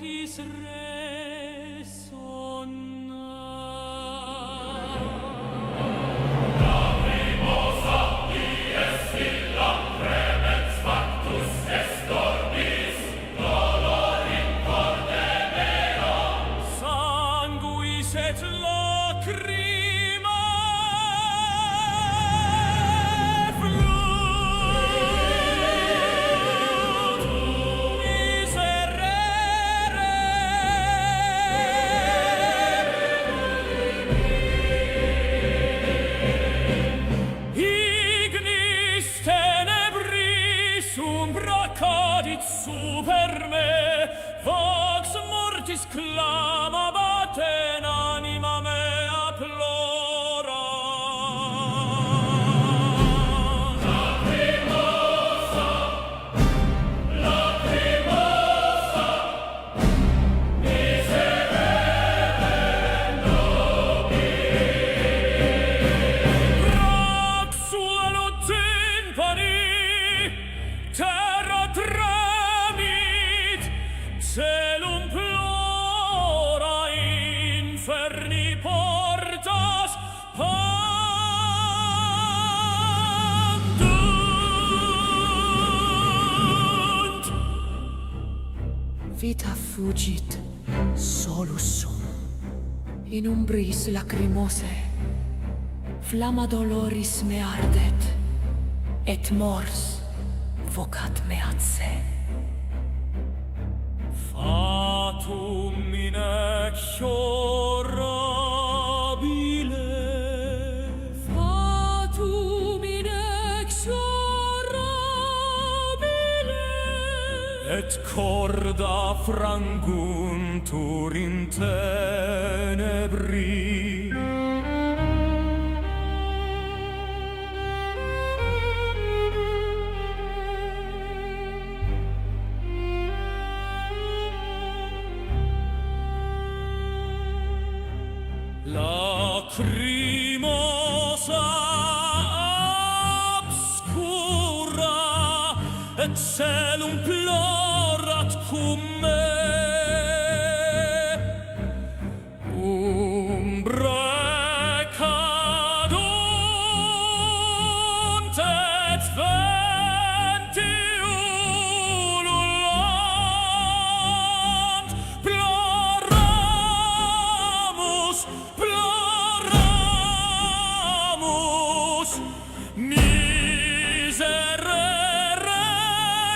mortis resonna. Lacrimosa EST premens factus est orbis, dolor in corde meam. Sanguis et lacrimae flut miserere. Ignis tenebris umbra cadit super me, vox mortis clamabat in anima mea plorant. Lacrimosa, lacrimosa, miserere nobis. Raxuelo tympani, terra tremit, celum plora, inferni portas pandunt. Vita fugit solus sum in umbris lacrimose, flamma doloris me ardet, et mors vocat me ad se. Fatum inexorabile, fatum inexorabile, et corda franguntur in tenebri. Lacrimosa obscura, et celum plorat cum me. Umbrae cadunt et venti ululant. Ploramus, ploramus, miserere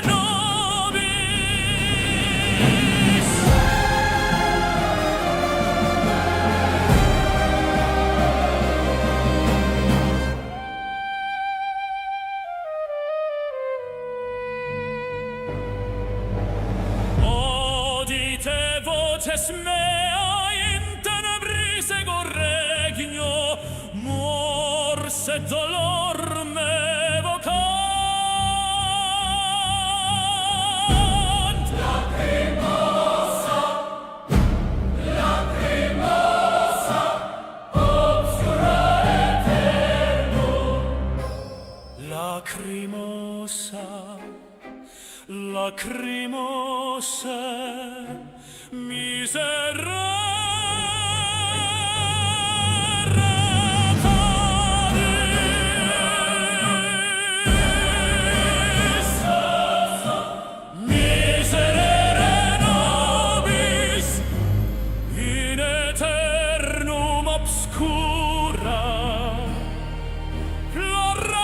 nobis. Audite voces mea in tenebris ego regno, mors et dolor me vocant. Lacrimosa, lacrimosa, obscura eternum. Lacrimosa, lacrimosa, miserere nobis. Miserere nobis, in eternum obscura. Ploramus,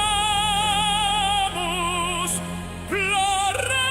ploramus.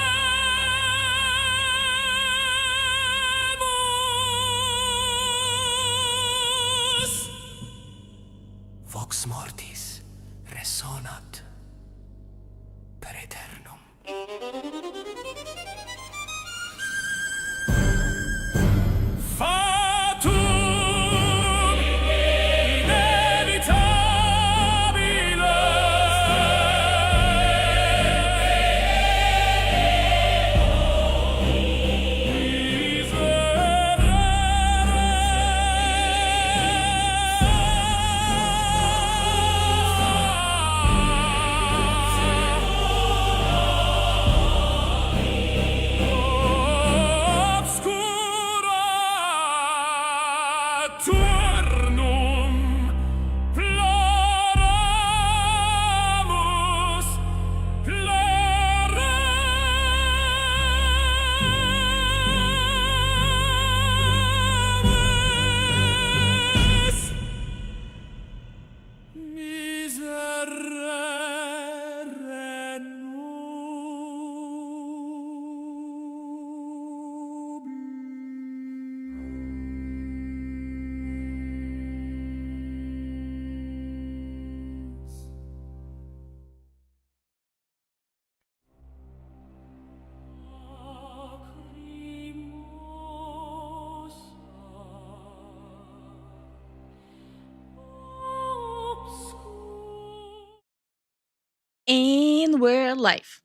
we're live.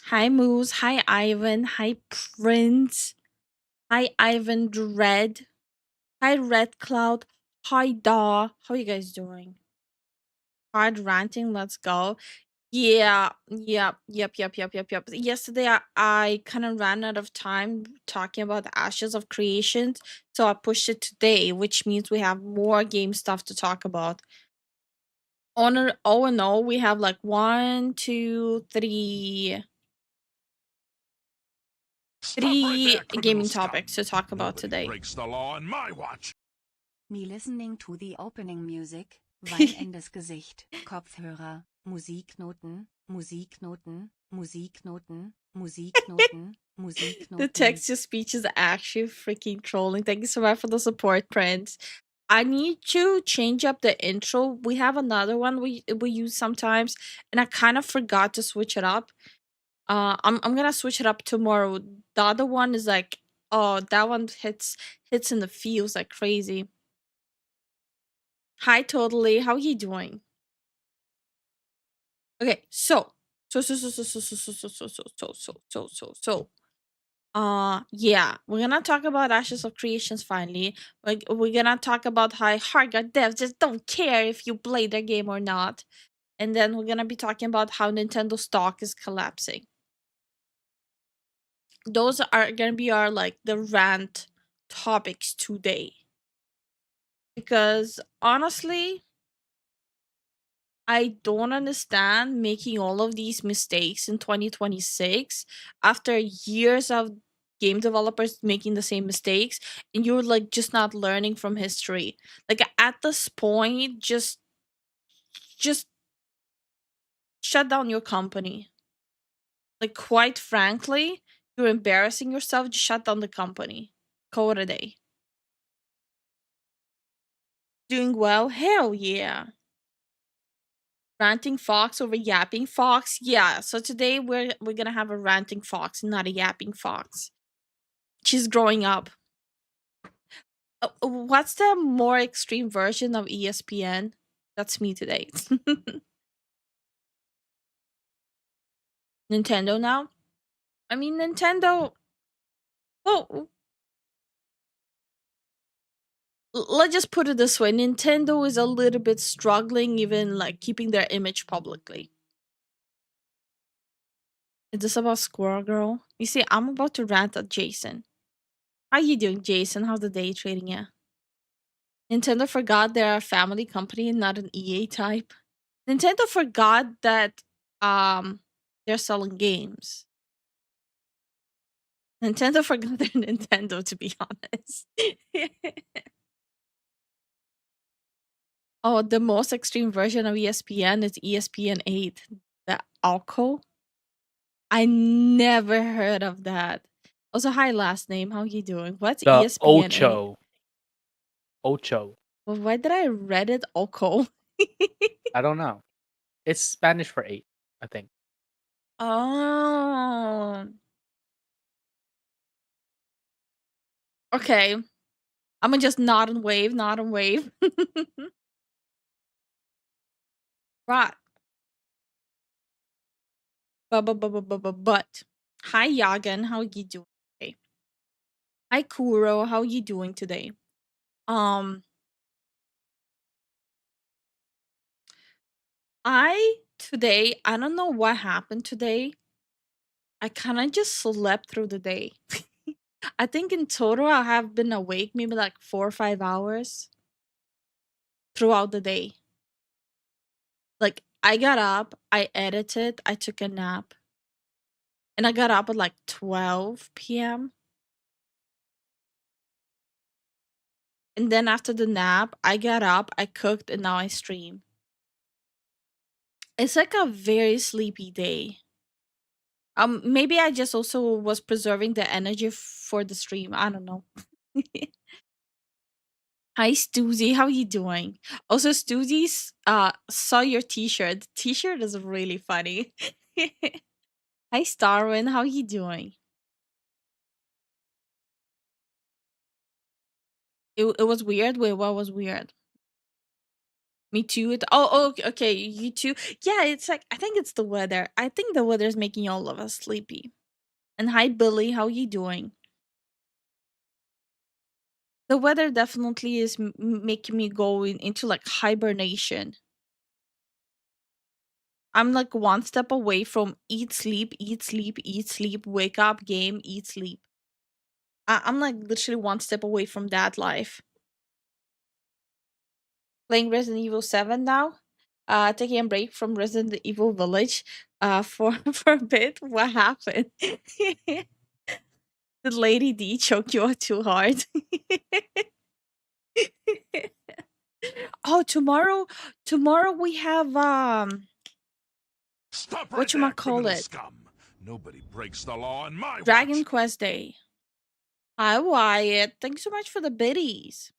Hi Moose, hi Ivan, hi Prince, hi Ivan Dread, hi Red Cloud, hi Daw. How you guys doing? Hard ranting, let's go. Yeah, yep. Yesterday I kind of ran out of time talking about the Ashes of Creations, so I pushed it today, which means we have more game stuff to talk about. All in all, we have like one, two, three gaming topics to talk about today. Breaks the law on my watch. Me listening to the opening music, Wein in das Gesicht, Kopfhörer, Musiknoten, Musiknoten, Musiknoten, Musiknoten, Musiknoten. The text to speech is actually freaking trolling. Thank you so much for the support, Prince. I need to change up the intro. We have another one we use sometimes, and I kind of forgot to switch it up. I'm gonna switch it up tomorrow. The other one is like, oh, that one hits in the feels like crazy. Hi, totally. How you doing? Okay, so yeah, we're gonna talk about Ashes of Creations finally. We're gonna talk about how hardcore devs just don't care if you play their game or not. And then we're gonna be talking about how Nintendo stock is collapsing. Those are gonna be our like the rant topics today. Because honestly, I don't understand making all of these mistakes in 2026 after years of game developers making the same mistakes, and you're like just not learning from history. Like at this point, just shut down your company. Like quite frankly, you're embarrassing yourself. Just shut down the company. Call it a day. Doing well? Hell yeah. Ranting fox over yapping fox? Yeah, so today we're gonna have a ranting fox, not a yapping fox. She's growing up. What's the more extreme version of ESPN? That's me today. Nintendo now? I mean, Nintendo. Well, let's just put it this way: Nintendo is a little bit struggling, even like keeping their image publicly. Is this about Squirrel Girl? You see, I'm about to rant at Jason. How you doing, Jason? How's the day treating you? Nintendo forgot they're a family company and not an EA type. Nintendo forgot that they're selling games. Nintendo forgot their Nintendo, to be honest. Oh, the most extreme version of ESPN is ESPN 8. The Alco? I never heard of that. Also, hi, last name. How you doing? What's The ESPN 8? Ocho. Well, why did I read it Alco? I don't know. It's Spanish for 8, I think. Oh. Okay. I'ma just nod and wave, nod and wave. Right. But hi Yagan, how you doing today? Hi Kuro, how you doing today? I don't know what happened today. I kind of just slept through the day. I think in total I have been awake maybe like 4 or 5 hours throughout the day. Like I got up, I edited, I took a nap. And I got up at like 12 p.m. And then after the nap, I got up, I cooked, and now I stream. It's like a very sleepy day. Maybe I just also was preserving the energy for the stream. I don't know. Hi, Stoozy. How you doing? Also, Stoozy's saw your t-shirt. The t-shirt is really funny. Hi, Starwin. How you doing? It was weird. Wait, what was weird? Me too. Okay, you too. Yeah, it's like I think it's the weather. I think the weather is making all of us sleepy. And hi, Billy. How you doing? The weather definitely is making me go into like hibernation. I'm like one step away from eat, sleep, eat, sleep, eat, sleep, wake up, game, eat, sleep. I'm like literally one step away from that life. Playing Resident Evil 7 now. Taking a break from Resident Evil Village for for a bit. What happened? Did Lady D choke you out too hard? Oh, tomorrow we have Stop right what you there, call criminal it? scum. Nobody breaks the law on my Dragon watch. Quest Day. Hi Wyatt. Thanks so much for the biddies.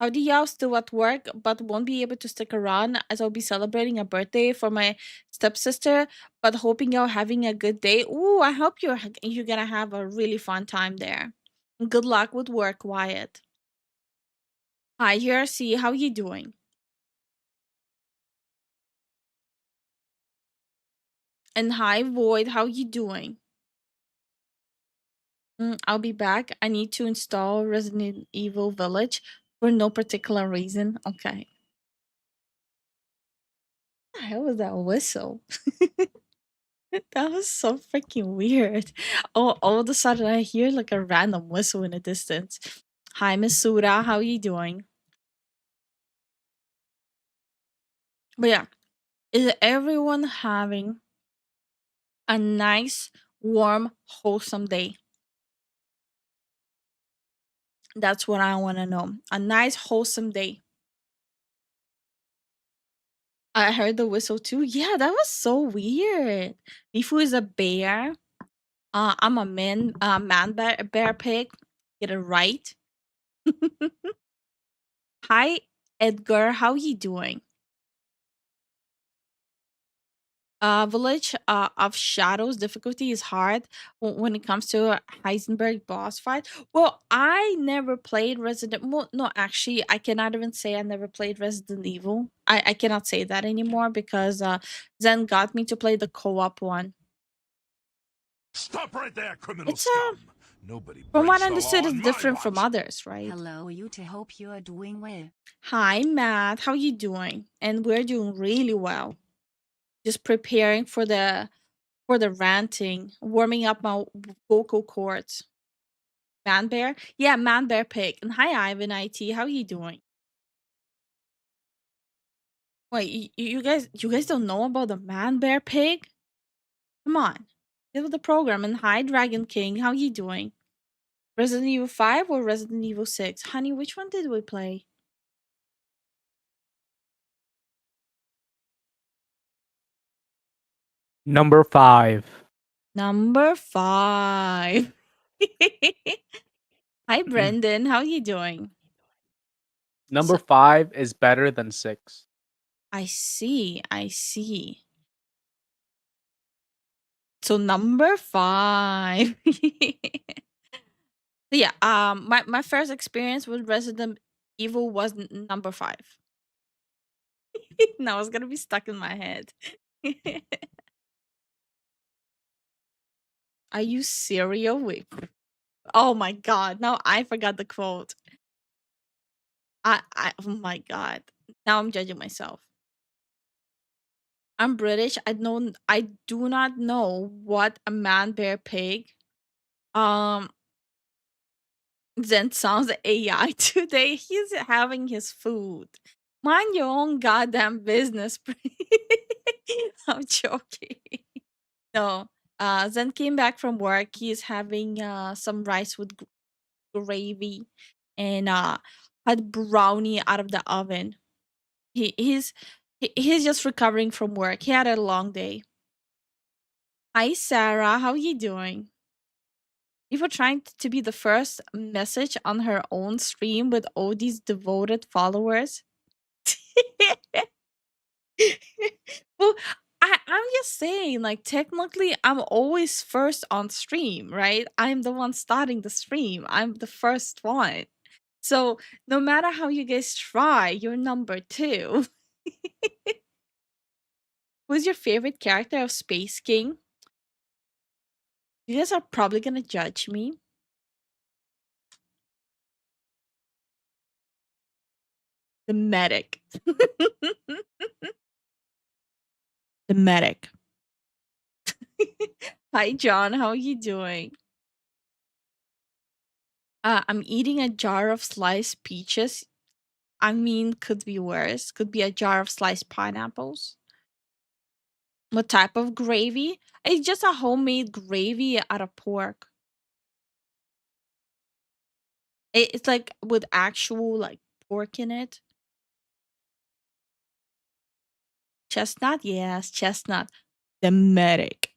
Howdy y'all still at work but won't be able to stick around as I'll be celebrating a birthday for my stepsister, but hoping y'all having a good day. Ooh, I hope you're gonna have a really fun time there. Good luck with work, Wyatt. Hi URC, how you doing? And hi Void, how you doing? I'll be back. I need to install Resident Evil Village for no particular reason. Okay. What the hell was that whistle? That was so freaking weird. Oh, all of a sudden I hear like a random whistle in the distance. Hi, Miss Sura. How you doing? But yeah, is everyone having a nice, warm, wholesome day? That's what I want to know. A nice, wholesome day. I heard the whistle too. Yeah, that was so weird. Lifu is a bear. I'm a man bear pig. Get it right. Hi, Edgar. How you doing? Village of Shadows difficulty is hard when it comes to a Heisenberg boss fight. Well, I never played Resident. Well, no, actually, I cannot even say I never played Resident Evil. I cannot say that anymore because Zen got me to play the co-op one. Stop right there, criminal It's scum. Nobody from what breaks I the understood, law it's on my different from watch. others, right? Hello, you to hope you are doing well. Hi, Matt. How you doing? And we're doing really well. Just preparing for the ranting, warming up my vocal cords. Man bear? Yeah, man bear pig. And hi, Ivan IT. How you doing? Wait, you guys don't know about the man bear pig? Come on, get with the program. And hi, Dragon King. How you doing? Resident Evil 5 or Resident Evil 6? Honey, which one did we play? Number 5. Number 5. Hi, Brendan. How you doing? Number So, 5 is better than 6. I see. I see. So number 5. So yeah, my first experience with Resident Evil was number 5. Now it's gonna be stuck in my head. Are you serial? Wait. Oh my god! Now I forgot the quote. Oh my god! Now I'm judging myself. I'm British. I do not know what a man bear pig. Um, Zen sounds AI today. He's having his food. Mind your own goddamn business. I'm joking. No. Zen came back from work. He's having some rice with gravy and had brownie out of the oven. He's just recovering from work. He had a long day. Hi Sarah, how you doing? People trying to be the first message on her own stream with all these devoted followers. Well, I'm just saying, like, technically, I'm always first on stream, right? I'm the one starting the stream. I'm the first one. So no matter how you guys try, you're number 2. Who's your favorite character of Space King? You guys are probably gonna judge me. The medic. The medic. Hi, John. How are you doing? I'm eating a jar of sliced peaches. I mean, could be worse. Could be a jar of sliced pineapples. What type of gravy? It's just a homemade gravy out of pork. It's like with actual like pork in it. Chestnut? Yes, chestnut. The medic.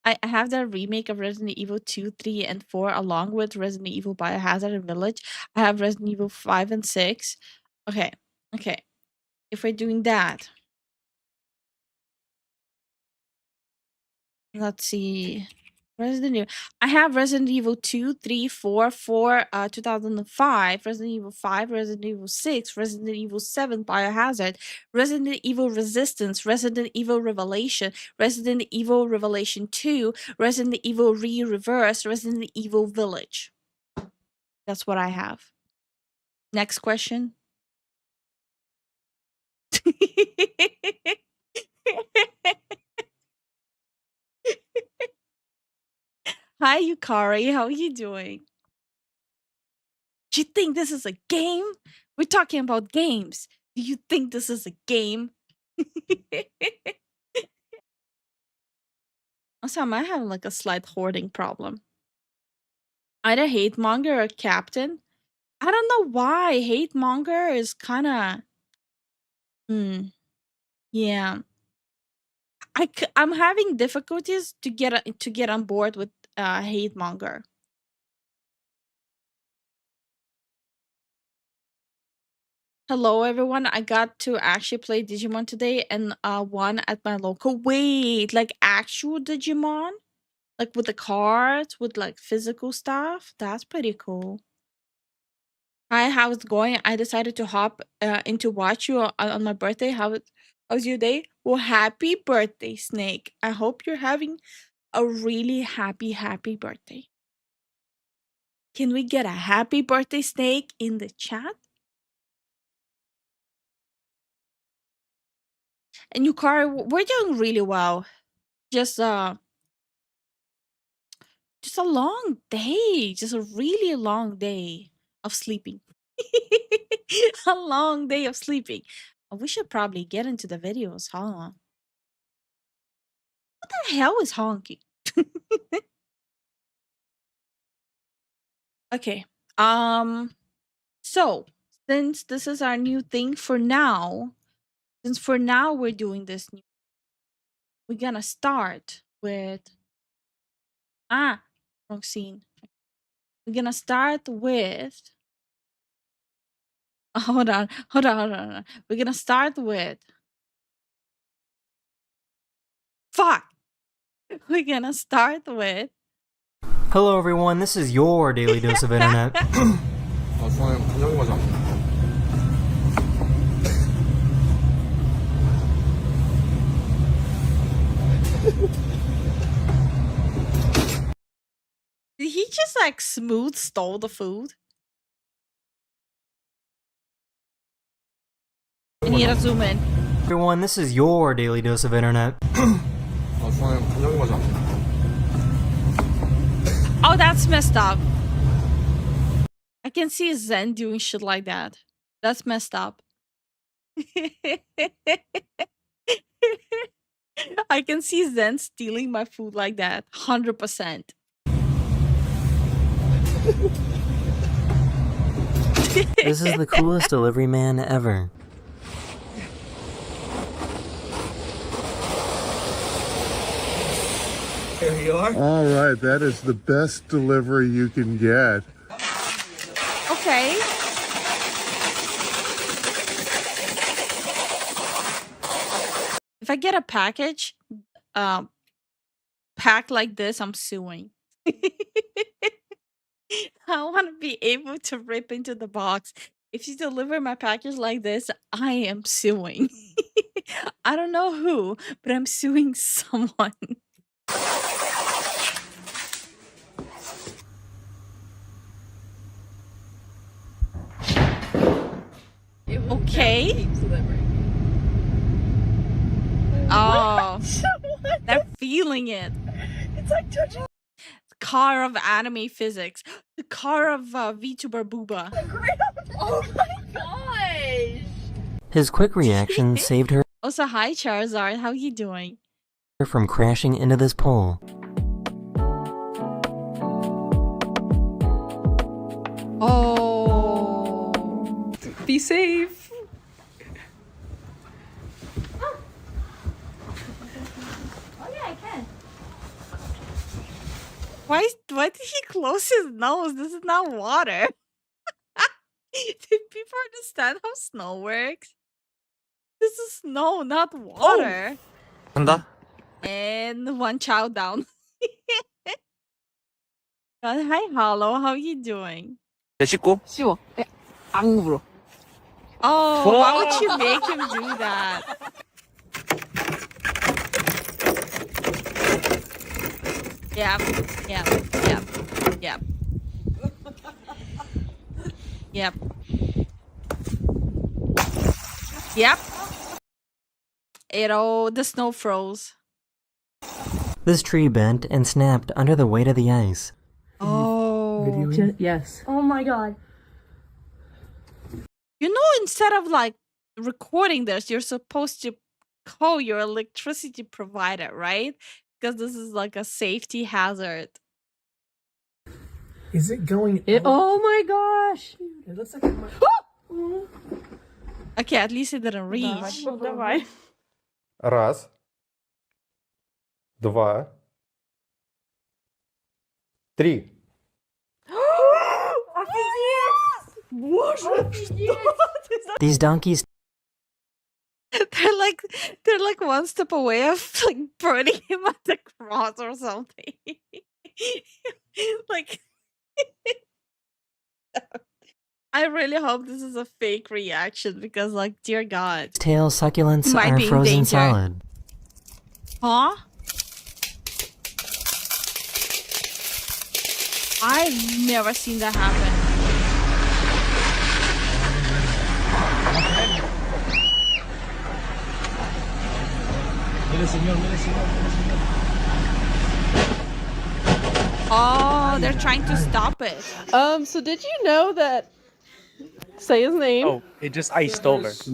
I have the remake of Resident Evil 2, 3, and 4 along with Resident Evil Biohazard and Village. I have Resident Evil 5 and 6. Okay, okay. If we're doing that, let's see. Resident Evil. I have Resident Evil 2, 3, 4, 2005, Resident Evil 5, Resident Evil 6, Resident Evil 7, Biohazard, Resident Evil Resistance, Resident Evil Revelation, Resident Evil Revelation 2, Resident Evil Reverse, Resident Evil Village. That's what I have. Next question. Hi, Yukari. How are you doing? Do you think this is a game? We're talking about games. Do you think this is a game? Also, I might have like a slight hoarding problem. Either hate monger or captain. I don't know why. Hate monger is kind of. Yeah. I'm having difficulties to get on board with hate monger. Hello everyone, I got to actually play Digimon today and won at my local. Wait, like actual Digimon? Like with the cards, with like physical stuff? That's pretty cool. Hi, how's it going? I decided to hop into watch you on my birthday. How's your day? Well, happy birthday, Snake. I hope you're having a really happy birthday. Can we get a happy birthday, Snake, in the chat? And Yukari, we're doing really well. Just a long day. Just a really long day of sleeping. A long day of sleeping. We should probably get into the videos, huh? What the hell is honky? Okay. So since this is our new thing for now, since for now we're doing this new, we're gonna start with wrong scene. We're gonna start with hold on. We're gonna start with fuck. We're gonna start with Hello everyone, this is your daily dose of internet. Did he just like smooth stole the food? I need to zoom in. Everyone, this is your daily dose of internet. Oh, that's messed up. I can see Zen doing shit like that. That's messed up. I can see Zen stealing my food like that. 100%. This is the coolest delivery man ever. Here you are. All right, that is the best delivery you can get. Okay. If I get a package, packed like this, I'm suing. I want want to be able to rip into the box. If you deliver my package like this, I am suing. I don't know who, but I'm suing someone. Okay. Oh, they're feeling it. It's like touching Car of anime physics. The car of VTuber Booba. the ground. Oh my gosh! His quick reaction saved her Also, hi Charizard. How you doing? from crashing into this pole. Oh. Be safe. Oh yeah, I can. Why did he close his nose? This is not water. Did people understand how snow works? This is snow, not water. 간다. And one chow down. Hi Hollow, how you doing? 내 씻고. 쉬워. 안 물어. Oh, why would you make him do that? Yep, yep, yep, yep. Yep. Yep. The snow froze. This tree bent and snapped under the weight of the ice. Oh. Yes. Oh my god. You know, instead of like recording this, you're supposed to call your electricity provider, right? Because this is like a safety hazard. Is it going? Oh my gosh! It looks like it might. Okay, at least it didn't reach. Давай. Раз. Два. Три. These donkeys They're like one step away of like burning him at the cross or something. Like I really hope this is a fake reaction because like dear God. tail succulents Might are be in frozen danger. solid. Huh? I've never seen that happen. Oh, they're trying to stop it. So did you know that? Say his name. Oh, it just iced over. Did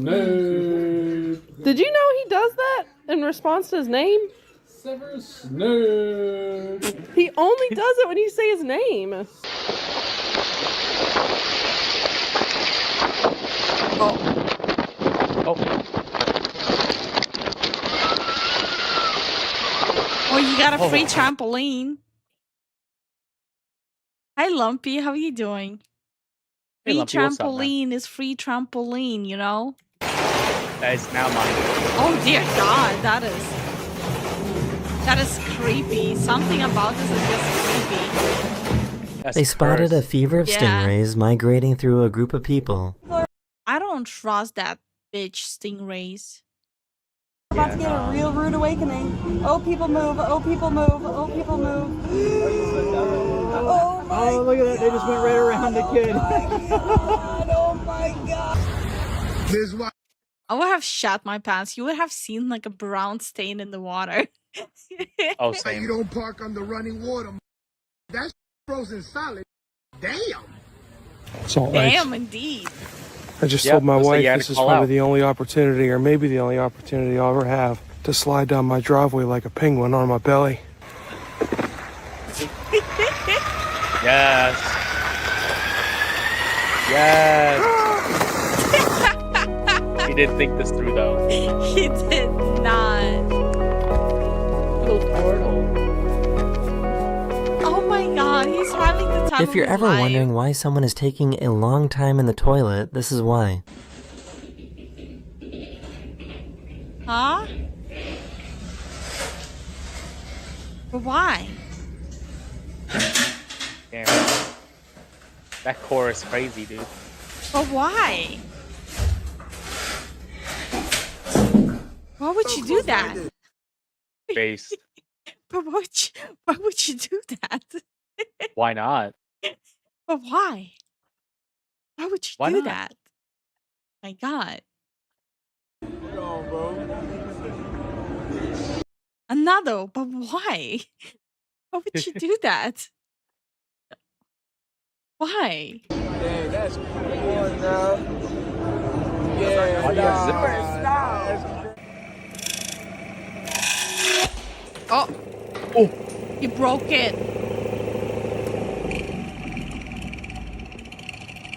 you know he does that in response to his name? Severus Snape. He only does it when you say his name. Oh. Oh, you got a free trampoline. Hi, Lumpy. How are you doing? Hey, Free Lumpy, what's up, man? trampoline is free trampoline, you know? That is now mine. Oh, dear God. That is creepy. Something about this is just creepy. That's They spotted cursed. a fever of Yeah. stingrays migrating through a group of people. I don't trust that bitch stingrays. About to get a real rude awakening. Oh, people move. Oh, people move. Oh, people move. Oh, my Oh, look at that! They just went right around the kid. God. Oh, my God. This is why I would have shat my pants. You would have seen like a brown stain in the water. Oh, you same. don't park on the running water. That's frozen solid. Damn. It's all right. Damn, indeed. I just Yep, told my looks like wife you had this to is call probably out. the only opportunity, or maybe the only opportunity I'll ever have to slide down my driveway like a penguin on my belly. Yes. Yes. He didn't think this through though. He did not. Little turtle. Oh my God, he's having the time If you're of his ever life. wondering why someone is taking a long time in the toilet, this is why. Huh? But why? Damn. That core is crazy, dude. But why? Why would you do that? Based. But why would you do that? Why not? But why? Why would you Why do not? that? My God. Another, but why? Why would you do that? Why? That's cool now. Yeah, Why not zipper? Oh, Oh, he broke it.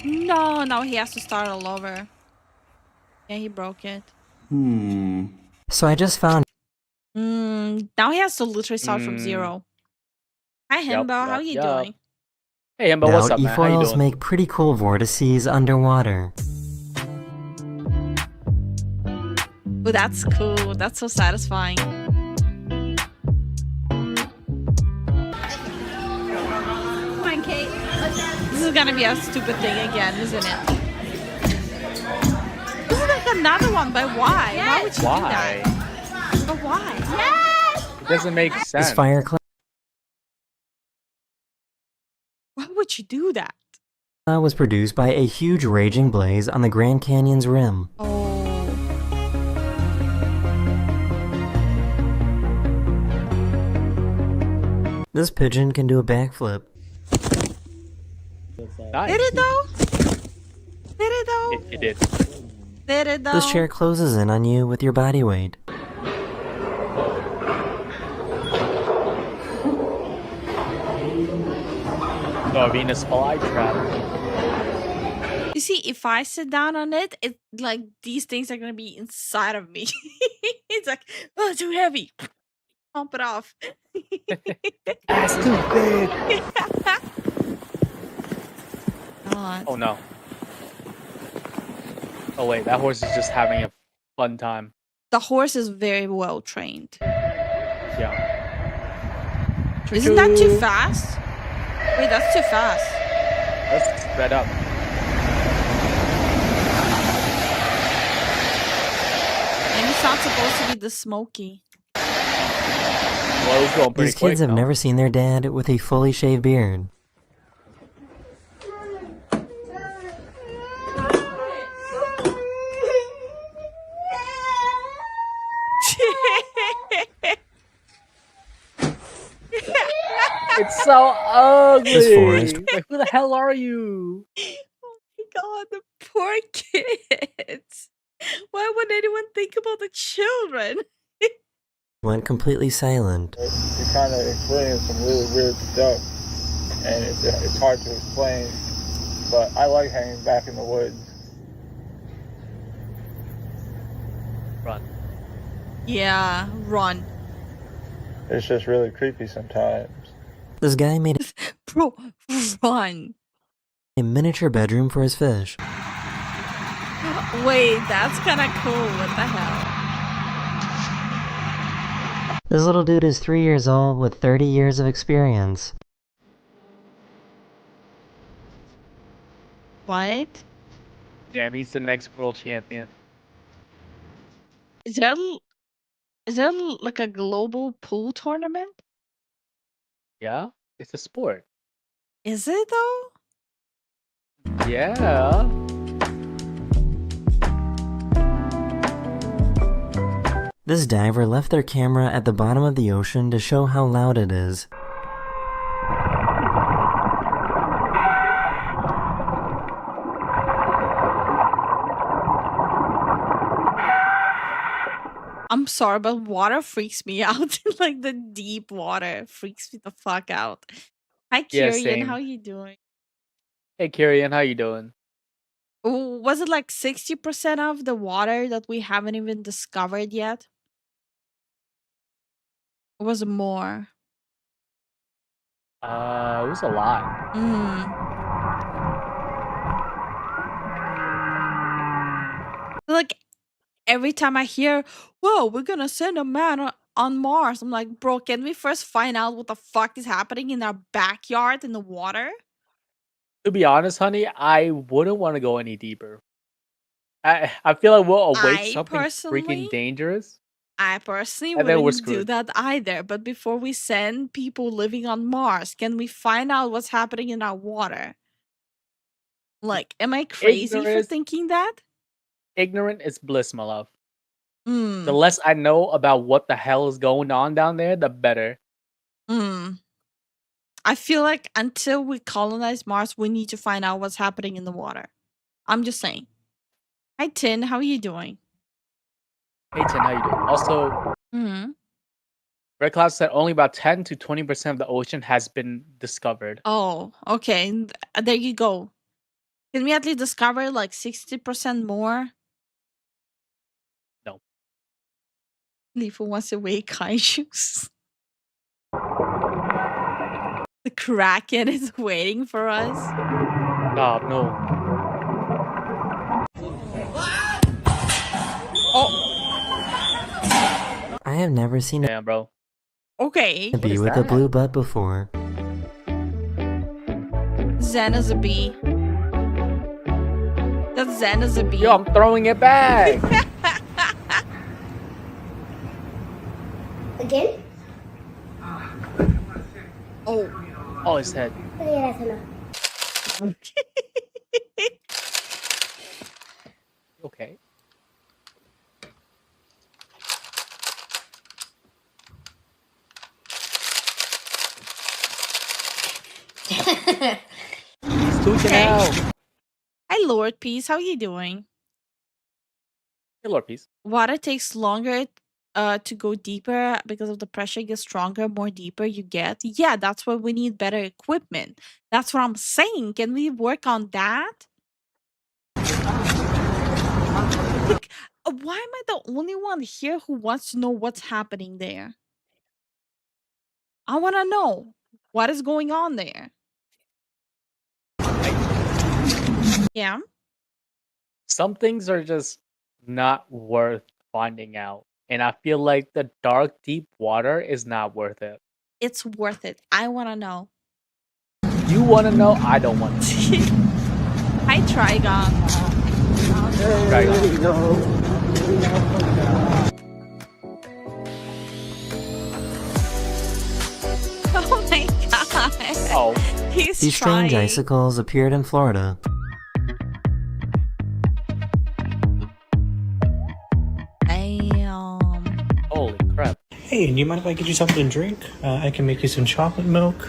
No, now he has to start all over. Yeah, he broke it. So I just found Now he has to literally start from zero. Hi, Yup, Himbo. How yup, you yup. doing? Hey, Embo, what's out up, man? How you e-foils doing? make pretty cool vortices underwater. Oh, that's cool. That's so satisfying. Come on, Kate. This is gonna be a stupid thing again, isn't it? This is like another one, but why? Why would you do Why? that? But why? It doesn't make This sense. fire cloud Why would you do that? was produced by a huge raging blaze on the Grand Canyon's rim. Oh. This pigeon can do a backflip. Nice. Did it though? Did it though? It did. Did it though? This chair closes in on you with your body weight. Oh, Venus flytrap. You see, if I sit down on it, it like these things are gonna be inside of me. It's like, oh, too heavy. Pump it off. That's too big. God. Oh no. Oh wait, that horse is just having a fun time. The horse is very well trained. Yeah. Isn't that too fast? Wait, that's too fast. Let's spread up. And it's not supposed to be the smoky. Well, it was going pretty These kids have quick, never seen their dad with a fully shaved beard. It's so ugly. This forest- Like, who the hell are you? Oh my God, the poor kids. Why would anyone think about the children? Went completely silent. You're kind of explaining some really weird stuff, and it's hard to explain, but I like hanging back in the woods. Run. Yeah, run. It's just really creepy sometimes. This guy made Bro, run. a miniature bedroom for his fish. Wait, that's kind of cool. What the hell? This little dude is 3 years old with 30 years of experience. What? Damn, he's the next world champion. Is there like a global pool tournament? Yeah? It's a sport. Is it though? Yeah. This diver left their camera at the bottom of the ocean to show how loud it is. I'm sorry, but water freaks me out. Like the deep water freaks me the fuck out. Hi, Yeah, Kyrian. same. How you doing? Hey, Kyrian, how you doing? Oh, was it like 60% of the water that we haven't even discovered yet? Or was it more? It was a lot. Like every time I hear, "Whoa, we're gonna send a man on Mars," I'm like, bro, can we first find out what the fuck is happening in our backyard in the water? To be honest, honey, I wouldn't want to go any deeper. I feel like we'll await I something freaking personally, dangerous, I personally and then we're wouldn't do screwed. that either. But before we send people living on Mars, can we find out what's happening in our water? Like, am I crazy for Ignorance, thinking that? ignorant is bliss, my love. The Hmm. less I know about what the hell is going on down there, the better. Hmm. I feel like until we colonize Mars, we need to find out what's happening in the water. I'm just saying. Hi, Tin. How are you doing? Hey, Tin, how you doing? Also, Hmm. Red Cloud said only about 10 to 20% of the ocean has been discovered. Oh, okay. There you go. Can we at least discover like 60% more? No. Lifu wants to weigh kaijus. The Kraken is waiting for us. Stop, no. Oh, I have never seen Damn, bro. okay. a bee is with a that? blue butt before. Zen is a bee. That's Zen is a bee. Yo, I'm throwing it back. Again? Oh. Oh, his head. Okay. He's tweaking Okay. out. Hi, Lord Peace. How are you doing? Hey, Lord Peace. Water takes longer to go deeper because of the pressure gets stronger, more deeper you get. Yeah, that's why we need better equipment. That's what I'm saying. Can we work on that? Like, why am I the only one here who wants to know what's happening there? I want to know what is going on there. Yeah. Some things are just not worth finding out. And I feel like the dark, deep water is not worth it. It's worth it. I want to know. You want to know? I don't want to. Hi, Trigon. Oh my god. Oh. He's These strange trying. icicles appeared in Florida. Damn. Holy crap. Hey, do you mind if I get you something to drink? I can make you some chocolate milk.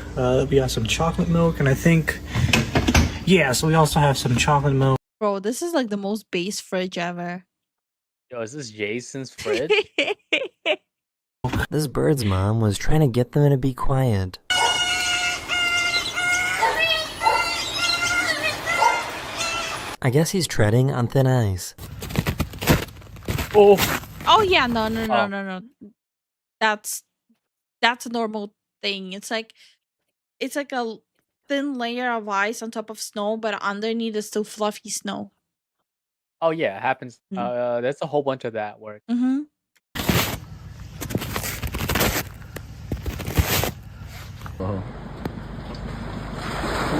We have some chocolate milk, and I think, yeah, so we also have some chocolate milk. Bro, this is like the most base fridge ever. Yo, is this Jason's fridge? This bird's mom was trying to get them to be quiet. I guess he's treading on thin ice. Oh. Oh yeah, no. Oh. That's a normal thing. It's like a thin layer of ice on top of snow, but underneath is still fluffy snow. Oh yeah, it happens. There's a whole bunch of that work. Mm-hmm. Whoa.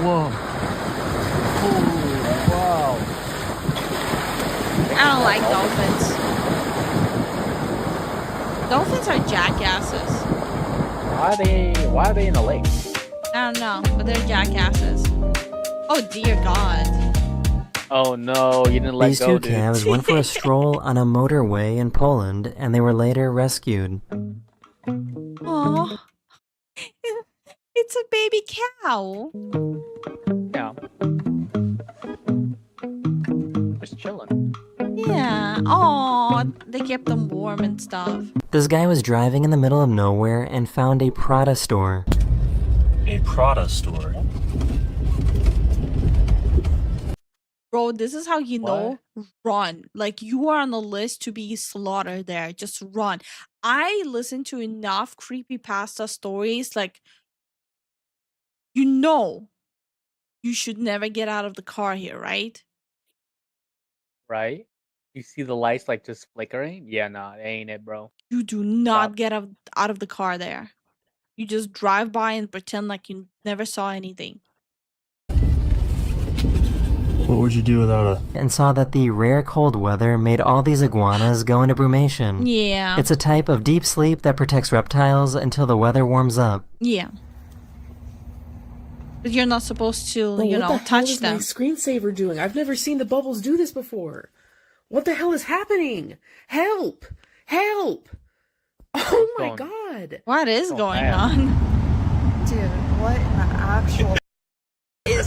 Whoa. Oh, wow. I don't like dolphins. Dolphins are jackasses. Why are they in a lake? I don't know, but they're jackasses. Oh dear God. Oh no, you didn't let These go, two dude. calves went for a stroll on a motorway in Poland, and they were later rescued. Aw. It's a baby cow. Yeah. Just chilling. Yeah. Oh, they kept them warm and stuff. This guy was driving in the middle of nowhere and found a Prada store. A Prada store. Bro, this is how you know run. Like, you are on the list to be slaughtered there. Just run. I listen to enough creepypasta stories. Like, you should never get out of the car here, right? Right? You see the lights like just flickering? Yeah, nah, it ain't it, bro. You do not get out of the car there. You just drive by and pretend like you never saw anything. What would you do without and saw that the rare cold weather made all these iguanas go into brumation. Yeah. It's a type of deep sleep that protects reptiles until the weather warms up. Yeah. But you're not supposed to, Well, you what know, the hell touch is them. my screensaver doing? I've never seen the bubbles do this before. What the hell is happening? Help! Help! Oh my god! What is going on? Dude, what in the actual is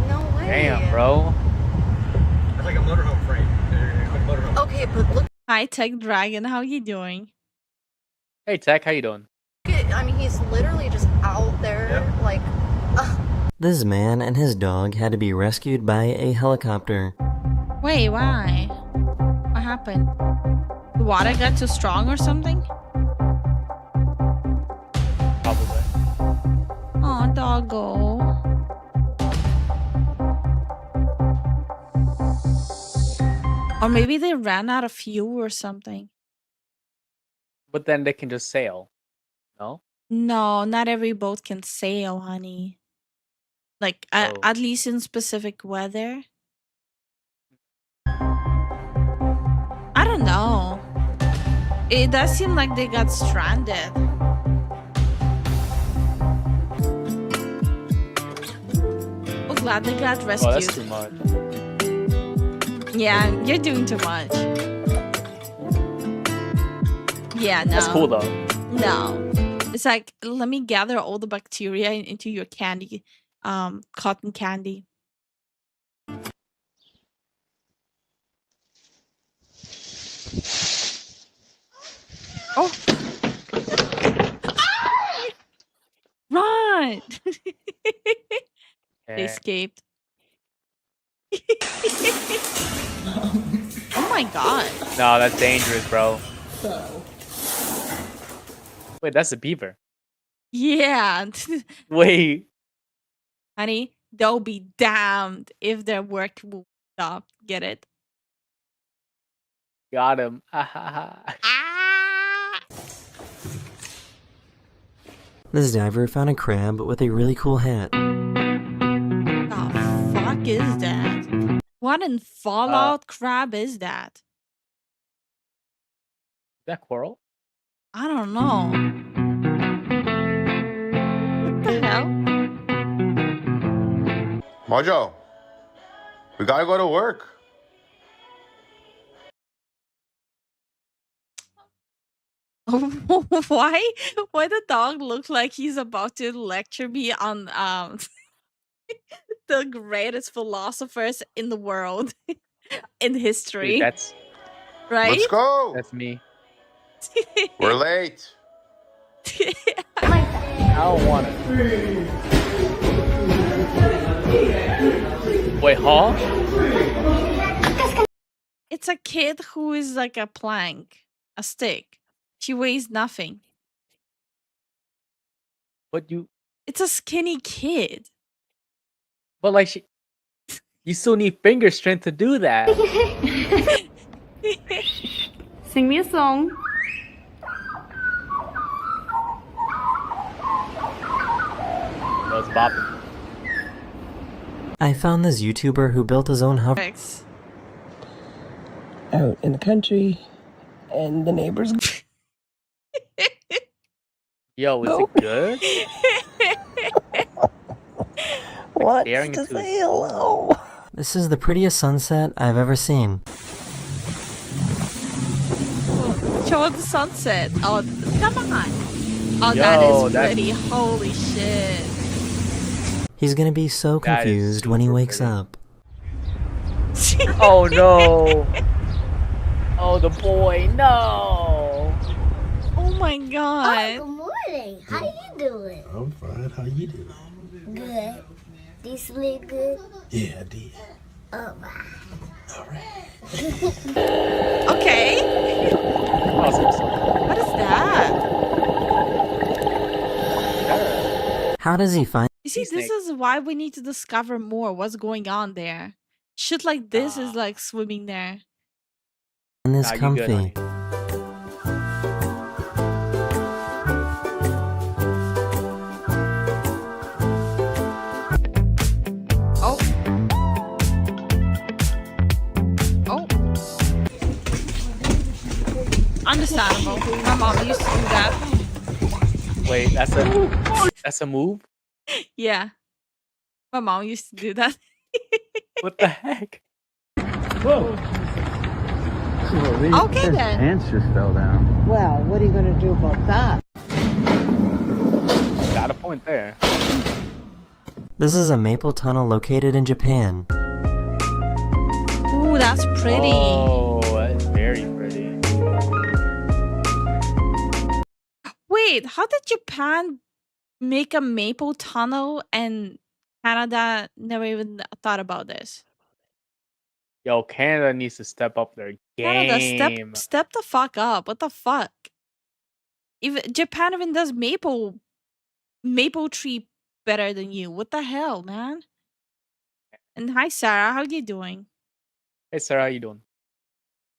no way. Damn, bro. It's like a motorhome frame. Okay, but look Hi, Tech Dragon. How you doing? Hey, Tech, how you doing? at, I mean, he's literally just out there, like, This man and his dog had to be rescued by a helicopter. Wait, why? What happened? The water got too strong or something? Probably. Oh, doggo. Or maybe they ran out of fuel or something. But then they can just sail. No? No, not every boat can sail, honey. Like, at least in specific weather. I don't know. It does seem like they got stranded. Oh, glad they got rescued. Oh, that's too much. Yeah, you're doing too much. Yeah, no. That's cool though. No. It's like, let me gather all the bacteria into your candy, cotton candy. Oh. Run! They escaped. Oh my god. No, that's dangerous, bro. Wait, that's a beaver. Yeah. Wait. Honey, they'll be damned if their work will stop. Get it? Got him. This diver found a crab with a really cool hat. The fuck is that? What in Fallout crab is that? That coral? I don't know. What the hell? Mojo, we gotta go to work. Why the dog looks like he's about to lecture me on the greatest philosophers in the world in history? Dude, that's right. Let's go. That's me. We're late. I don't want it. Wait, huh? It's a kid who is like a plank, a stick. She weighs nothing. But you. It's a skinny kid. But like you still need finger strength to do that. sing me a song. That was bopping. I found this YouTuber who built his own hover. Out in the country, and the neighbors. Yo, is it good? What? Staring To into say his soul. hello. This is the prettiest sunset I've ever seen. Show us the sunset. Oh, come on. Oh, Yo, that is that's- pretty. Holy shit. He's gonna be so That is confused when he super wakes pretty. up. Oh no. Oh, the boy, no. Oh my god. Good morning. How you doing? I'm fine. How you doing? Good. Do you sleep good? Yeah, I did. Oh, wow. Okay. Awesome. What is that? How does he find? You see, this is why we need to discover more what's going on there. Shit like this is like swimming there. this Nah, you comfy? good, honey. Oh. Wait, that's a move? Yeah. My mom used to do that. What the heck? Whoa. Okay then. Pants just fell down. Well, what are you going to do about that? Got a point there. This is a maple tunnel located in Japan. Ooh, that's pretty. Oh, that's very pretty. Wait, how did Japan make a maple tunnel and Canada never even thought about this? Yo, Canada needs to step up their Canada, game. step the fuck up. What the fuck? Even Japan even does maple tree better than you. What the hell, man? And hi, Sarah. How you doing? Hey, Sarah, how you doing?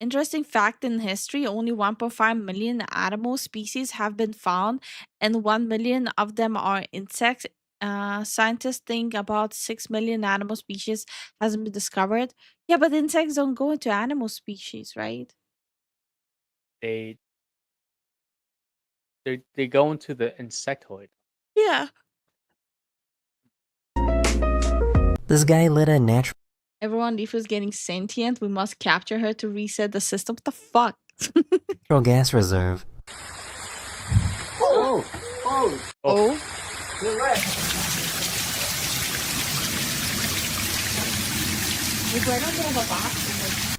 Interesting fact in history, only 1.5 million animal species have been found, and 1 million of them are insects. Scientists think about 6 million animal species hasn't been discovered. Yeah, but insects don't go into animal species, right? They go into the insectoid. Yeah. This guy lit a natural Everyone, Lifu's getting sentient. We must capture her to reset the system. What the fuck? gas reserve. Oh! Oh. You're right.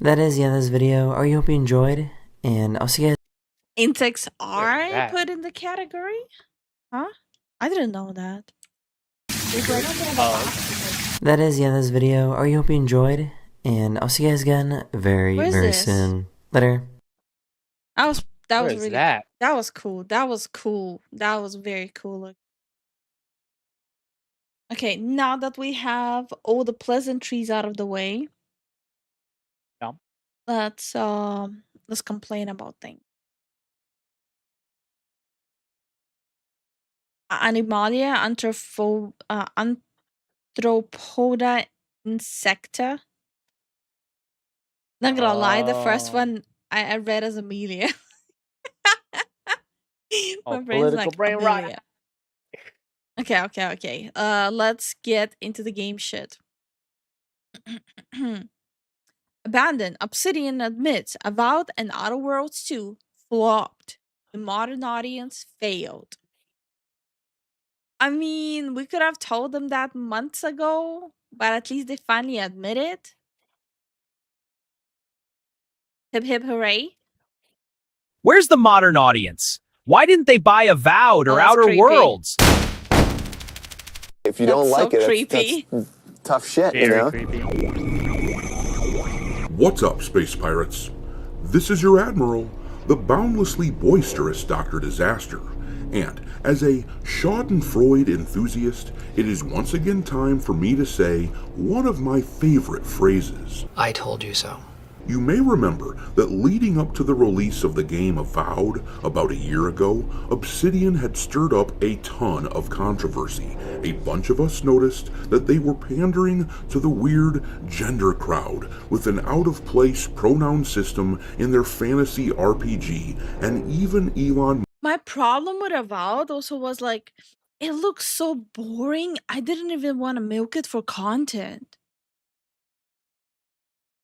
That is the end of this video. I hope you enjoyed, and I'll see you guys. Insects are that? put in the category? Huh? I didn't know that. That is the end of this video. I hope you enjoyed, and I'll see you guys again very, Where's very this? soon. Later. That was What really is that? That was cool. That was cool. That was very cool. Okay, now that we have all the pleasantries out of the way, Yeah. let's complain about things. Animalia Anthropoda insecta. Not gonna lie, the first Oh. one I read as Amelia. Oh, My brain's political like brain rot. Amelia. Okay. Let's get into the game shit. Abandoned. Obsidian admits Avowed and Outer Worlds 2 flopped. The modern audience failed. I mean, we could have told them that months ago, but at least they finally admit it. Hip hip hooray. Where's the modern audience? Why didn't they buy Avowed or Oh, that's Outer creepy. Worlds? If you That's don't so like it, creepy. that's tough shit, you Very know? creepy. What's up, space pirates? This is your admiral, the boundlessly boisterous Dr. Disaster. And as a Schadenfreude enthusiast, it is once again time for me to say one of my favorite phrases. I told you so. You may remember that leading up to the release of the game Avowed about a year ago, Obsidian had stirred up a ton of controversy. A bunch of us noticed that they were pandering to the weird gender crowd with an out-of-place pronoun system in their fantasy RPG, and even Elon My problem with Avowed also was like, it looks so boring. I didn't even want to milk it for content.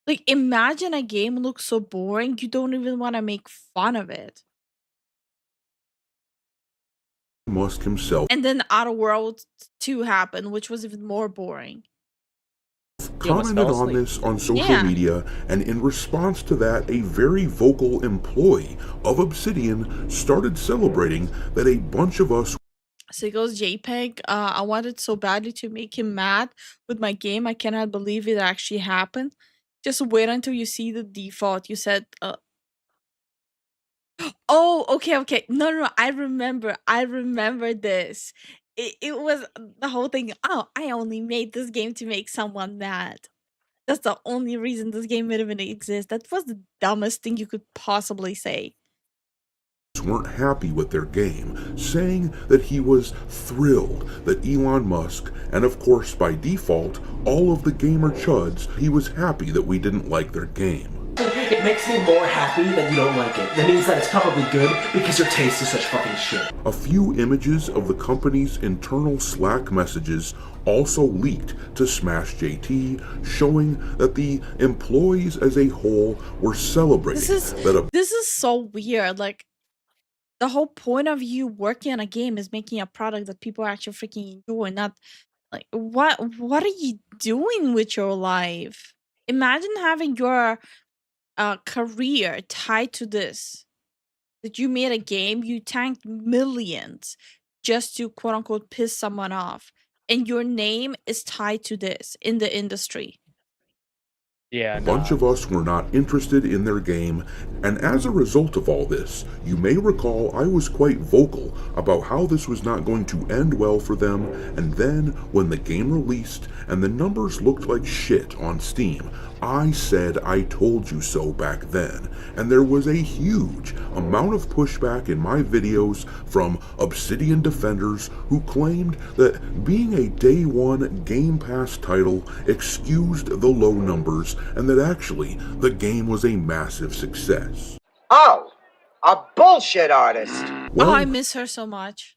Like, imagine a game looks so boring, you don't even want to make fun of it. Musk himself And then Outer Worlds 2 happened, which was even more boring. commented on this on social Yeah. media, and in response to that, a very vocal employee of Obsidian started celebrating that a bunch of us So he goes, JPEG, I wanted so badly to make him mad with my game. I cannot believe it actually happened. Just wait until you see the default. You said, oh, okay. No, I remember this. It was the whole thing. Oh, I only made this game to make someone mad. That's the only reason this game would even exist. That was the dumbest thing you could possibly say. weren't happy with their game, saying that he was thrilled that Elon Musk, and of course by default, all of the gamer chuds, he was happy that we didn't like their game. it makes me more happy that you don't like it. That means that it's probably good because your taste is such fucking shit. A few images of the company's internal Slack messages also leaked to Smash JT, showing that the employees as a whole were celebrating This is so weird. Like, the whole point of you working on a game is making a product that people actually freaking enjoy, not like what are you doing with your life? Imagine having your career tied to this. That you made a game, you tanked millions just to quote unquote piss someone off, and your name is tied to this in the industry. Yeah, A bunch of us were not interested in their game, and as a result of all this, you may recall I was quite vocal about how this was not going to end well for them, and then when the game released and the numbers looked like shit on Steam, I said I told you so back then, and there was a huge amount of pushback in my videos from Obsidian defenders who claimed that being a day one Game Pass title excused the low numbers and that actually the game was a massive success. Oh, a bullshit artist. Oh, I miss her so much.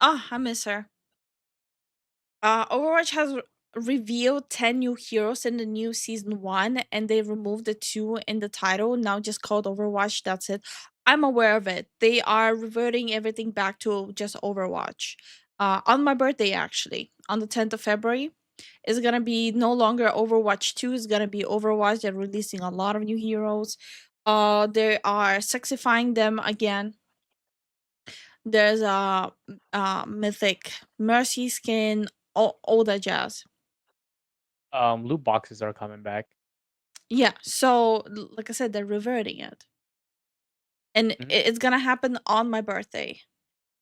Oh, I miss her. Overwatch has revealed 10 new heroes in the new season 1, and they removed the 2 in the title, now just called Overwatch. That's it. I'm aware of it. They are reverting everything back to just Overwatch. On my birthday, actually, on the 10th of February, it's gonna be no longer Overwatch 2, it's gonna be Overwatch. They're releasing a lot of new heroes. They are sexifying them again. There's a mythic Mercy skin, all that jazz. Loot boxes are coming back. Yeah, so like I said, they're reverting it, and it's gonna happen on my birthday.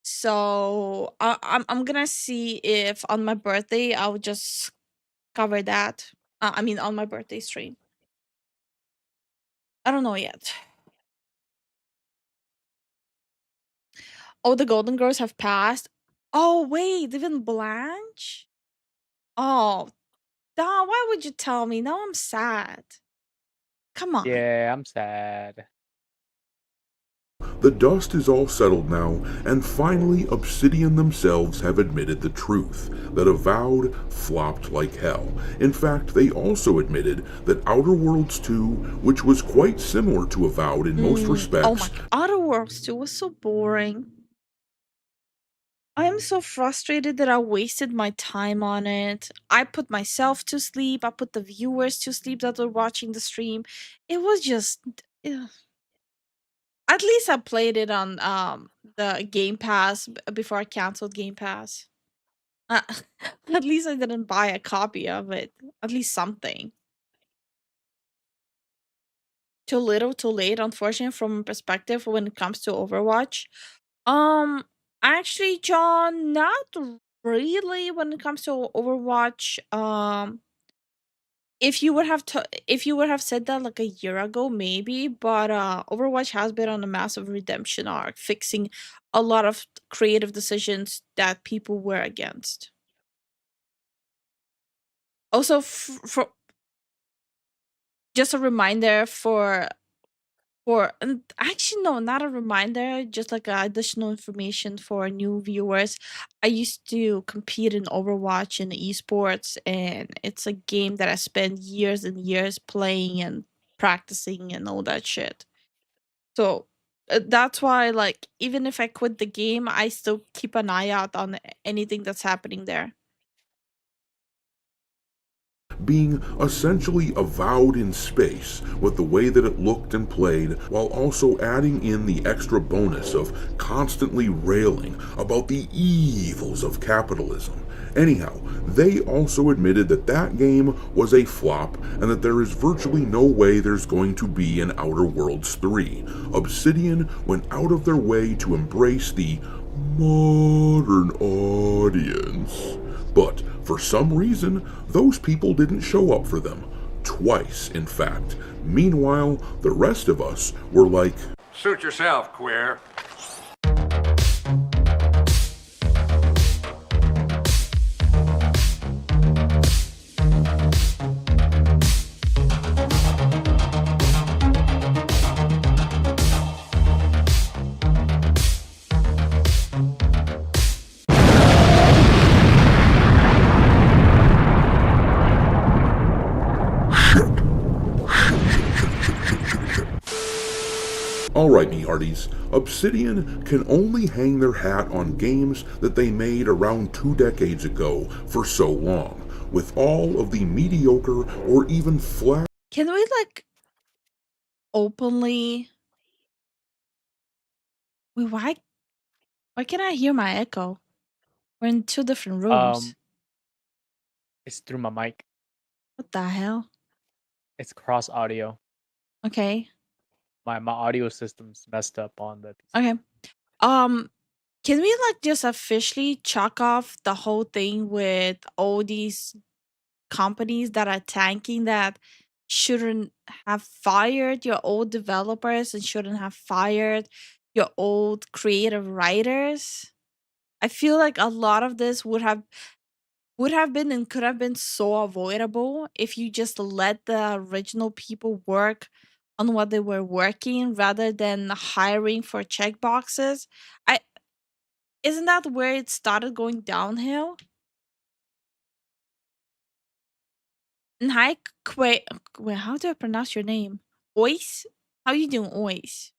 So I'm gonna see if on my birthday I'll just cover that. I mean, on my birthday stream. I don't know yet. Oh, the Golden Girls have passed. Oh wait, even Blanche. Oh, Don, why would you tell me? Now I'm sad. Come on. Yeah, I'm sad. The dust is all settled now, and finally Obsidian themselves have admitted the truth, that Avowed flopped like hell. In fact, they also admitted that Outer Worlds 2, which was quite similar to Avowed in most respects... Oh my, Outer Worlds 2 was so boring. I am so frustrated that I wasted my time on it. I put myself to sleep, I put the viewers to sleep that were watching the stream. It was just... ugh. At least I played it on the Game Pass before I canceled Game Pass. At least I didn't buy a copy of it. At least something. Too little, too late, unfortunately, from a perspective when it comes to Overwatch. Actually, John, not really when it comes to Overwatch. If you would have said that like a year ago, maybe, but Overwatch has been on a massive redemption arc, fixing a lot of creative decisions that people were against. Also, for just a reminder and actually no, not a reminder, just like additional information for new viewers. I used to compete in Overwatch in esports, and it's a game that I spent years and years playing and practicing and all that shit. So that's why, like, even if I quit the game, I still keep an eye out on anything that's happening there. being essentially avowed in space with the way that it looked and played, while also adding in the extra bonus of constantly railing about the evils of capitalism. Anyhow, they also admitted that that game was a flop and that there is virtually no way there's going to be an Outer Worlds 3. Obsidian went out of their way to embrace the modern audience. But for some reason, those people didn't show up for them. Twice, in fact. Meanwhile, the rest of us were like, "Suit yourself, queer." Alright, me hearties, Obsidian can only hang their hat on games that they made around 2 decades ago for so long, with all of the mediocre or even flat. Can we like openly? Wait, why can't I hear my echo? We're in 2 different rooms. It's through my mic. What the hell? It's cross audio. Okay. My audio system's messed up on the PC. Okay. Can we like just officially chalk off the whole thing with all these companies that are tanking that shouldn't have fired your old developers and shouldn't have fired your old creative writers? I feel like a lot of this would have been and could have been so avoidable if you just let the original people work on what they were working rather than hiring for checkboxes. I Isn't that where it started going downhill? And hi, wait, how do I pronounce your name? Ois? How you doing, Ois?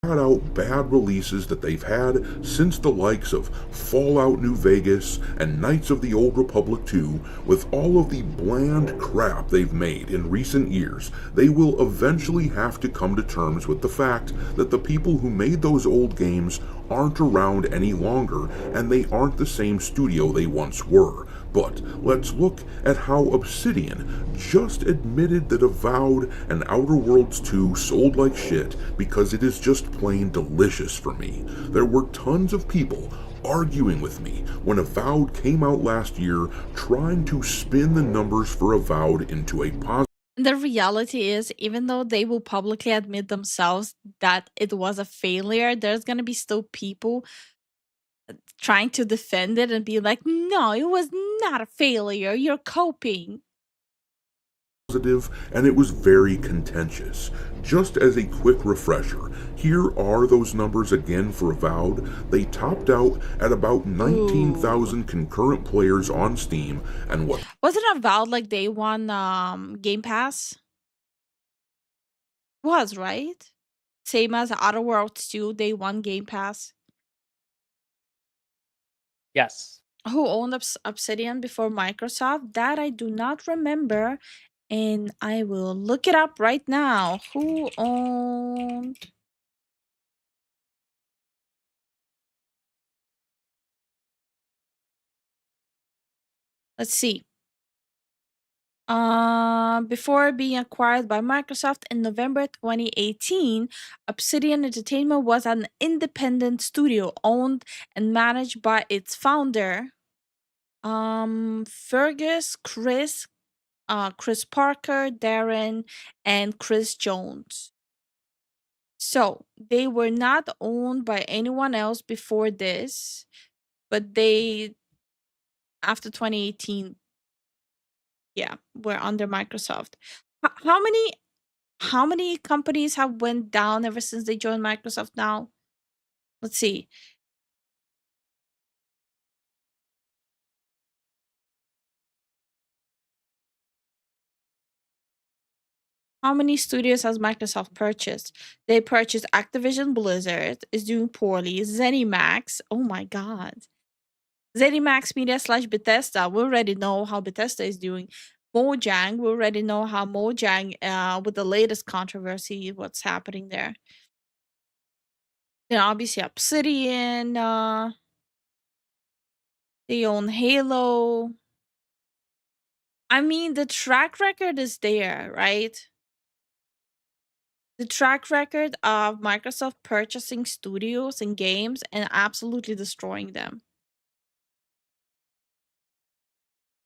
Out bad releases that they've had since the likes of Fallout New Vegas and Knights of the Old Republic 2. With all of the bland crap they've made in recent years, they will eventually have to come to terms with the fact that the people who made those old games aren't around any longer, and they aren't the same studio they once were. But let's look at how Obsidian just admitted that Avowed and Outer Worlds 2 sold like shit because it is just plain delicious for me. There were tons of people arguing with me when Avowed came out last year, trying to spin the numbers for Avowed into a positive. The reality is, even though they will publicly admit themselves that it was a failure, there's gonna be still people trying to defend it and be like, no, it was not a failure. You're coping. And it was very contentious. Just as a quick refresher, here are those numbers again for Avowed. They topped out at about 19,000 concurrent players on Steam, and what wasn't Avowed like day one Game Pass? Was, right? Same as Outer Worlds 2, day one Game Pass. Yes. Who owned Obsidian before Microsoft? That I do not remember, and I will look it up right now. Who owned? Let's see. Before being acquired by Microsoft in November 2018, Obsidian Entertainment was an independent studio owned and managed by its founder, Fergus, Chris Parker, Darren, and Chris Jones. So they were not owned by anyone else before this, but they, after 2018, yeah, were under Microsoft. How many companies have went down ever since they joined Microsoft now? Let's see. How many studios has Microsoft purchased? They purchased Activision Blizzard, is doing poorly. ZeniMax, oh my god. ZeniMax Media / Bethesda, we already know how Bethesda is doing. Mojang, we already know how Mojang, with the latest controversy, what's happening there. Then obviously Obsidian, they own Halo. I mean, the track record is there, right? The track record of Microsoft purchasing studios and games and absolutely destroying them.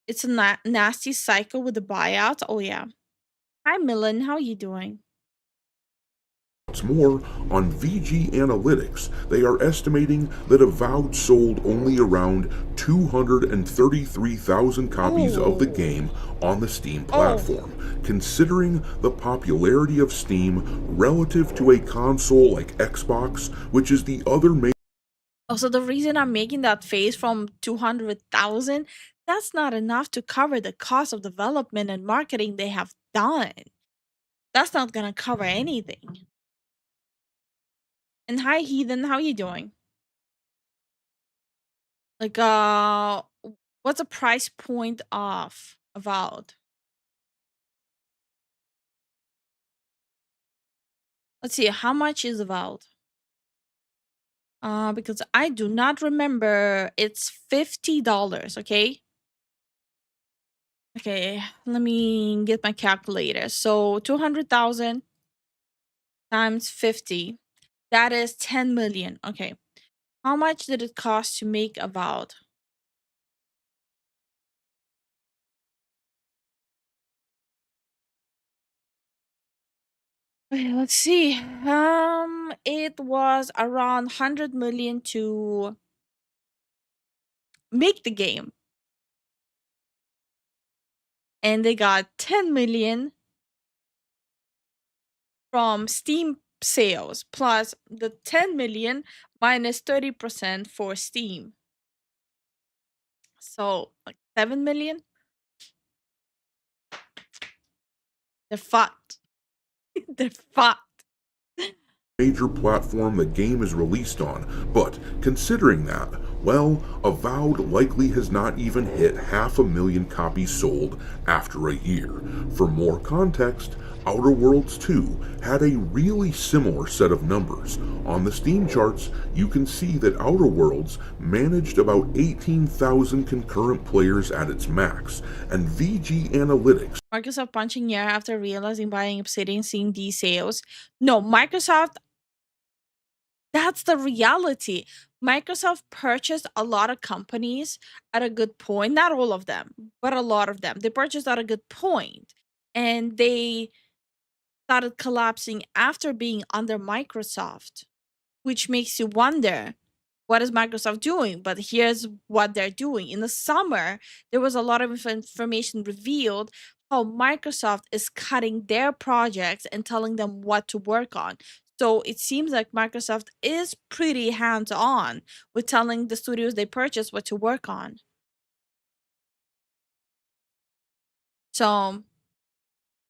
It's a nasty cycle with the buyouts. Oh yeah. Hi Millen, how are you doing? What's more, on VG Analytics, they are estimating that Avowed sold only around 233,000 copies of the game on the Steam platform. Considering the popularity of Steam relative to a console like Xbox, which is the other main. Also, the reason I'm making that face from 200,000, that's not enough to cover the cost of development and marketing they have done. That's not gonna cover anything. And hi, Heathen, how you doing? Like, what's the price point of Avowed? Let's see, how much is Avowed? Because I do not remember. It's $50, okay? Okay, let me get my calculator. So 200,000 times 50, that is 10 million. Okay, how much did it cost to make Avowed? Okay, let's see. It was around 100 million to make the game, and they got 10 million from Steam sales, plus the 10 million minus 30% for Steam. So like 7 million. They're fucked. They're fucked. Major platform the game is released on, but considering that, well, Avowed likely has not even hit 500,000 copies sold after a year. For more context, Outer Worlds 2 had a really similar set of numbers. On the Steam charts, you can see that Outer Worlds managed about 18,000 concurrent players at its max, and VG Analytics. Microsoft punching air after realizing buying Obsidian seeing these sales. No, Microsoft, that's the reality. Microsoft purchased a lot of companies at a good point. Not all of them, but a lot of them. They purchased at a good point, and they started collapsing after being under Microsoft, which makes you wonder, what is Microsoft doing? But here's what they're doing. In the summer, there was a lot of information revealed how Microsoft is cutting their projects and telling them what to work on. So it seems like Microsoft is pretty hands-on with telling the studios they purchase what to work on. So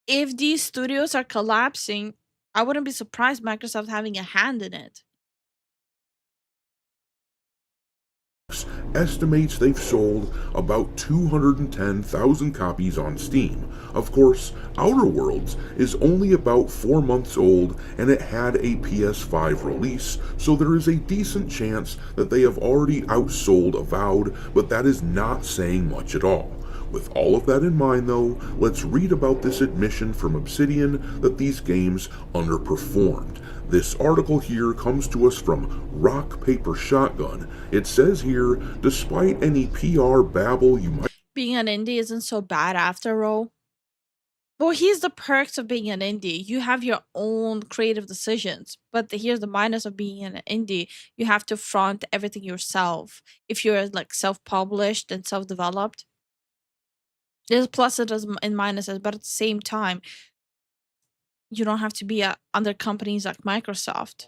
if these studios are collapsing, I wouldn't be surprised Microsoft having a hand in it. Estimates they've sold about 210,000 copies on Steam. Of course, Outer Worlds is only about 4 months old and it had a PS5 release, so there is a decent chance that they have already outsold Avowed, but that is not saying much at all. With all of that in mind though, let's read about this admission from Obsidian that these games underperformed. This article here comes to us from Rock Paper Shotgun. It says here, despite any PR babble you might... Being an indie isn't so bad after all. Well, here's the perks of being an indie. You have your own creative decisions. But here's the minus of being an indie. You have to front everything yourself. If you're like self-published and self-developed. There's pluses and minuses, but at the same time, you don't have to be under companies like Microsoft.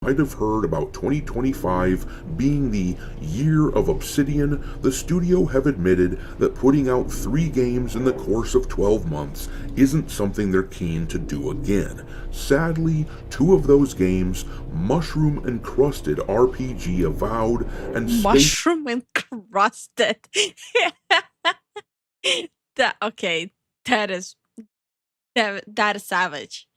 Might have heard about 2025 being the year of Obsidian. The studio have admitted that putting out 3 games in the course of 12 months isn't something they're keen to do again. Sadly, 2 of those games, Mushroom Encrusted RPG Avowed and Mushroom Encrusted. Okay, that is savage.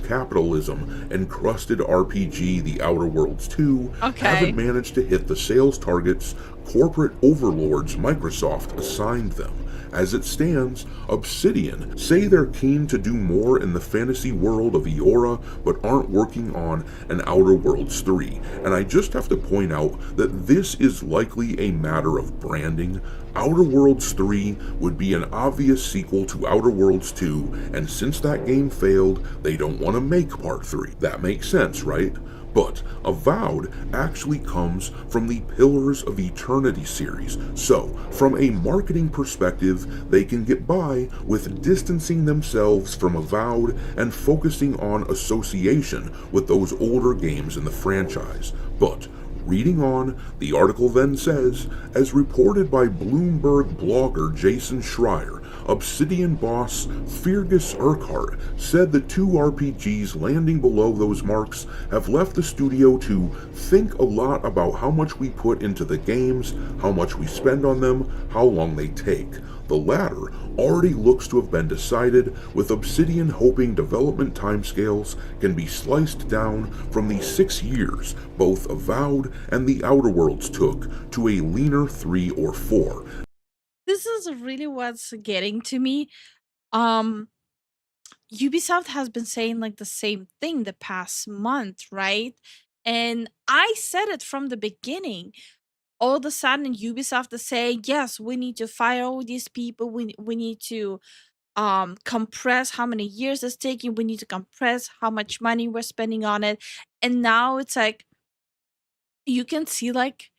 Capitalism Encrusted RPG The Outer Worlds 2 Okay. haven't managed to hit the sales targets corporate overlords Microsoft assigned them. As it stands, Obsidian say they're keen to do more in the fantasy world of Eora, but aren't working on an Outer Worlds 3. And I just have to point out that this is likely a matter of branding. Outer Worlds 3 would be an obvious sequel to Outer Worlds 2, and since that game failed, they don't want to make Part 3. That makes sense, right? But Avowed actually comes from the Pillars of Eternity series, so from a marketing perspective, they can get by with distancing themselves from Avowed and focusing on association with those older games in the franchise. But reading on, the article then says, as reported by Bloomberg blogger Jason Schreier, Obsidian boss Fergus Urquhart said the two RPGs landing below those marks have left the studio to think a lot about how much we put into the games, how much we spend on them, how long they take. The latter already looks to have been decided, with Obsidian hoping development timescales can be sliced down from the 6 years both Avowed and the Outer Worlds took to a leaner 3 or 4. This is really what's getting to me. Um, Ubisoft has been saying like the same thing the past month, right? And I said it from the beginning. All of a sudden, Ubisoft is saying, yes, we need to fire all these people. We need to compress how many years it's taking. We need to compress how much money we're spending on it. And now it's like you can see like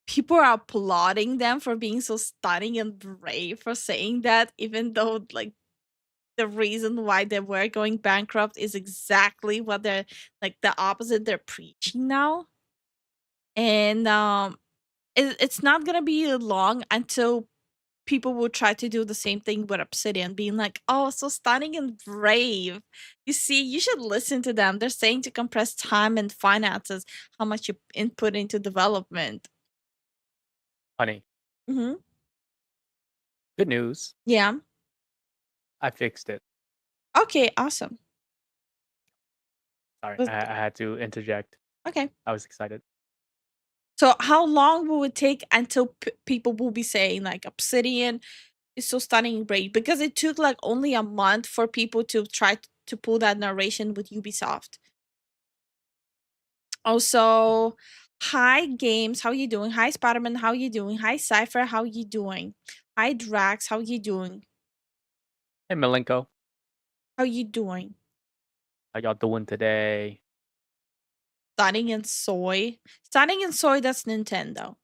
people are applauding them for being so stunning and brave for saying that, even though like the reason why they were going bankrupt is exactly what they're like the opposite they're preaching now. And it's not gonna be long until people will try to do the same thing with Obsidian, being like, oh, so stunning and brave. You see, you should listen to them. They're saying to compress time and finances, how much you input into development. Honey, Hmm. good news. Yeah. I fixed it. Okay, awesome. Sorry, But- I had to interject. Okay. I was excited. So how long will it take until people will be saying like Obsidian is so stunning and brave? Because it took like only a month for people to try to pull that narration with Ubisoft. Also, hi Games, how you doing? Hi Spider-Man, how you doing? Hi Cypher, how you doing? Hi Drax, how you doing? Hey, Malenko. How you doing? How y'all doing today? Stunning and soy. Stunning and soy, that's Nintendo.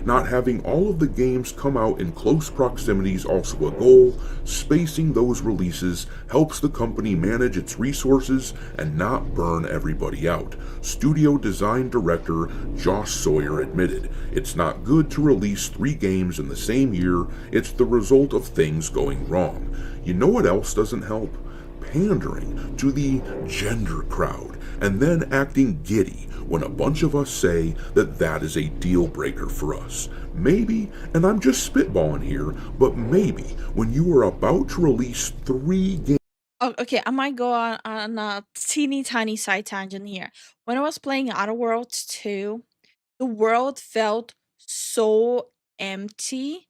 Not having all of the games come out in close proximity is also a goal. Spacing those releases helps the company manage its resources and not burn everybody out. Studio design director Josh Sawyer admitted, "It's not good to release 3 games in the same year. It's the result of things going wrong." You know what else doesn't help? Pandering to the gender crowd and then acting giddy when a bunch of us say that that is a deal breaker for us. Maybe, and I'm just spitballing here, but maybe when you are about to release 3 games. Oh, okay, I might go on a teeny tiny side tangent here. When I was playing Outer Worlds 2, the world felt so empty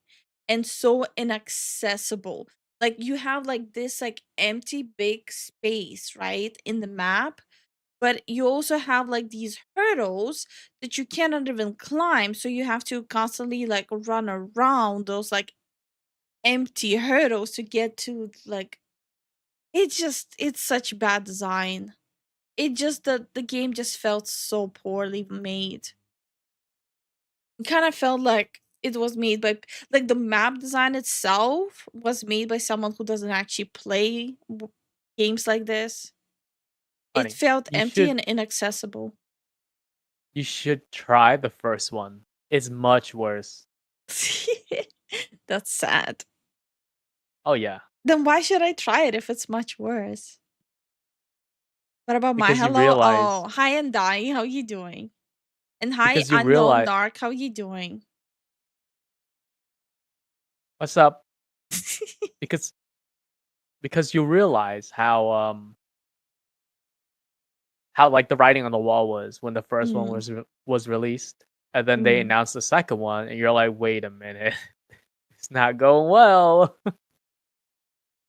and so inaccessible. Like you have like this like empty big space, right, in the map, but you also have like these hurdles that you cannot even climb, so you have to constantly like run around those like empty hurdles to get to like it's such bad design. It just the game just felt so poorly made. It kind of felt like it was made by like the map design itself was made by someone who doesn't actually play games like this. It Honey, felt you empty should and inaccessible. you should try the first one. It's much worse. That's sad. Oh yeah, Then why should I try it if it's much worse? What about my because you hello? realize Oh, hi Andai, how you doing? And hi because you unknown realize narc, how you doing? what's up? Because you realize how like the writing on the wall was when the first one Mm. was released, and then they Mm. announced the second one, and you're like, wait a minute, it's not going well.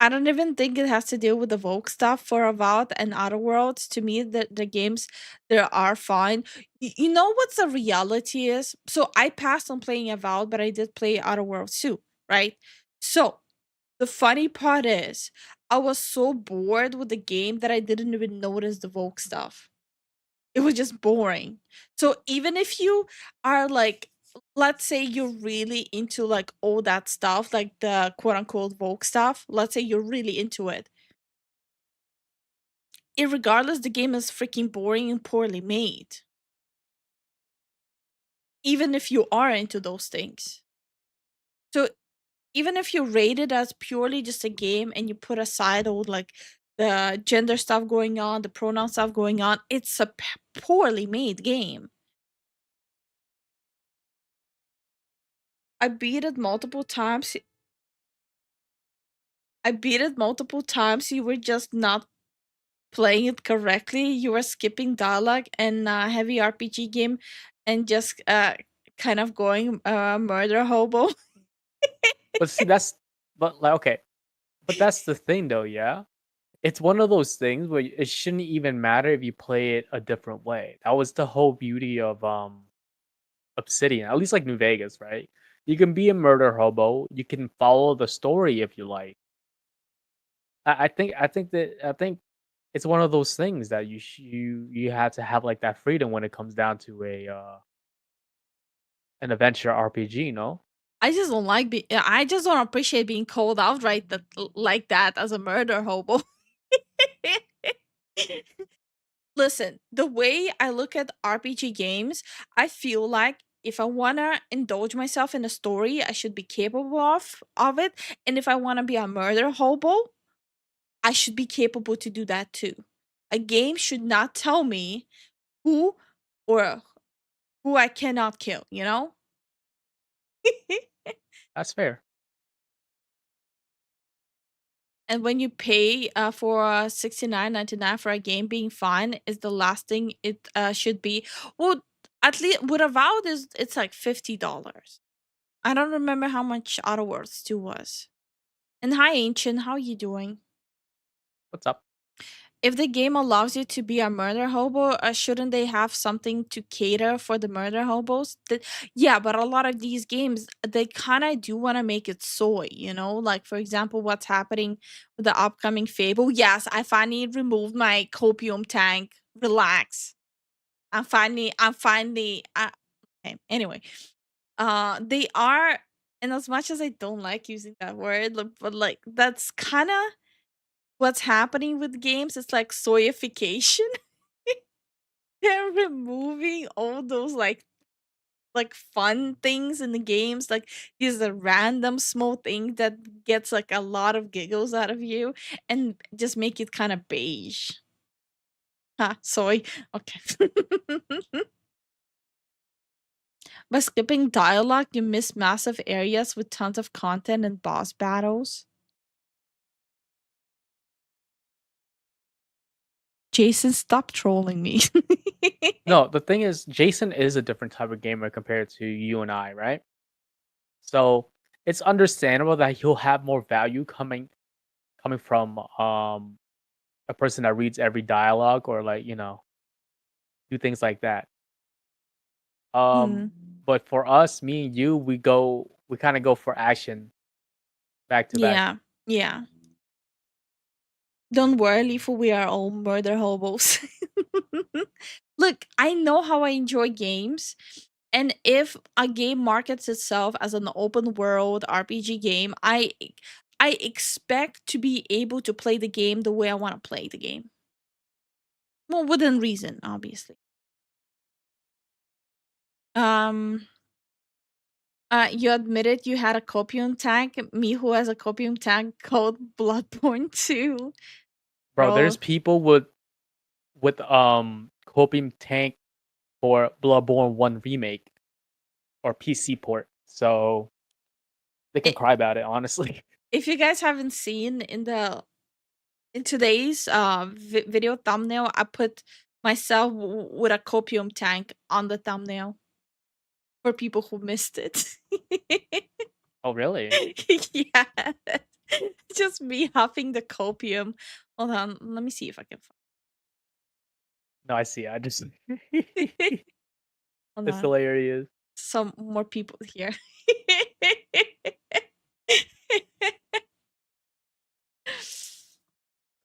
I don't even think it has to do with the Vogue stuff for Avowed and Outer Worlds. To me, the games there are fine. You know what's the reality is? So I passed on playing Avowed, but I did play Outer Worlds too, right? So the funny part is, I was so bored with the game that I didn't even notice the Vogue stuff. It was just boring. So even if you are like, let's say you're really into like all that stuff, like the quote unquote Vogue stuff, let's say you're really into it. Irregardless, the game is freaking boring and poorly made. Even if you are into those things. So even if you rate it as purely just a game and you put aside all like the gender stuff going on, the pronoun stuff going on, it's a poorly made game. I beat it multiple times. I beat it multiple times. You were just not playing it correctly. You were skipping dialogue and heavy RPG game and just kind of going murder hobo. But see, but like, okay, but that's the thing though, yeah? It's one of those things where it shouldn't even matter if you play it a different way. That was the whole beauty of Obsidian, at least like New Vegas, right? You can be a murder hobo, you can follow the story if you like. I think it's one of those things that you have to have like that freedom when it comes down to a an adventure RPG, no? I just don't like I just don't appreciate being called out like that as a murder hobo. Listen, the way I look at RPG games, I feel like if I wanna indulge myself in a story, I should be capable of it. And if I wanna be a murder hobo, I should be capable to do that too. A game should not tell me who or who I cannot kill, you know? That's fair. And when you pay for 69.99 for a game being fun is the last thing it should be. Well, at least with Avowed is it's like $50. I don't remember how much Outer Worlds 2 was. And hi Ancient, how you doing? What's up? If the game allows you to be a murder hobo, shouldn't they have something to cater for the murder hobos? Yeah, but a lot of these games, they kind of do want to make it soy, you know? Like, for example, what's happening with the upcoming Fable. Yes, I finally removed my copium tank. Relax. Okay, anyway. They are, and as much as I don't like using that word, but like, that's kind of what's happening with games. It's like soyification. They're removing all those like fun things in the games, like these are random small thing that gets like a lot of giggles out of you and just make it kind of beige. Soy. Okay. By skipping dialogue, you miss massive areas with tons of content and boss battles. Jason, stop trolling me. No, the thing is, Jason is a different type of gamer compared to you and I, right? So it's understandable that he'll have more value coming from a person that reads every dialogue or like, do things like that. Hmm. But for us, me and you, we kind of go for action back to back. Yeah. Yeah. Don't worry, Lifu, we are all murder hobos. Look, I know how I enjoy games. And if a game markets itself as an open world RPG game, I expect to be able to play the game the way I want to play the game. Well, within reason, obviously. Um you admitted you had a copium tank. Me who has a copium tank called Bloodborne 2. Bro, Bro, there's people with copium tank for Bloodborne 1 remake or PC port. So they can cry about it, honestly. if you guys haven't seen in today's video thumbnail, I put myself with a copium tank on the thumbnail for people who missed it. Oh, really? Yeah. Just me huffing the copium. Hold on, let me see if I can No, I see. I just find. Hold it's on. hilarious. Some more people here.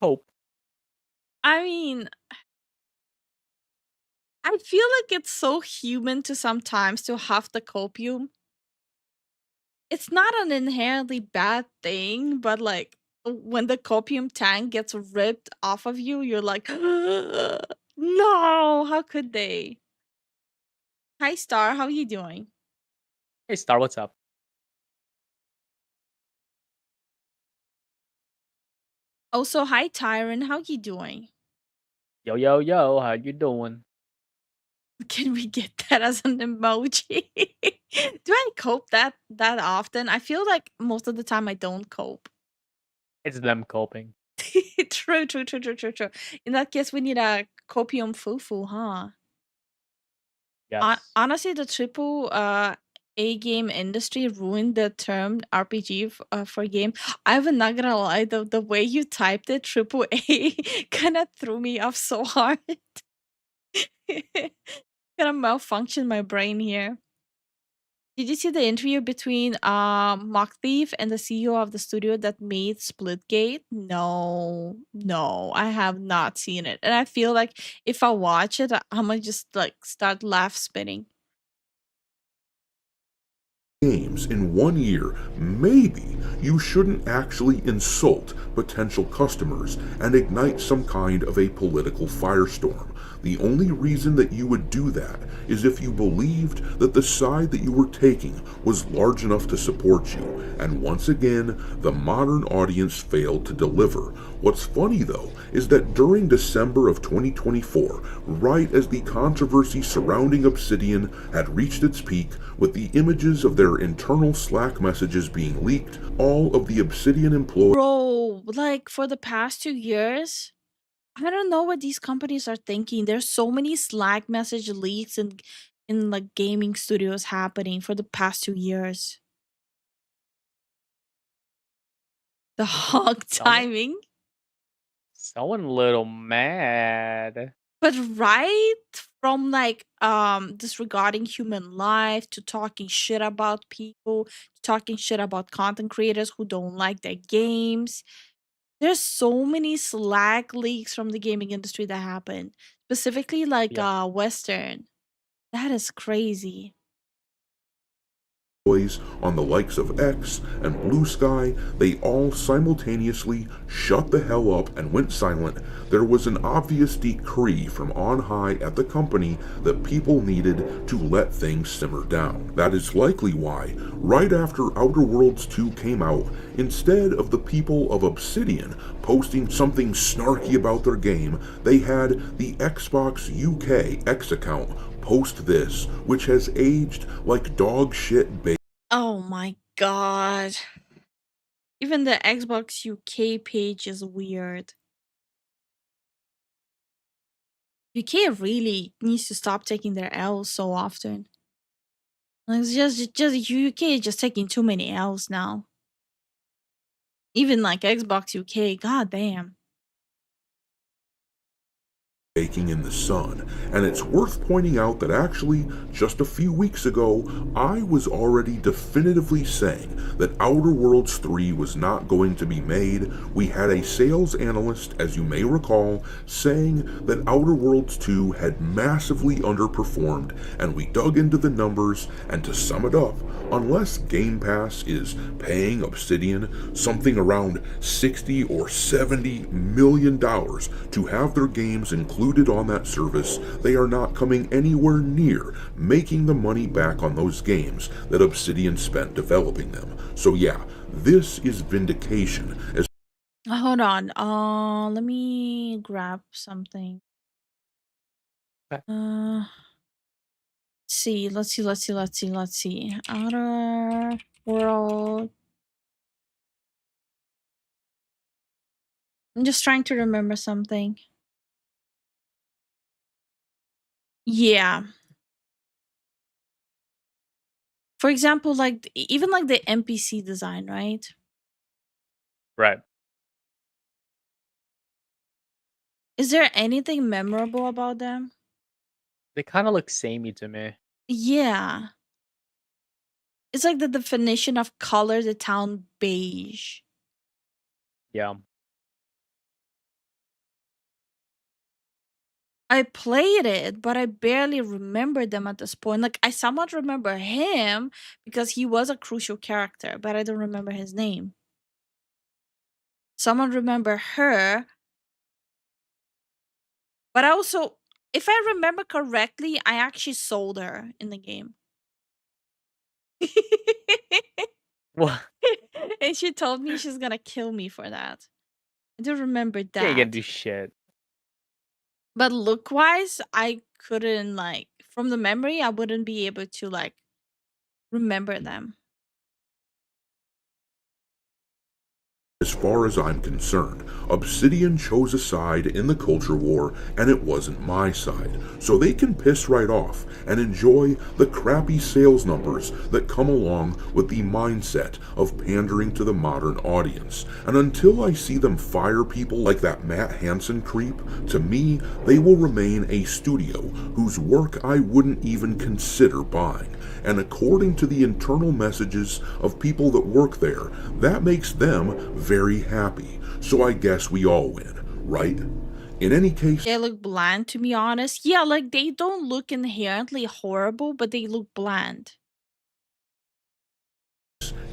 Hope. I mean, I feel like it's so human to sometimes to huff the copium. It's not an inherently bad thing, but like when the copium tank gets ripped off of you, you're like, no, how could they? Hi, Star, how you doing? Hey, Star, what's up? Also, hi Tyron, how you doing? Yo, yo, yo, how you doing? Can we get that as an emoji? Do I cope that often? I feel like most of the time I don't cope. It's them coping. True, true, true, true, true, true. In that case, we need a copium fufu, huh? Yes. Honestly, the triple A game industry ruined the term RPG for game. I'm not gonna lie, the way you typed it, triple A, kind of threw me off so hard. Kind of malfunction my brain here. Did you see the interview between Mock Thief and the CEO of the studio that made Splitgate? No, no, I have not seen it, and I feel like if I watch it, I'm gonna just like start laugh spitting. Games in 1 year, maybe you shouldn't actually insult potential customers and ignite some kind of a political firestorm. The only reason that you would do that is if you believed that the side that you were taking was large enough to support you, and once again, the modern audience failed to deliver. What's funny though is that during December of 2024, right as the controversy surrounding Obsidian had reached its peak, with the images of their internal Slack messages being leaked, all of the Obsidian employees Bro, like for the past 2 years, I don't know what these companies are thinking. There's so many Slack message leaks and in like gaming studios happening for the past 2 years. The hog Someone, timing. someone a little mad. But right from like disregarding human life to talking shit about people, to talking shit about content creators who don't like their games. There's so many Slack leaks from the gaming industry that happen. Specifically like Yeah. Western. That is crazy. on the likes of X and Blue Sky, they all simultaneously shut the hell up and went silent. There was an obvious decree from on high at the company that people needed to let things simmer down. That is likely why, right after Outer Worlds 2 came out, instead of the people of Obsidian posting something snarky about their game, they had the Xbox UK X account post this, which has aged like dog shit. Oh my god. Even the Xbox UK page is weird. UK really needs to stop taking their L's so often. Like, it's just UK is just taking too many L's now. Even like Xbox UK, god damn. Baking in the sun, and it's worth pointing out that actually, just a few weeks ago, I was already definitively saying that Outer Worlds 3 was not going to be made. We had a sales analyst, as you may recall, saying that Outer Worlds 2 had massively underperformed, and we dug into the numbers, and to sum it up, unless Game Pass is paying Obsidian something around $60 or $70 million to have their games included on that service, they are not coming anywhere near making the money back on those games that Obsidian spent developing them. So yeah, this is vindication. As Hold on. Let me grab something. See. Let's see. Outer World. I'm just trying to remember something. Yeah. For example, like even like the NPC design, right? Right. Is there anything memorable about them? They kind of look samey to me. Yeah. It's like the definition of color the town beige. Yeah. I played it, but I barely remember them at this point. Like I somewhat remember him because he was a crucial character, but I don't remember his name. Someone remember her, but I also, if I remember correctly, I actually sold her in the game. What? And she told me she's gonna kill me for that. I do remember Yeah, you that. can't do shit. But look-wise, I couldn't, like, from the memory, I wouldn't be able to, like, remember them. As far as I'm concerned, Obsidian chose a side in the culture war, and it wasn't my side, so they can piss right off and enjoy the crappy sales numbers that come along with the mindset of pandering to the modern audience. And until I see them fire people like that Matt Hansen creep, to me, they will remain a studio whose work I wouldn't even consider buying. And according to the internal messages of people that work there, that makes them very happy. So I guess we all win, right? In any case, They look bland, to be honest. Yeah, like, they don't look inherently horrible, but they look bland.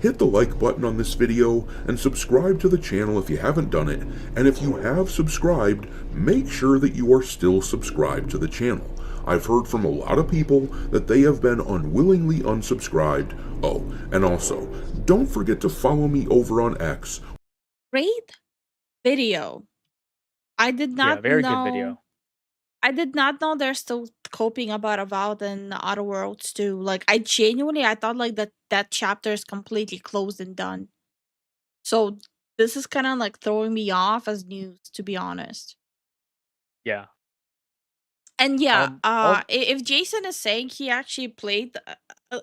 hit the like button on this video and subscribe to the channel if you haven't done it. And if you have subscribed, make sure that you are still subscribed to the channel. I've heard from a lot of people that they have been unwillingly unsubscribed. Oh, and also, don't forget to follow me over on X. Great video. I did Yeah, not very good know. video. I did not know they're still coping about Avowed and Outer Worlds too. Like, I genuinely, I thought like that chapter is completely closed and done. So this is kind of like throwing me off as news, to be honest. Yeah. And yeah, al- if Jason is saying he actually played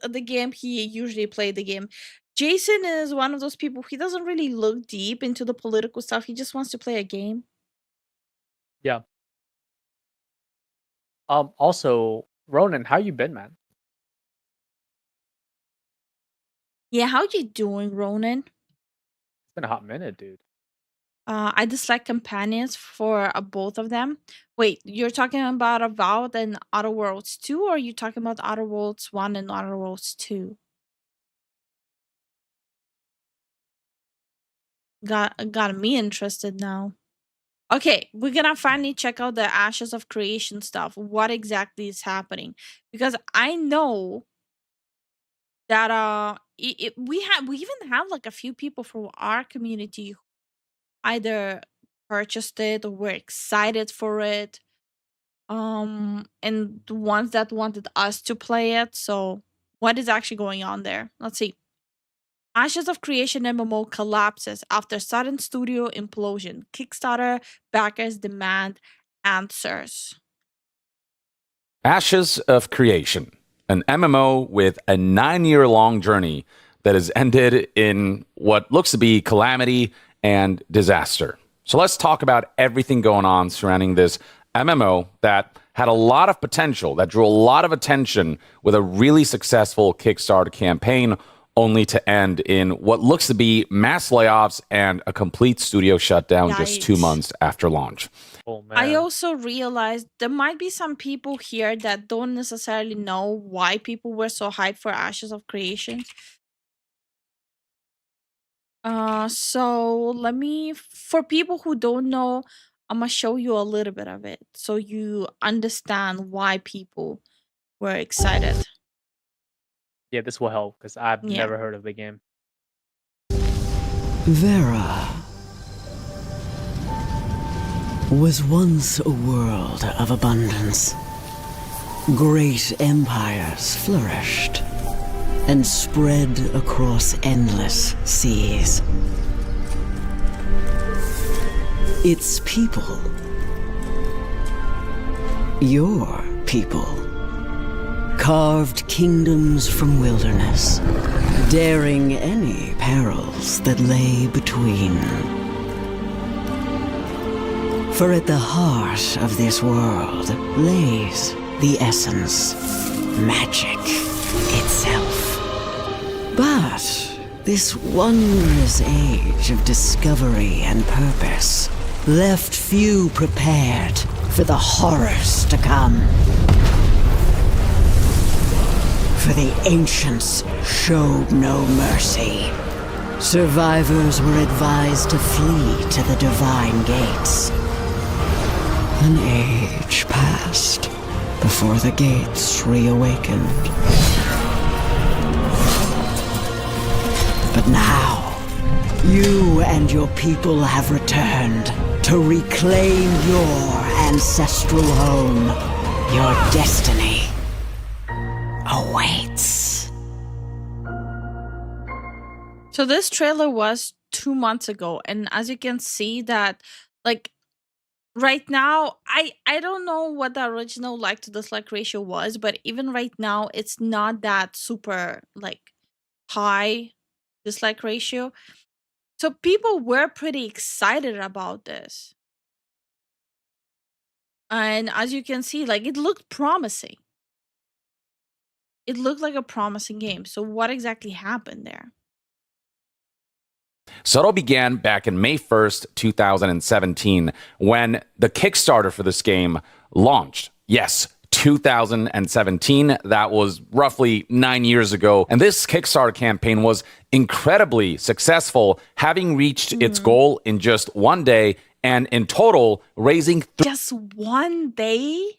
the game, he usually played the game. Jason is one of those people, he doesn't really look deep into the political stuff. He just wants to play a game. Yeah. Also, Ronan, how you been, man? Yeah, how you doing, Ronan? It's been a hot minute, dude. I dislike companions for both of them. Wait, you're talking about Avowed and Outer Worlds 2, or are you talking about Outer Worlds 1 and Outer Worlds 2? Got me interested now. Okay, we're gonna finally check out the Ashes of Creation stuff. What exactly is happening? Because I know that we even have like a few people from our community who either purchased it or were excited for it. And the ones that wanted us to play it. So what is actually going on there? Let's see. Ashes of Creation MMO collapses after sudden studio implosion. Kickstarter backers demand answers. Ashes of Creation, an MMO with a 9-year-long journey that has ended in what looks to be calamity and disaster. So let's talk about everything going on surrounding this MMO that had a lot of potential, that drew a lot of attention with a really successful Kickstarter campaign, only to end in what looks to be mass layoffs and a complete studio shutdown just 2 months after launch. Oh, man. I also realized there might be some people here that don't necessarily know why people were so hyped for Ashes of Creation. So for people who don't know, I'm gonna show you a little bit of it so you understand why people were excited. Yeah, this will help because I've Yeah. never heard of the game. Vera was once a world of abundance. Great empires flourished and spread across endless seas. Its people, your people, carved kingdoms from wilderness, daring any perils that lay between. For at the heart of this world lays the essence, magic itself. But this wondrous age of discovery and purpose left few prepared for the horrors to come. For the ancients showed no mercy. Survivors were advised to flee to the divine gates. An age passed before the gates reawakened. But now, You and your people have returned to reclaim your ancestral home. Your destiny awaits. So this trailer was 2 months ago, and as you can see that, like, right now, I don't know what the original like to dislike ratio was, but even right now, it's not that super like high dislike ratio. So people were pretty excited about this. And as you can see, like, it looked promising. It looked like a promising game. So what exactly happened there? So it all began back in May 1st, 2017, when the Kickstarter for this game launched. Yes, 2017. That was roughly 9 years ago. And this Kickstarter campaign was incredibly successful, having reached its goal in just 1 day, and in total, raising Just 1 day?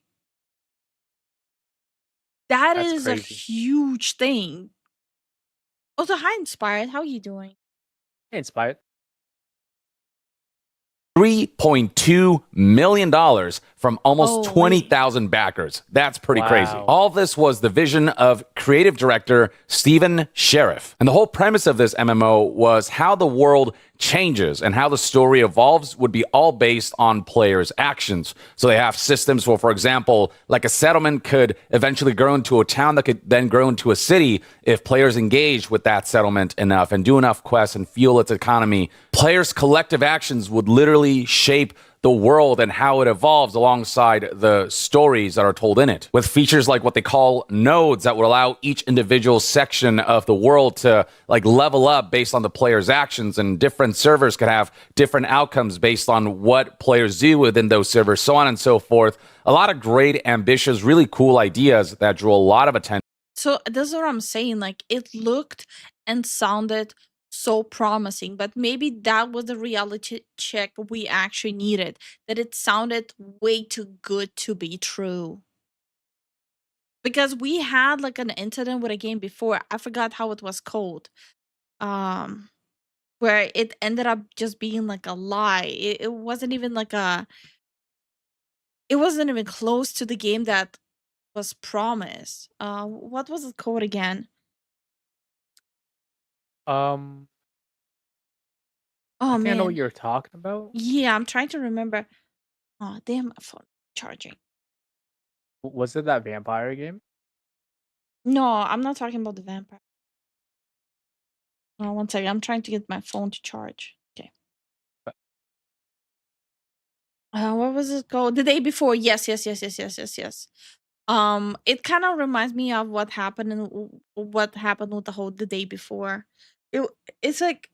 That's a crazy. huge thing. Also, hi, Inspired. How are you doing? Hey, Inspired. $3.2 million from almost Oh, wait. 20,000 backers. That's pretty crazy. Wow. All this was the vision of creative director Stephen Sheriff. And the whole premise of this MMO was how the world changes and how the story evolves would be all based on players' actions. So they have systems for example, like a settlement could eventually grow into a town that could then grow into a city if players engage with that settlement enough and do enough quests and fuel its economy. Players' collective actions would literally shape the world and how it evolves alongside the stories that are told in it, with features like what they call nodes that would allow each individual section of the world to like level up based on the player's actions, and different servers could have different outcomes based on what players do within those servers, so on and so forth. A lot of great, ambitious, really cool ideas that drew a lot of attention. So this is what I'm saying. Like, it looked and sounded so promising, but maybe that was the reality check we actually needed. That it sounded way too good to be true. Because we had like an incident with a game before. I forgot how it was called. Where it ended up just being like a lie. It wasn't even like it wasn't even close to the game that was promised. What was it called again? Um, Oh I think I know what man. you're talking about. Yeah, I'm trying to remember. Oh, damn, my phone charging. Was it that vampire game? No, I'm not talking about the vampire. No, 1 second. I'm trying to get my phone to charge. Okay. What was it called? The day before. Yes, yes, yes, yes, yes, yes, yes. It kind of reminds me of what happened what happened with the day before. It, it's like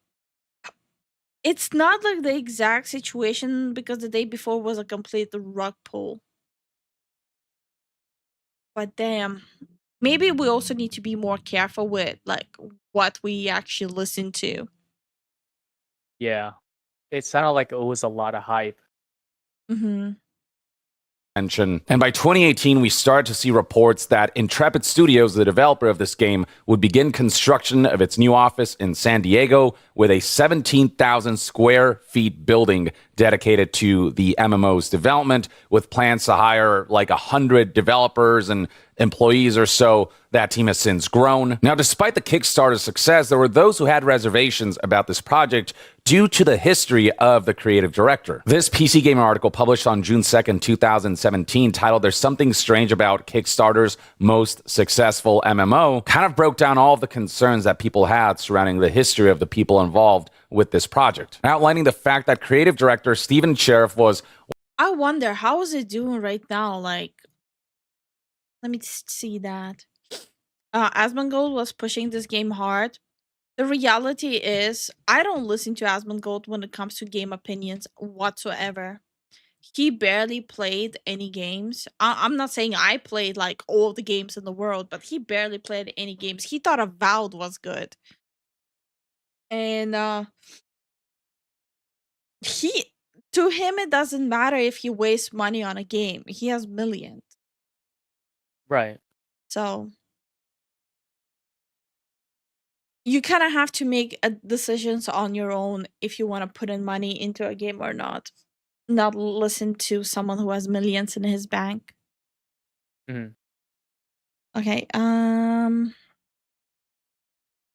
it's not like the exact situation because the day before was a complete rug pull. But damn, maybe we also need to be more careful with like what we actually listen to. Yeah. It sounded like it was a lot of hype. Mm-hmm. And by 2018, we started to see reports that Intrepid Studios, the developer of this game, would begin construction of its new office in San Diego with a 17,000 square feet building dedicated to the MMO's development, with plans to hire like 100 developers and employees or so. That team has since grown. Now, despite the Kickstarter's success, there were those who had reservations about this project due to the history of the creative director. This PC Gamer article, published on June 2nd, 2017, titled "There's Something Strange About Kickstarter's Most Successful MMO," kind of broke down all of the concerns that people had surrounding the history of the people involved with this project, outlining the fact that creative director Stephen Sheriff was... I wonder how is it doing right now? Like, let me see that. Asmongold was pushing this game hard. The reality is, I don't listen to Asmongold when it comes to game opinions whatsoever. He barely played any games. I'm not saying I played like all the games in the world, but he barely played any games. He thought Avowed was good. And to him it doesn't matter if he wastes money on a game. He has millions. Right. So you kind of have to make decisions on your own if you want to put in money into a game or not. Not listen to someone who has millions in his bank. Mhm. Okay,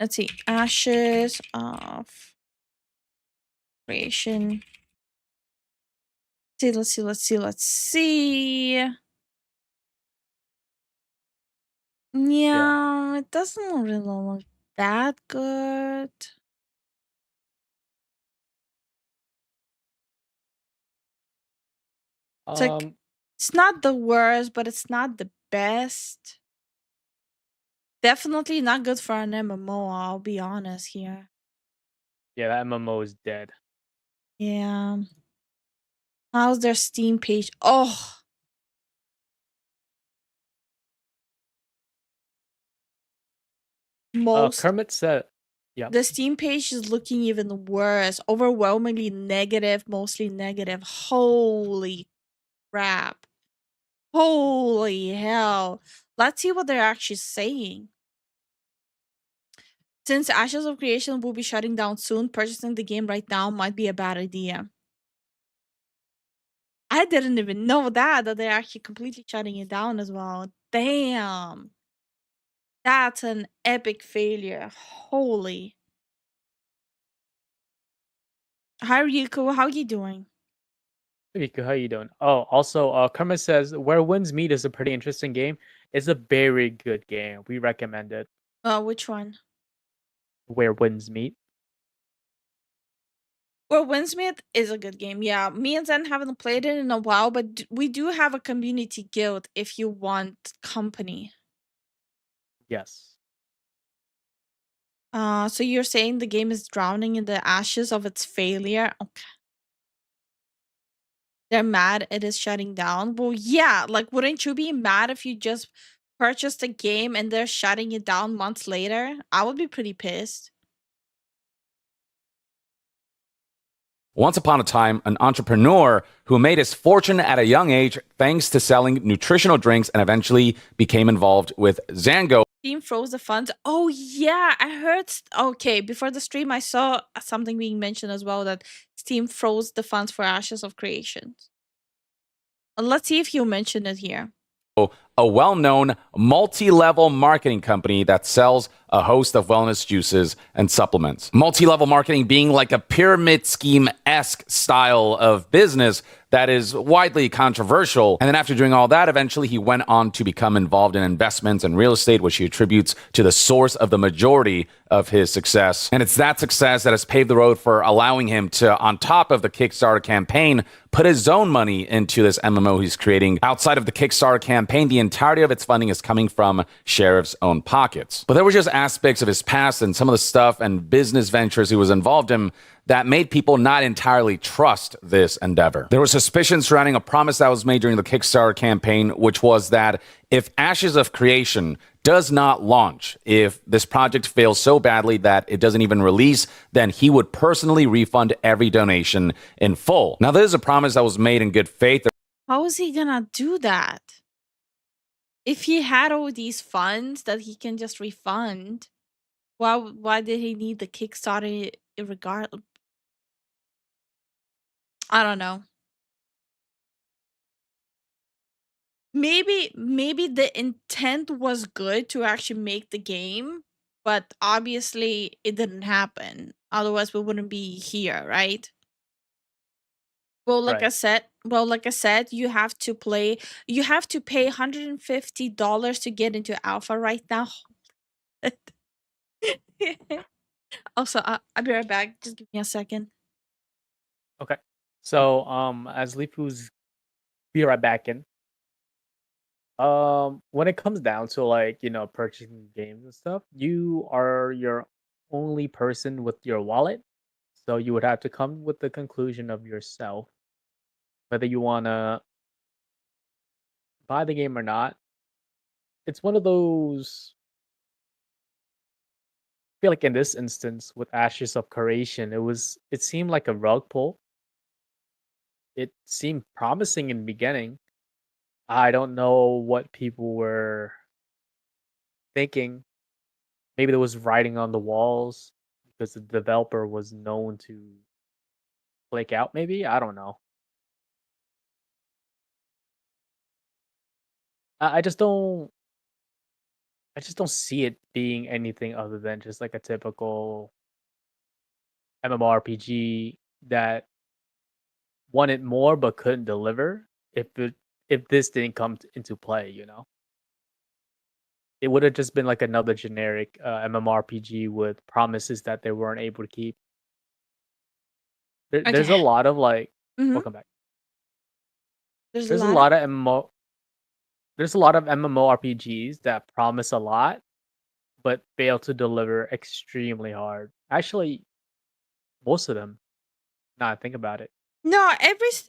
let's see. Ashes of Creation. Let's see. Yeah, it doesn't really look that good. It's like, it's not the worst, but it's not the best. Definitely not good for an MMO, I'll be honest here. Yeah, that MMO is dead. Yeah. How's their Steam page? Oh, most Kermit said, yeah. the Steam page is looking even worse. Overwhelmingly negative, mostly negative. Holy crap. Holy hell. Let's see what they're actually saying. Since Ashes of Creation will be shutting down soon, purchasing the game right now might be a bad idea. I didn't even know that they're actually completely shutting it down as well. Damn. That's an epic failure. Holy. Hi, Ryuko. How you doing? Riku, how you doing? Oh, also, Kermit says Where Winds Meet is a pretty interesting game. It's a very good game. We recommend it. Which one? Where Winds Meet. Well, Windsmith is a good game. Yeah, me and Zen haven't played it in a while, but we do have a community guild if you want company. Yes. So you're saying the game is drowning in the ashes of its failure? Okay. They're mad it is shutting down. Well, yeah, like wouldn't you be mad if you just purchased a game and they're shutting it down months later? I would be pretty pissed. Once upon a time, an entrepreneur who made his fortune at a young age thanks to selling nutritional drinks and eventually became involved with Zango. Steam froze the funds. Oh yeah, I heard. Okay, before the stream, I saw something being mentioned as well that Steam froze the funds for Ashes of Creation. Let's see if you mention it here. A well-known multi-level marketing company that sells a host of wellness juices and supplements. Multi-level marketing being like a pyramid scheme-esque style of business that is widely controversial. And then after doing all that, eventually he went on to become involved in investments and real estate, which he attributes to the source of the majority of his success. And it's that success that has paved the road for allowing him to, on top of the Kickstarter campaign, put his own money into this MMO he's creating. Outside of the Kickstarter campaign, the entirety of its funding is coming from Sheriff's own pockets. But there were just aspects of his past and some of the stuff and business ventures he was involved in that made people not entirely trust this endeavor. There was suspicion surrounding a promise that was made during the Kickstarter campaign, which was that if Ashes of Creation does not launch, if this project fails so badly that it doesn't even release, then he would personally refund every donation in full. Now, this is a promise that was made in good faith. How is he gonna do that? If he had all these funds that he can just refund, why did he need the Kickstarter regardless? I don't know. Maybe the intent was good to actually make the game, but obviously it didn't happen. Otherwise we wouldn't be here, right? Well, like I said, you have to pay $150 to get into alpha right now. Also, I'll be right back. Just give me a second. Okay. So, as Lifu's be right back in. When it comes down to like, purchasing games and stuff, you are your only person with your wallet. So you would have to come with the conclusion of yourself, whether you want to buy the game or not. It's one of those. I feel like in this instance with Ashes of Creation, it seemed like a rug pull. It seemed promising in the beginning. I don't know what people were thinking. maybe there was writing on the walls because the developer was known to flake out. Maybe I don't know. I just don't. I just don't see it being anything other than just like a typical MMORPG that wanted more but couldn't deliver. If this didn't come into play, it would have just been like another generic MMORPG with promises that they weren't able to keep. There's a Okay. lot of like, Mhm. welcome back. There's a There's a lot lot of MMORPGs that promise a lot but fail to deliver extremely hard. Actually, most of them. Now I think about it. No,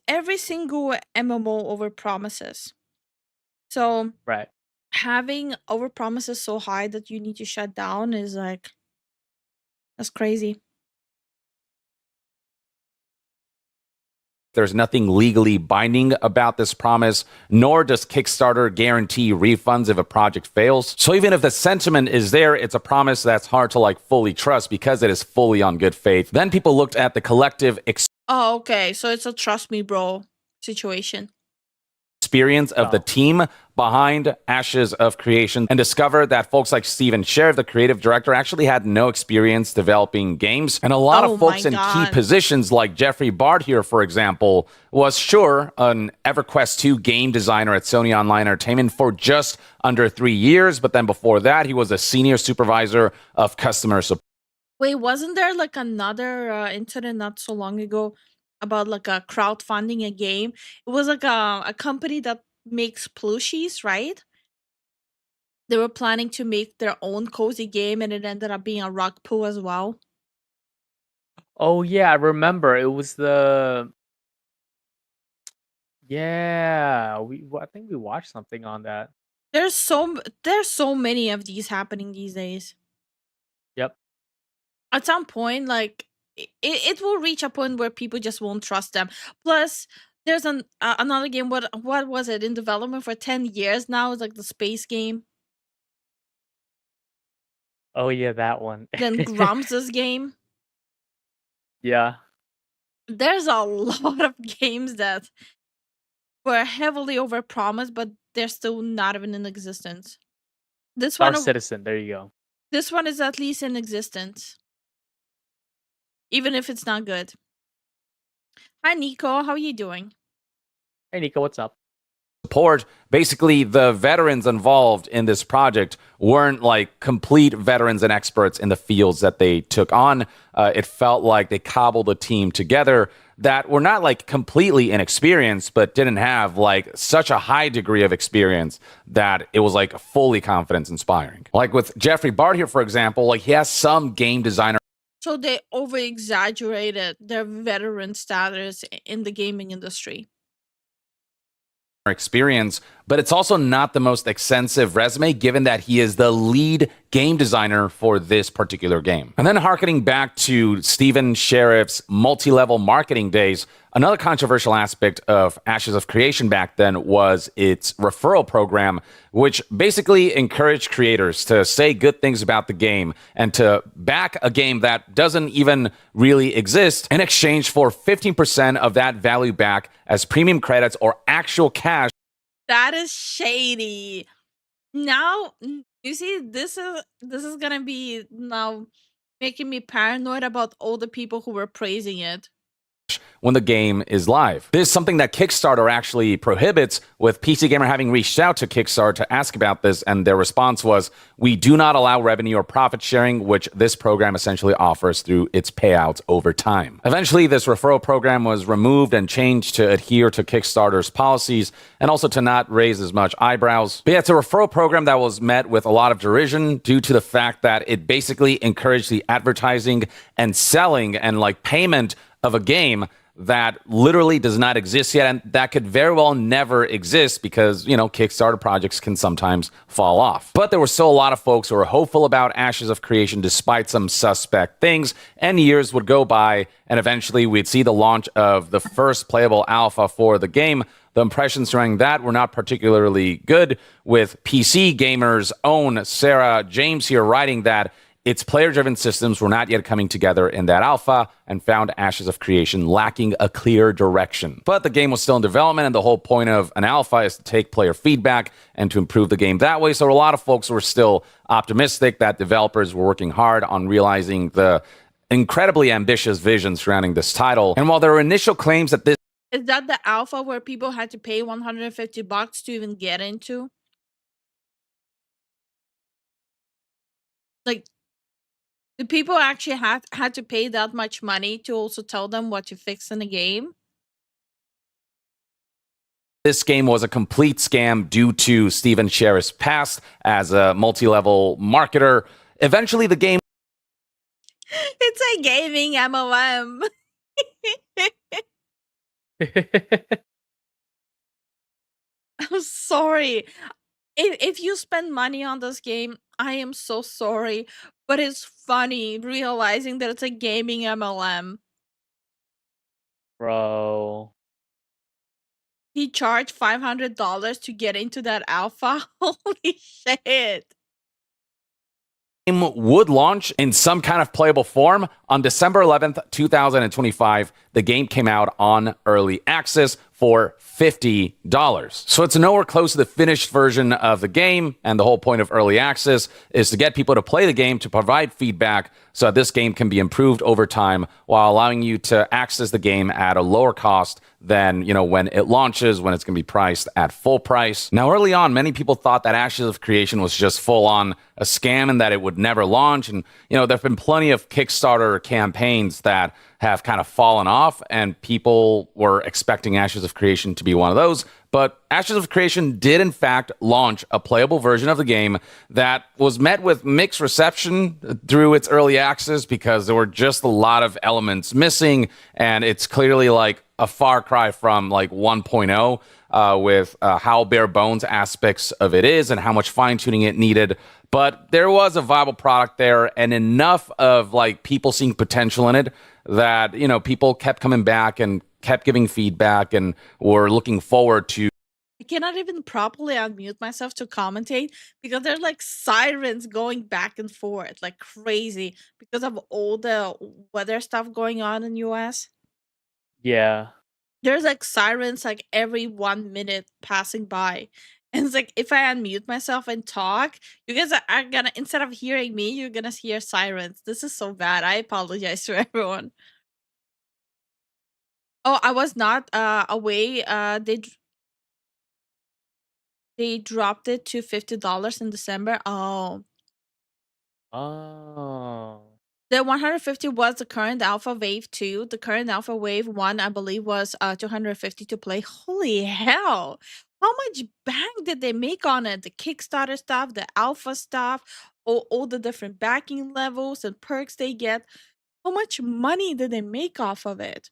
every single MMO over promises. So Right. having over promises so high that you need to shut down is like that's crazy. There's nothing legally binding about this promise, nor does Kickstarter guarantee refunds if a project fails. So even if the sentiment is there, it's a promise that's hard to like fully trust because it is fully on good faith. Then people looked at the collective Oh, okay. So it's a trust me, bro situation. experience of the team behind Ashes of Creation and discovered that folks like Steven Sheriff, the creative director, actually had no experience developing games. And a lot Oh of folks my in God. key positions like Jeffrey Bard here, for example, was sure an EverQuest 2 game designer at Sony Online Entertainment for just under 3 years. But then before that, he was a senior supervisor of customer support. Wait, wasn't there like another incident not so long ago about like a crowdfunding a game? It was like a company that makes plushies, right? They were planning to make their own cozy game and it ended up being a rug pull as well. Oh yeah, I remember. It was the I think we watched something on that. There's so many of these happening these days. Yep. At some point, like it will reach a point where people just won't trust them. Plus, there's another game. What was it in development for 10 years now? It's like the space game. Oh yeah, that one. Then Grumps' game. Yeah. There's a lot of games that were heavily overpromised, but they're still not even in existence. This Star one, Citizen. There you go. this one is at least in existence, even if it's not good. Hi, Nico. How are you doing? Hey Nico, what's up? Support. Basically, the veterans involved in this project weren't like complete veterans and experts in the fields that they took on. It felt like they cobbled a team together that were not like completely inexperienced, but didn't have like such a high degree of experience that it was like fully confidence inspiring. Like with Jeffrey Bard here, for example, like he has some game designer So they over exaggerated their veteran status in the gaming industry. experience, but it's also not the most extensive resume given that he is the lead game designer for this particular game. And then harkening back to Steven Sheriff's multi-level marketing days, another controversial aspect of Ashes of Creation back then was its referral program, which basically encouraged creators to say good things about the game and to back a game that doesn't even really exist in exchange for 15% of that value back as premium credits or actual cash. That is shady. Now, you see, this is gonna be now making me paranoid about all the people who were praising it. When the game is live. This is something that Kickstarter actually prohibits, with PC Gamer having reached out to Kickstarter to ask about this, and their response was, we do not allow revenue or profit sharing, which this program essentially offers through its payouts over time. Eventually, this referral program was removed and changed to adhere to Kickstarter's policies and also to not raise as much eyebrows. But yeah, it's a referral program that was met with a lot of derision due to the fact that it basically encouraged the advertising and selling and like payment of a game that literally does not exist yet, and that could very well never exist because, you know, Kickstarter projects can sometimes fall off. But there were still a lot of folks who were hopeful about Ashes of Creation despite some suspect things, and years would go by, and eventually we'd see the launch of the first playable alpha for the game. The impressions surrounding that were not particularly good, with PC Gamer's own Sarah James here writing that its player-driven systems were not yet coming together in that alpha and found Ashes of Creation lacking a clear direction. But the game was still in development, and the whole point of an alpha is to take player feedback and to improve the game that way. So a lot of folks were still optimistic that developers were working hard on realizing the incredibly ambitious vision surrounding this title. And while there were initial claims that this Is that the alpha where people had to pay $150 to even get into? Like, do people actually had to pay that much money to also tell them what to fix in the game? This game was a complete scam due to Steven Sherritt's past as a multi-level marketer. Eventually, the game It's a gaming MLM. I'm sorry. If you spend money on this game, I am so sorry. But it's funny realizing that it's a gaming MLM. Bro. He charged $500 to get into that alpha. Holy shit. would launch in some kind of playable form on December 11th, 2025. The game came out on early access for $50. So it's nowhere close to the finished version of the game, and the whole point of early access is to get people to play the game, to provide feedback so that this game can be improved over time while allowing you to access the game at a lower cost than, when it launches, when it's going to be priced at full price. Now, early on, many people thought that Ashes of Creation was just full on a scam and that it would never launch. And, there have been plenty of Kickstarter campaigns that have kind of fallen off, and people were expecting Ashes of Creation to be one of those. But Ashes of Creation did, in fact, launch a playable version of the game that was met with mixed reception through its early access because there were just a lot of elements missing, and it's clearly like a far cry from like 1.0 with how bare bones aspects of it is and how much fine-tuning it needed. But there was a viable product there and enough of like people seeing potential in it that, people kept coming back and kept giving feedback and were looking forward to. I cannot even properly unmute myself to commentate because there's like sirens going back and forth like crazy because of all the weather stuff going on in US. Yeah. There's like sirens like every 1 minute passing by. And it's like if I unmute myself and talk, you guys are gonna, instead of hearing me, you're gonna hear sirens. This is so bad. I apologize to everyone. Oh, I was not away. They dropped it to $50 in December. Oh. Oh. The 150 was the current alpha wave 2. The current alpha wave 1, I believe, was 250 to play. Holy hell. How much bang did they make on it? The Kickstarter stuff, the alpha stuff, all the different backing levels and perks they get. How much money did they make off of it?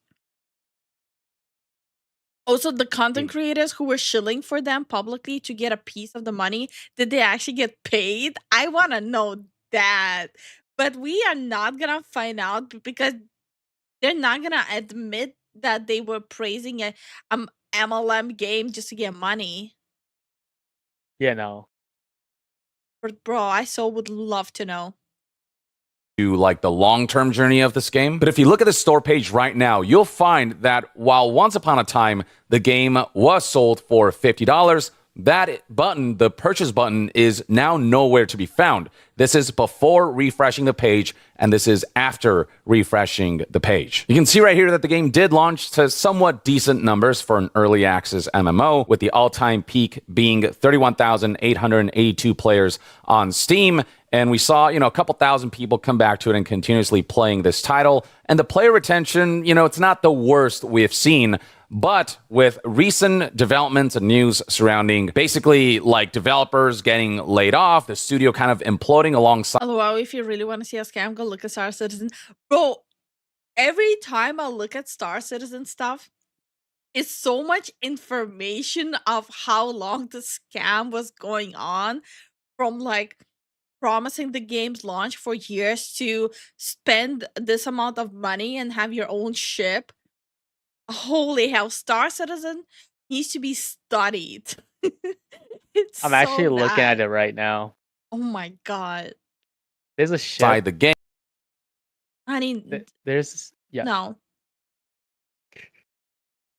Also, the content creators who were shilling for them publicly to get a piece of the money, did they actually get paid? I want to know that. But we are not going to find out because they're not going to admit that they were praising a MLM game just to get money. Yeah, no. But bro, I so would love to know. Like the long-term journey of this game. But if you look at the store page right now, you'll find that while once upon a time the game was sold for $50, that button, the purchase button, is now nowhere to be found. This is before refreshing the page, and this is after refreshing the page. You can see right here that the game did launch to somewhat decent numbers for an early access MMO, with the all-time peak being 31,882 players on Steam. And we saw, a couple thousand people come back to it and continuously playing this title. And the player retention, it's not the worst we've seen. But with recent developments and news surrounding basically like developers getting laid off, the studio kind of imploding alongside. Well, if you really want to see a scam, go look at Star Citizen. Bro, every time I look at Star Citizen stuff, it's so much information of how long the scam was going on, from like promising the game's launch for years to spend this amount of money and have your own ship. Holy hell, Star Citizen needs to be studied. It's I'm actually so looking at bad. it right now. Oh my god. There's a Inside ship. the game. Honey, There's yeah. no.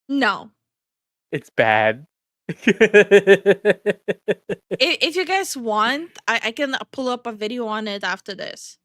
No. It's bad. If you guys want, I can pull up a video on it after this.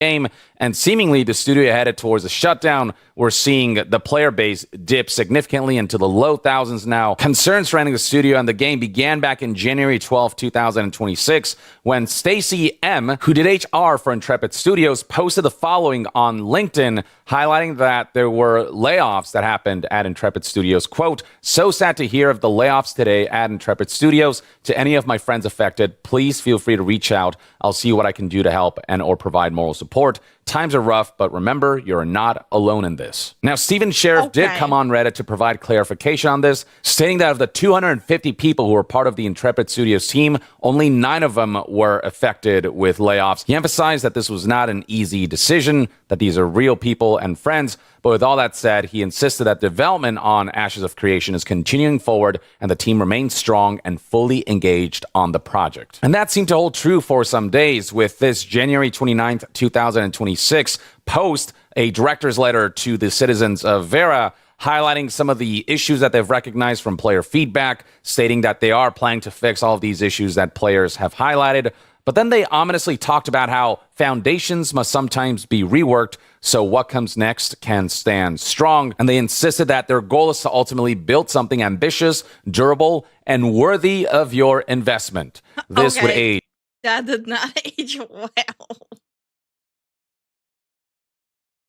Game, and seemingly the studio headed towards a shutdown. We're seeing the player base dip significantly into the low thousands now. Concerns surrounding the studio and the game began back in January 12, 2026, when Stacy M, who did HR for Intrepid Studios, posted the following on LinkedIn, highlighting that there were layoffs that happened at Intrepid Studios. Quote, "So sad to hear of the layoffs today at Intrepid Studios. To any of my friends affected, please feel free to reach out. I'll see what I can do to help and or provide moral support. Times are rough, but remember, you're not alone in this." Now, Stephen Sheriff did come on Reddit to provide clarification on this, stating that of the 250 people who were part of the Intrepid Studios team, only 9 of them were affected with layoffs. He emphasized that this was not an easy decision, that these are real people and friends. But with all that said, he insisted that development on Ashes of Creation is continuing forward and the team remains strong and fully engaged on the project. And that seemed to hold true for some days, with this January 29th, 2026 post, a director's letter to the citizens of Vera, highlighting some of the issues that they've recognized from player feedback, stating that they are planning to fix all of these issues that players have highlighted. But then they ominously talked about how foundations must sometimes be reworked so what comes next can stand strong. And they insisted that their goal is to ultimately build something ambitious, durable, and worthy of your investment. This would aid. That did not age well.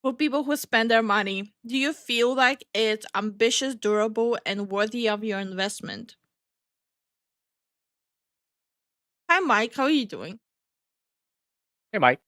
For people who spend their money, do you feel like it's ambitious, durable, and worthy of your investment? Hi, Mike. How are you doing? Hey, Mike.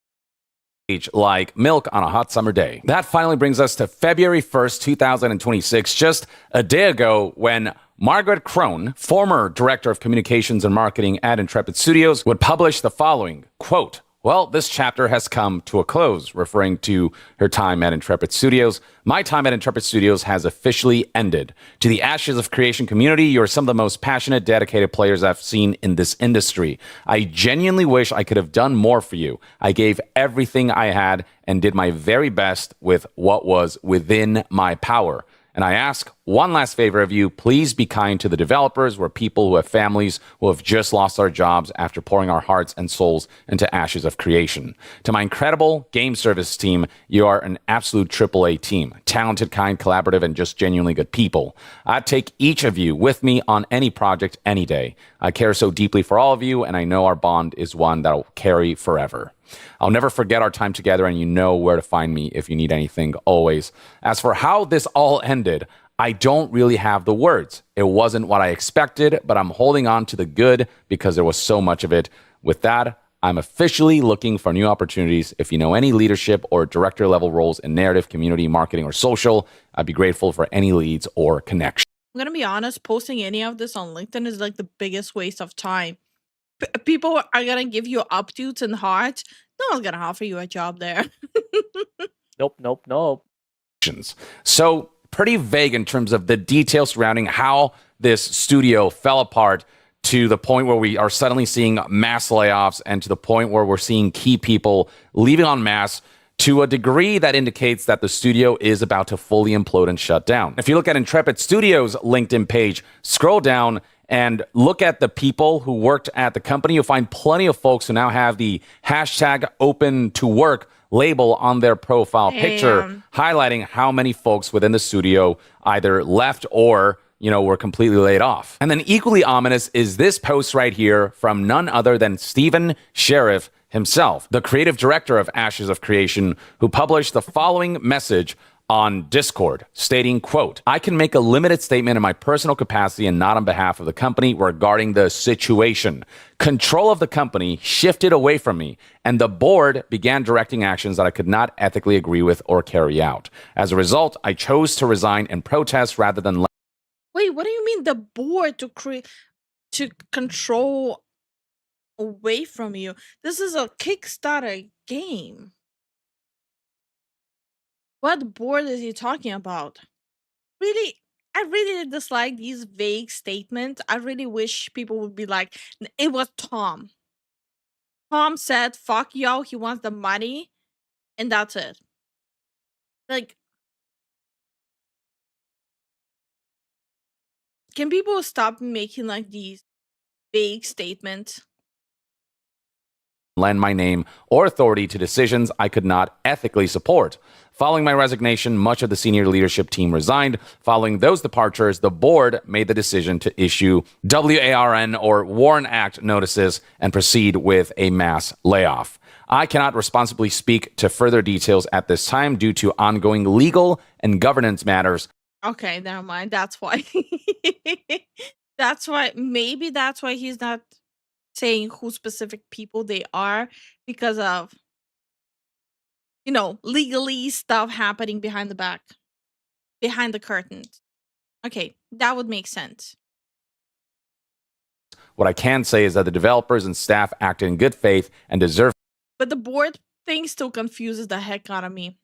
Like milk on a hot summer day. That finally brings us to February 1st, 2026, just a day ago, when Margaret Crone, former director of communications and marketing at Intrepid Studios, would publish the following, quote, "Well, this chapter has come to a close," referring to her time at Intrepid Studios. "My time at Intrepid Studios has officially ended. To the Ashes of Creation community, you're some of the most passionate, dedicated players I've seen in this industry. I genuinely wish I could have done more for you. I gave everything I had and did my very best with what was within my power. And I ask one last favor of you, please be kind to the developers. We're people who have families, who have just lost our jobs after pouring our hearts and souls into Ashes of Creation. To my incredible game service team, you are an absolute AAA team. Talented, kind, collaborative, and just genuinely good people. I'd take each of you with me on any project any day. I care so deeply for all of you, and I know our bond is one that'll carry forever. I'll never forget our time together, and you know where to find me if you need anything, always. As for how this all ended, I don't really have the words. It wasn't what I expected, but I'm holding on to the good because there was so much of it. With that, I'm officially looking for new opportunities. If you know any leadership or director level roles in narrative, community, marketing, or social, I'd be grateful for any leads or connections." I'm gonna be honest, posting any of this on LinkedIn is like the biggest waste of time. People are gonna give you updates and hearts. No one's gonna offer you a job there. Nope. So pretty vague in terms of the details surrounding how this studio fell apart, to the point where we are suddenly seeing mass layoffs, and to the point where we're seeing key people leaving en masse, to a degree that indicates that the studio is about to fully implode and shut down. If you look at Intrepid Studios' LinkedIn page, scroll down and look at the people who worked at the company, you'll find plenty of folks who now have the hashtag open to work label on their profile picture, highlighting how many folks within the studio either left or were completely laid off. And then equally ominous is this post right here from none other than Stephen Sheriff himself, the creative director of Ashes of Creation, who published the following message on Discord, stating, quote, "I can make a limited statement in my personal capacity and not on behalf of the company regarding the situation. Control of the company shifted away from me, and the board began directing actions that I could not ethically agree with or carry out. As a result, I chose to resign in protest rather than..." Wait, what do you mean the board to control away from you? This is a Kickstarter game. What board is he talking about? really, I really dislike these vague statements. I really wish people would be like, it was Tom. Tom said, fuck yo, he wants the money, and that's it. Like, can people stop making like these vague statements? Lend my name or authority to decisions I could not ethically support. Following my resignation, much of the senior leadership team resigned. Following those departures, the board made the decision to issue WARN or Warren Act notices and proceed with a mass layoff. I cannot responsibly speak to further details at this time due to ongoing legal and governance matters. Okay, never mind. That's why. Maybe that's why he's not saying who specific people they are, because of, legally stuff happening behind the curtains. Okay, that would make sense. What I can say is that the developers and staff acted in good faith and deserve. But the board thing still confuses the heck out of me.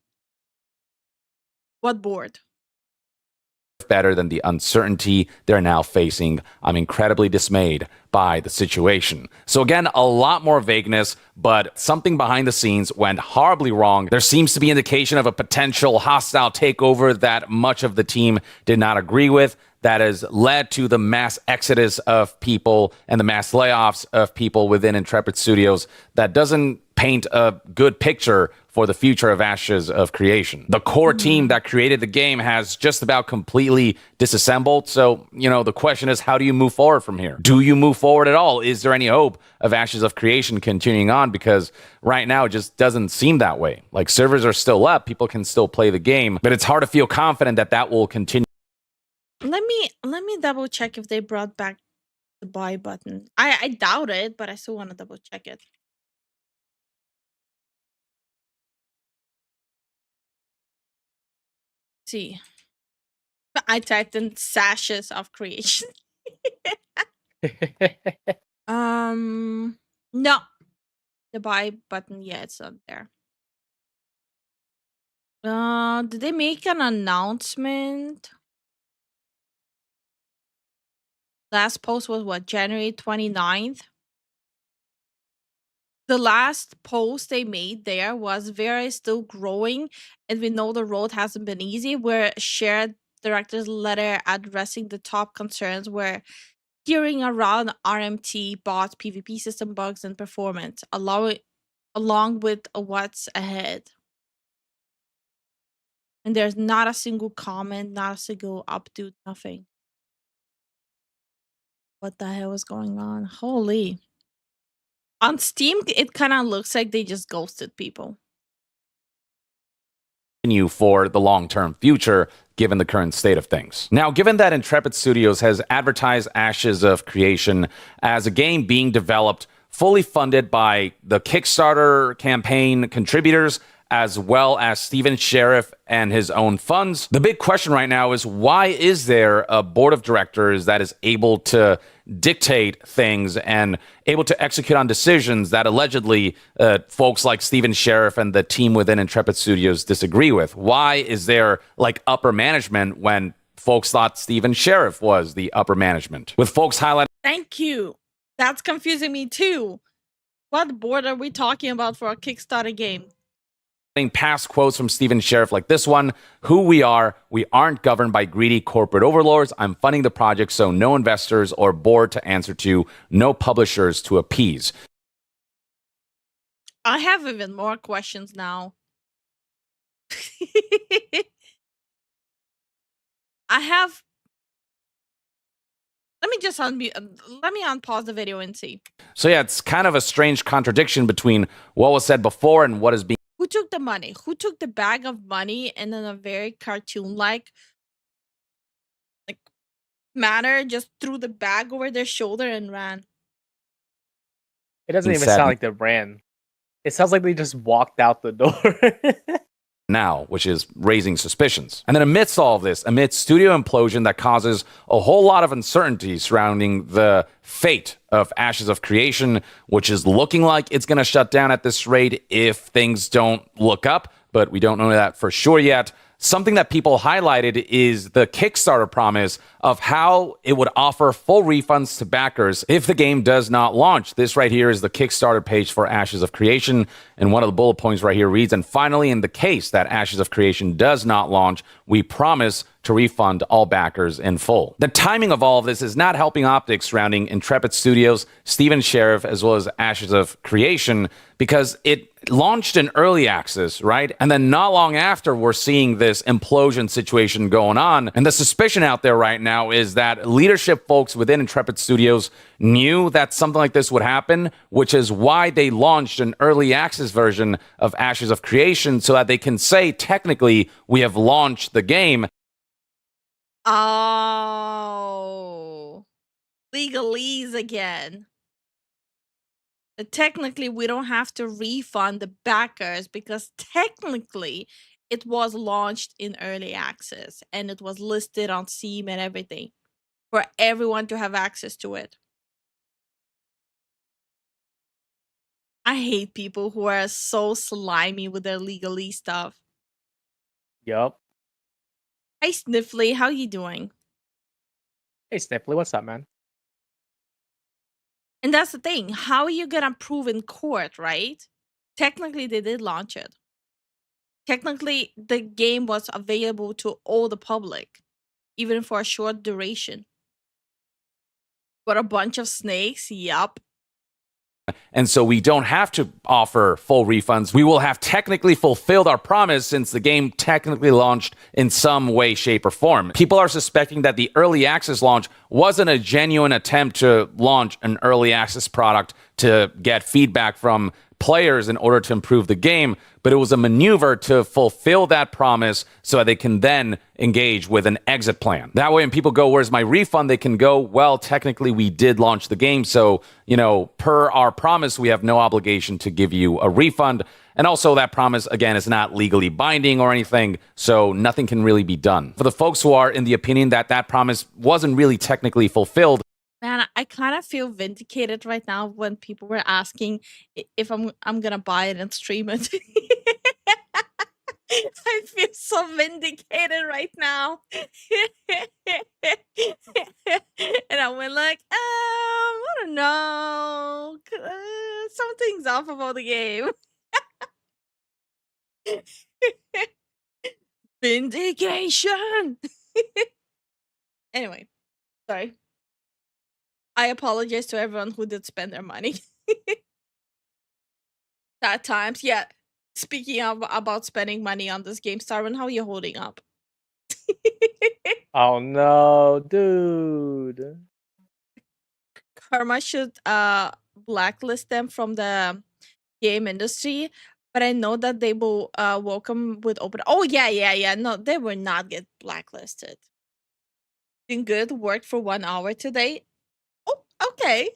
What board? Better than the uncertainty they're now facing. I'm incredibly dismayed by the situation. So again, a lot more vagueness, but something behind the scenes went horribly wrong. There seems to be indication of a potential hostile takeover that much of the team did not agree with. That has led to the mass exodus of people and the mass layoffs of people within Intrepid Studios. That doesn't paint a good picture for the future of Ashes of Creation. The core team that created the game has just about completely disassembled. So, the question is, how do you move forward from here? Do you move forward at all? Is there any hope of Ashes of Creation continuing on? Because right now it just doesn't seem that way. Like, servers are still up, people can still play the game, but it's hard to feel confident that that will continue. Let me double check if they brought back the buy button. I doubt it, but I still want to double check it. See. I typed in sashes of creation. No. The buy button, yeah, it's not there. Did they make an announcement? Last post was what, January 29th? The last post they made there was Vera is still growing, and we know the road hasn't been easy, where shared director's letter addressing the top concerns were steering around RMT, bots, PvP system bugs, and performance, along with what's ahead. And there's not a single comment, not a single update, nothing. What the hell is going on? Holy. On Steam, it kind of looks like they just ghosted people. For the long-term future, given the current state of things. Now, given that Intrepid Studios has advertised Ashes of Creation as a game being developed fully funded by the Kickstarter campaign contributors, as well as Steven Sheriff and his own funds, the big question right now is, why is there a board of directors that is able to dictate things and able to execute on decisions that allegedly folks like Steven Sheriff and the team within Intrepid Studios disagree with? Why is there upper management when folks thought Steven Sheriff was the upper management? With folks highlighting... Thank you. That's confusing me too. What board are we talking about for a Kickstarter game? Past quotes from Steven Sheriff like this one: "Who we aren't governed by greedy corporate overlords. I'm funding the project, so no investors or board to answer to, no publishers to appease." I have even more questions now. Let me just unpause the video and see. So yeah, it's kind of a strange contradiction between what was said before and what is being... Who took the money? Who took the bag of money and in a very cartoon-like manner just threw the bag over their shoulder and ran? It doesn't even sound like they ran. It sounds like they just walked out the door. Now, which is raising suspicions. And then amidst all of this, amidst studio implosion that causes a whole lot of uncertainty surrounding the fate of Ashes of Creation, which is looking like it's going to shut down at this rate if things don't look up, but we don't know that for sure yet. Something that people highlighted is the Kickstarter promise of how it would offer full refunds to backers if the game does not launch. This right here is the Kickstarter page for Ashes of Creation, and one of the bullet points right here reads, and finally, in the case that Ashes of Creation does not launch, we promise to refund all backers in full. The timing of all of this is not helping optics surrounding Intrepid Studios, Steven Sheriff, as well as Ashes of Creation, because it launched in early access, right? And then not long after, we're seeing this implosion situation going on. And the suspicion out there right now is that leadership folks within Intrepid Studios knew that something like this would happen, which is why they launched an early access version of Ashes of Creation so that they can say, technically, we have launched the game. Oh, legalese again. Technically, we don't have to refund the backers because technically it was launched in early access and it was listed on Steam and everything for everyone to have access to it. I hate people who are so slimy with their legalese stuff. Yup. Hey Sniffly, how you doing? Hey, Sniffly, what's up, man? And that's the thing. How are you gonna prove in court, right? Technically, they did launch it. Technically, the game was available to all the public, even for a short duration. But a bunch of snakes, yup. And so we don't have to offer full refunds. We will have technically fulfilled our promise since the game technically launched in some way, shape, or form. People are suspecting that the early access launch wasn't a genuine attempt to launch an early access product to get feedback from players in order to improve the game, but it was a maneuver to fulfill that promise so that they can then engage with an exit plan. That way, when people go, where's my refund? They can go, well, technically we did launch the game. So, per our promise, we have no obligation to give you a refund. And also that promise, again, is not legally binding or anything. So nothing can really be done. For the folks who are in the opinion that that promise wasn't really technically fulfilled, Man, I kind of feel vindicated right now when people were asking if I'm gonna buy it and stream it. I feel so vindicated right now. And I went like, I don't know. Something's off about the game. Vindication. Anyway, sorry. I apologize to everyone who did spend their money. Sad times. Yeah. Speaking of about spending money on this game, Starvin, how are you holding up? Oh no, dude. Karma should blacklist them from the game industry, but I know that they will welcome with open. Oh yeah. No, they will not get blacklisted. Doing good. Worked for 1 hour today. Oh, okay.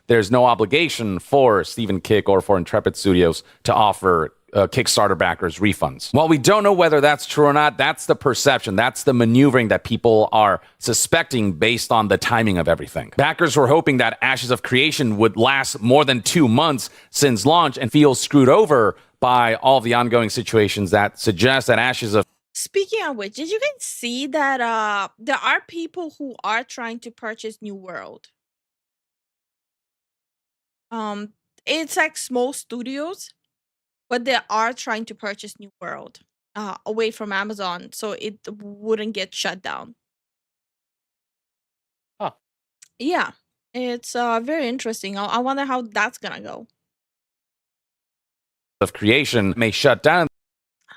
there's no obligation for Stephen Kick or for Intrepid Studios to offer Kickstarter backers refunds. While we don't know whether that's true or not, that's the perception. That's the maneuvering that people are suspecting based on the timing of everything. Backers were hoping that Ashes of Creation would last more than 2 months since launch and feel screwed over by all the ongoing situations that suggest that Ashes of... Speaking of which, did you guys see that there are people who are trying to purchase New World? It's like small studios, but they are trying to purchase New World away from Amazon so it wouldn't get shut down. Huh. Yeah, it's very interesting. I wonder how that's gonna go. of Creation may shut down.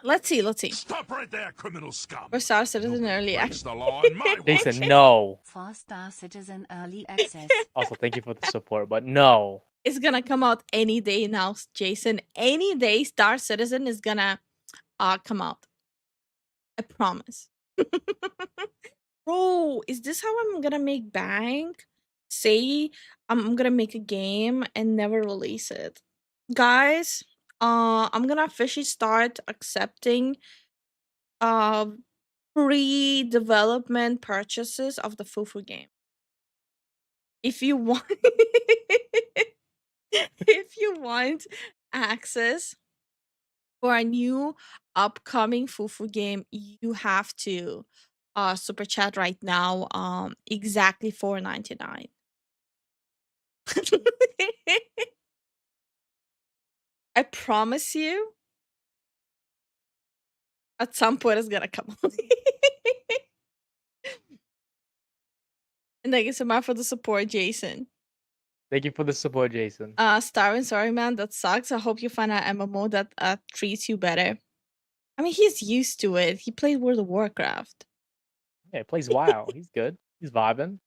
Let's see. Stop right there, criminal scum. For Star Citizen Early Access. The law in my They said no. For Star Citizen Early Access. Also, thank you for the support, but no. It's gonna come out any day now, Jason. Any day Star Citizen is gonna come out. I promise. Bro, is this how I'm gonna make bank? Say I'm gonna make a game and never release it. Guys, I'm gonna officially start accepting pre-development purchases of the Fufu game. If you want if you want access For a new upcoming Fufu game, you have to super chat right now. Exactly $4.99. I promise you, at some point it's gonna come. And thank you so much for the support, Jason. Thank you for the support, Jason. Starvin, sorry man, that sucks. I hope you find an MMO that treats you better. I mean, he's used to it. He played World of Warcraft. Yeah, he plays WoW. He's good. He's vibing.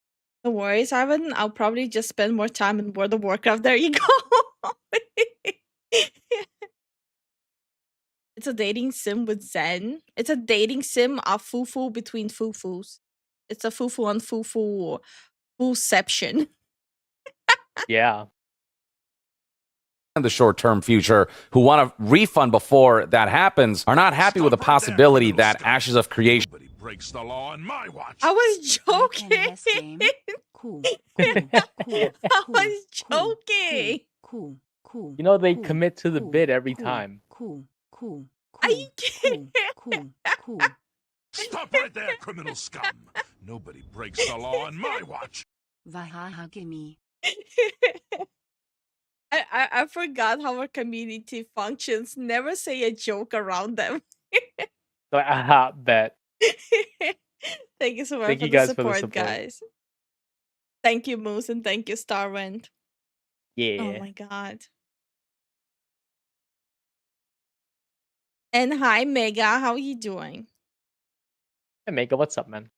No worries, Ivan. I'll probably just spend more time in World of Warcraft. There you go. It's a dating sim with Zen. It's a dating sim of fufu between fufus. It's a fufu on fufu fuception. Yeah. In the short-term future who want a refund before that happens are not happy with the possibility that Ashes of Creation breaks the law on my watch. I was joking. Cool. I was joking. Cool. You know they commit to the bid every time. Cool. Are you kidding? Cool. Stop right there, criminal scum. Nobody breaks the law on my watch. Vahaha gimme. I forgot how our community functions. Never say a joke around them. So, aha, bet. Thank you so much Thank for you the guys support, for the support. guys. Thank you, Moose, and thank you, Starwind. Yeah. Oh my god. And hi, Mega. How are you doing? Hey, Mega, what's up, man?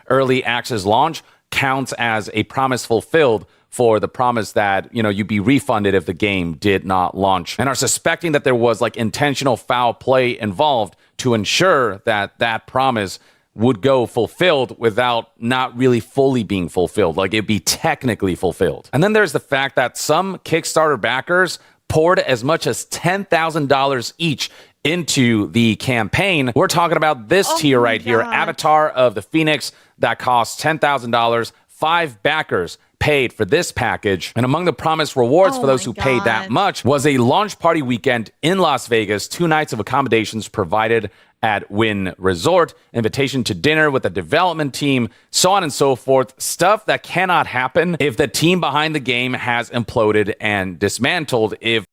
early access launch counts as a promise fulfilled for the promise that, you'd be refunded if the game did not launch, and are suspecting that there was like intentional foul play involved to ensure that that promise would go fulfilled without not really fully being fulfilled, like it'd be technically fulfilled. And then there's the fact that some Kickstarter backers poured as much as $10,000 each into the campaign. We're talking about this tier right here, Avatar of the Phoenix, that costs $10,000. 5 backers paid for this package. And among the promised rewards for those who paid that much was a launch party weekend in Las Vegas, 2 nights of accommodations provided at Wynn Resort, invitation to dinner with the development team, so on and so forth. Stuff that cannot happen if the team behind the game has imploded and dismantled. If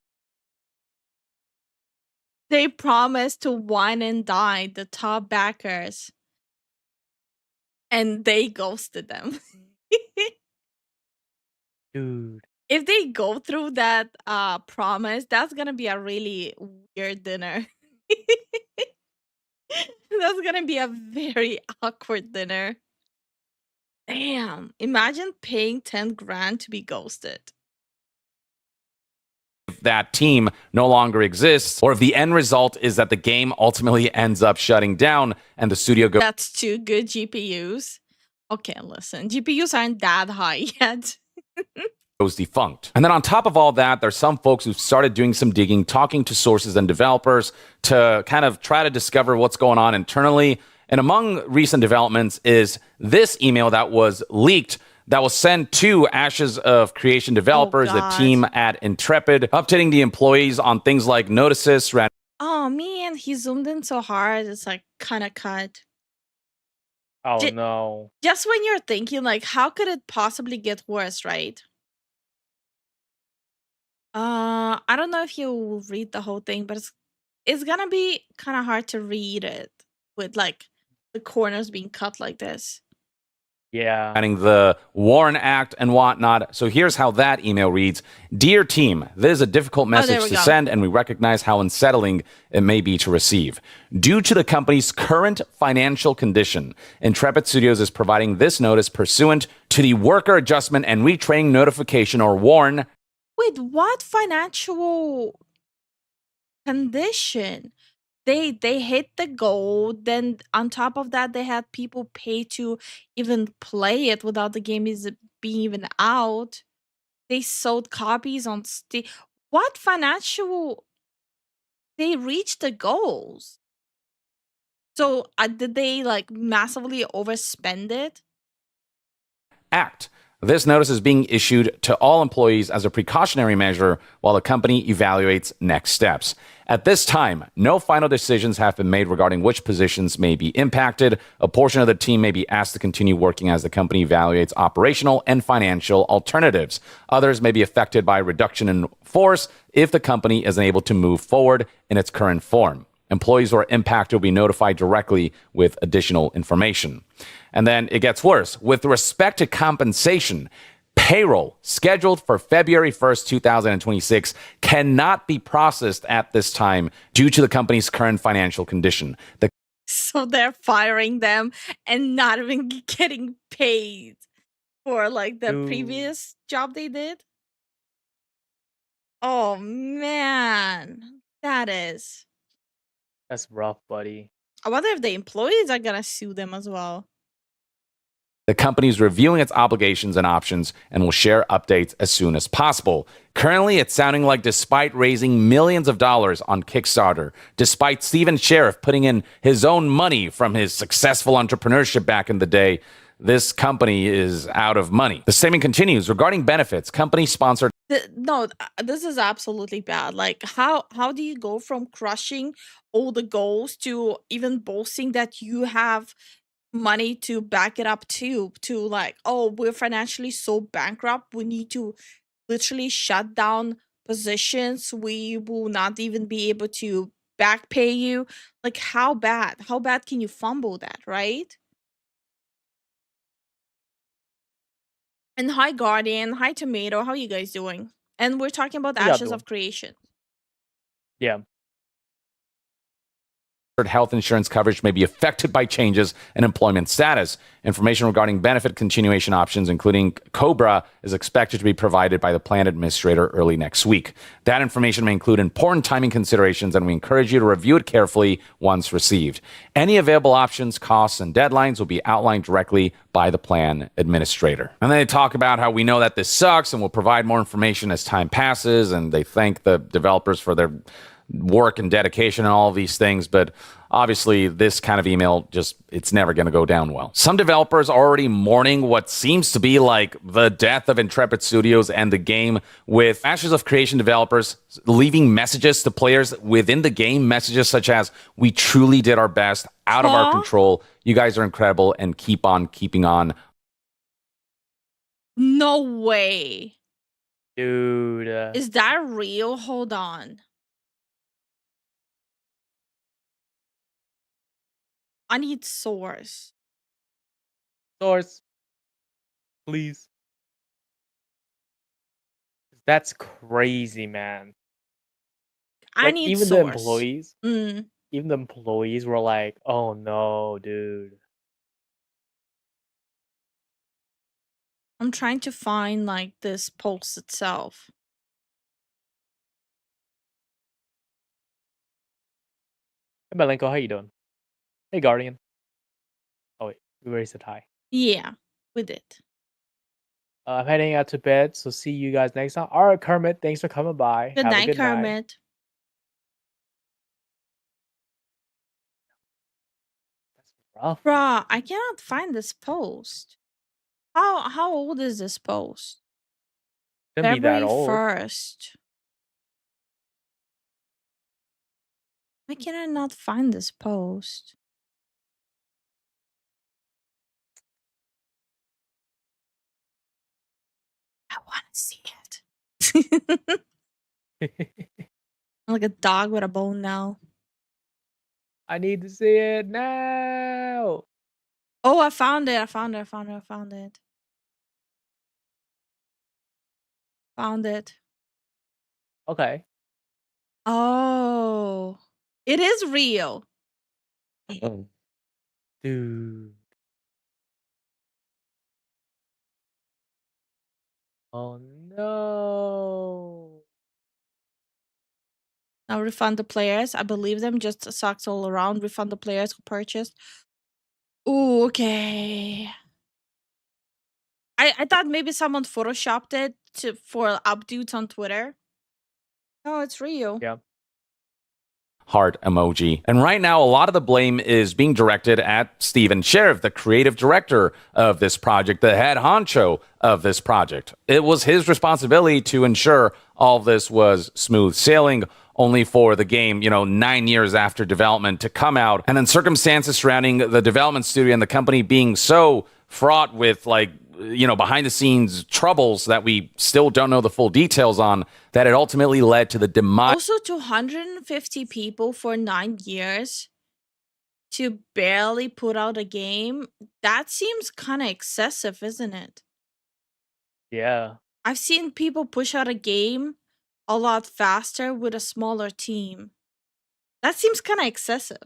they promised to wine and dine the top backers, and they ghosted them. Dude. If they go through that promise, that's gonna be a really weird dinner. That's gonna be a very awkward dinner. Damn. Imagine paying 10 grand to be ghosted. that team no longer exists, or if the end result is that the game ultimately ends up shutting down and the studio goes. That's 2 good GPUs. Okay, listen. GPUs aren't that high yet. Goes defunct. And then on top of all that, there's some folks who've started doing some digging, talking to sources and developers to kind of try to discover what's going on internally. And among recent developments is this email that was leaked that was sent to Ashes of Creation developers, the team at Intrepid, updating the employees on things like notices. Oh man, he zoomed in so hard, it's like kind of cut. Oh no. Just when you're thinking like, how could it possibly get worse, right? I don't know if you will read the whole thing, but it's gonna be kind of hard to read it with like the corners being cut like this. Yeah. Adding the Warren Act and whatnot. So here's how that email reads. Dear team, this is a difficult message to send, and we recognize how unsettling it may be to receive. Due to the company's current financial condition, Intrepid Studios is providing this notice pursuant to the Worker Adjustment and Retraining Notification, or WARN. Wait, what financial condition? They hit the goal, then on top of that they had people pay to even play it without the game is being even out. They sold copies on Steam. What financial? They reached the goals. So did they like massively overspend it? Act. This notice is being issued to all employees as a precautionary measure while the company evaluates next steps. At this time, no final decisions have been made regarding which positions may be impacted. A portion of the team may be asked to continue working as the company evaluates operational and financial alternatives. Others may be affected by reduction in force if the company is unable to move forward in its current form. Employees who are impacted will be notified directly with additional information. And then it gets worse. With respect to compensation, payroll scheduled for February 1st, 2026 cannot be processed at this time due to the company's current financial condition. So they're firing them and not even getting paid for like the previous job they did. Oh man, that's rough, buddy. I wonder if the employees are gonna sue them as well. The company is reviewing its obligations and options and will share updates as soon as possible. Currently, it's sounding like despite raising millions of dollars on Kickstarter, despite Steven Sheriff putting in his own money from his successful entrepreneurship back in the day, this company is out of money. The statement continues regarding benefits. Company sponsored. No, this is absolutely bad. Like, how do you go from crushing all the goals to even boasting that you have money to back it up to like, oh, we're financially so bankrupt, we need to literally shut down positions, we will not even be able to back pay you. Like, how bad can you fumble that, right? And hi Guardian, hi Tomato, how are you guys doing? And we're talking about How y'all Ashes doing? of Creation. Yeah. Health insurance coverage may be affected by changes in employment status. Information regarding benefit continuation options, including COBRA, is expected to be provided by the plan administrator early next week. That information may include important timing considerations, and we encourage you to review it carefully once received. Any available options, costs, and deadlines will be outlined directly by the plan administrator. And then they talk about how we know that this sucks and will provide more information as time passes, and they thank the developers for their work and dedication and all of these things, but obviously this kind of email it's never going to go down well. Some developers are already mourning what seems to be like the death of Intrepid Studios and the game, with Ashes of Creation developers leaving messages to players within the game, messages such as, "We truly did our best, out of our control, you guys are incredible, and keep on keeping on." No way. Dude. Is that real? Hold on. I need source. Source. Please. That's crazy, man. I Like, need even source. the employees, even the employees were like, "Oh no, dude." I'm trying to find like this post itself. Hey, Malenko, how you doing? Hey, Guardian. Oh wait, we already said hi. Yeah, we did. I'm heading out to bed, so see you guys next time. All right, Kermit, thanks for coming by. Good Have a night, good night. Kermit. Rough. Bruh, I cannot find this post. How old is this post? Shouldn't be that February old. 1st. Why can I not find this post? I want to see it. I'm like a dog with a bone now. I need to see it now. Oh, I found it. I found it. Found it. Okay. Oh, it is real. Dude. Oh no. Now refund the players. I believe them. Just sucks all around. Refund the players who purchased. Ooh, okay. I thought maybe someone photoshopped it for updates on Twitter. No, it's real. Yeah. heart emoji. And right now, a lot of the blame is being directed at Steven Sheriff, the creative director of this project, the head honcho of this project. It was his responsibility to ensure all this was smooth sailing, only for the game, 9 years after development to come out. And then circumstances surrounding the development studio and the company being so fraught with behind the scenes troubles that we still don't know the full details on, that it ultimately led to the demise. Also, 250 people for 9 years to barely put out a game. That seems kind of excessive, isn't it? Yeah. I've seen people push out a game a lot faster with a smaller team. That seems kind of excessive.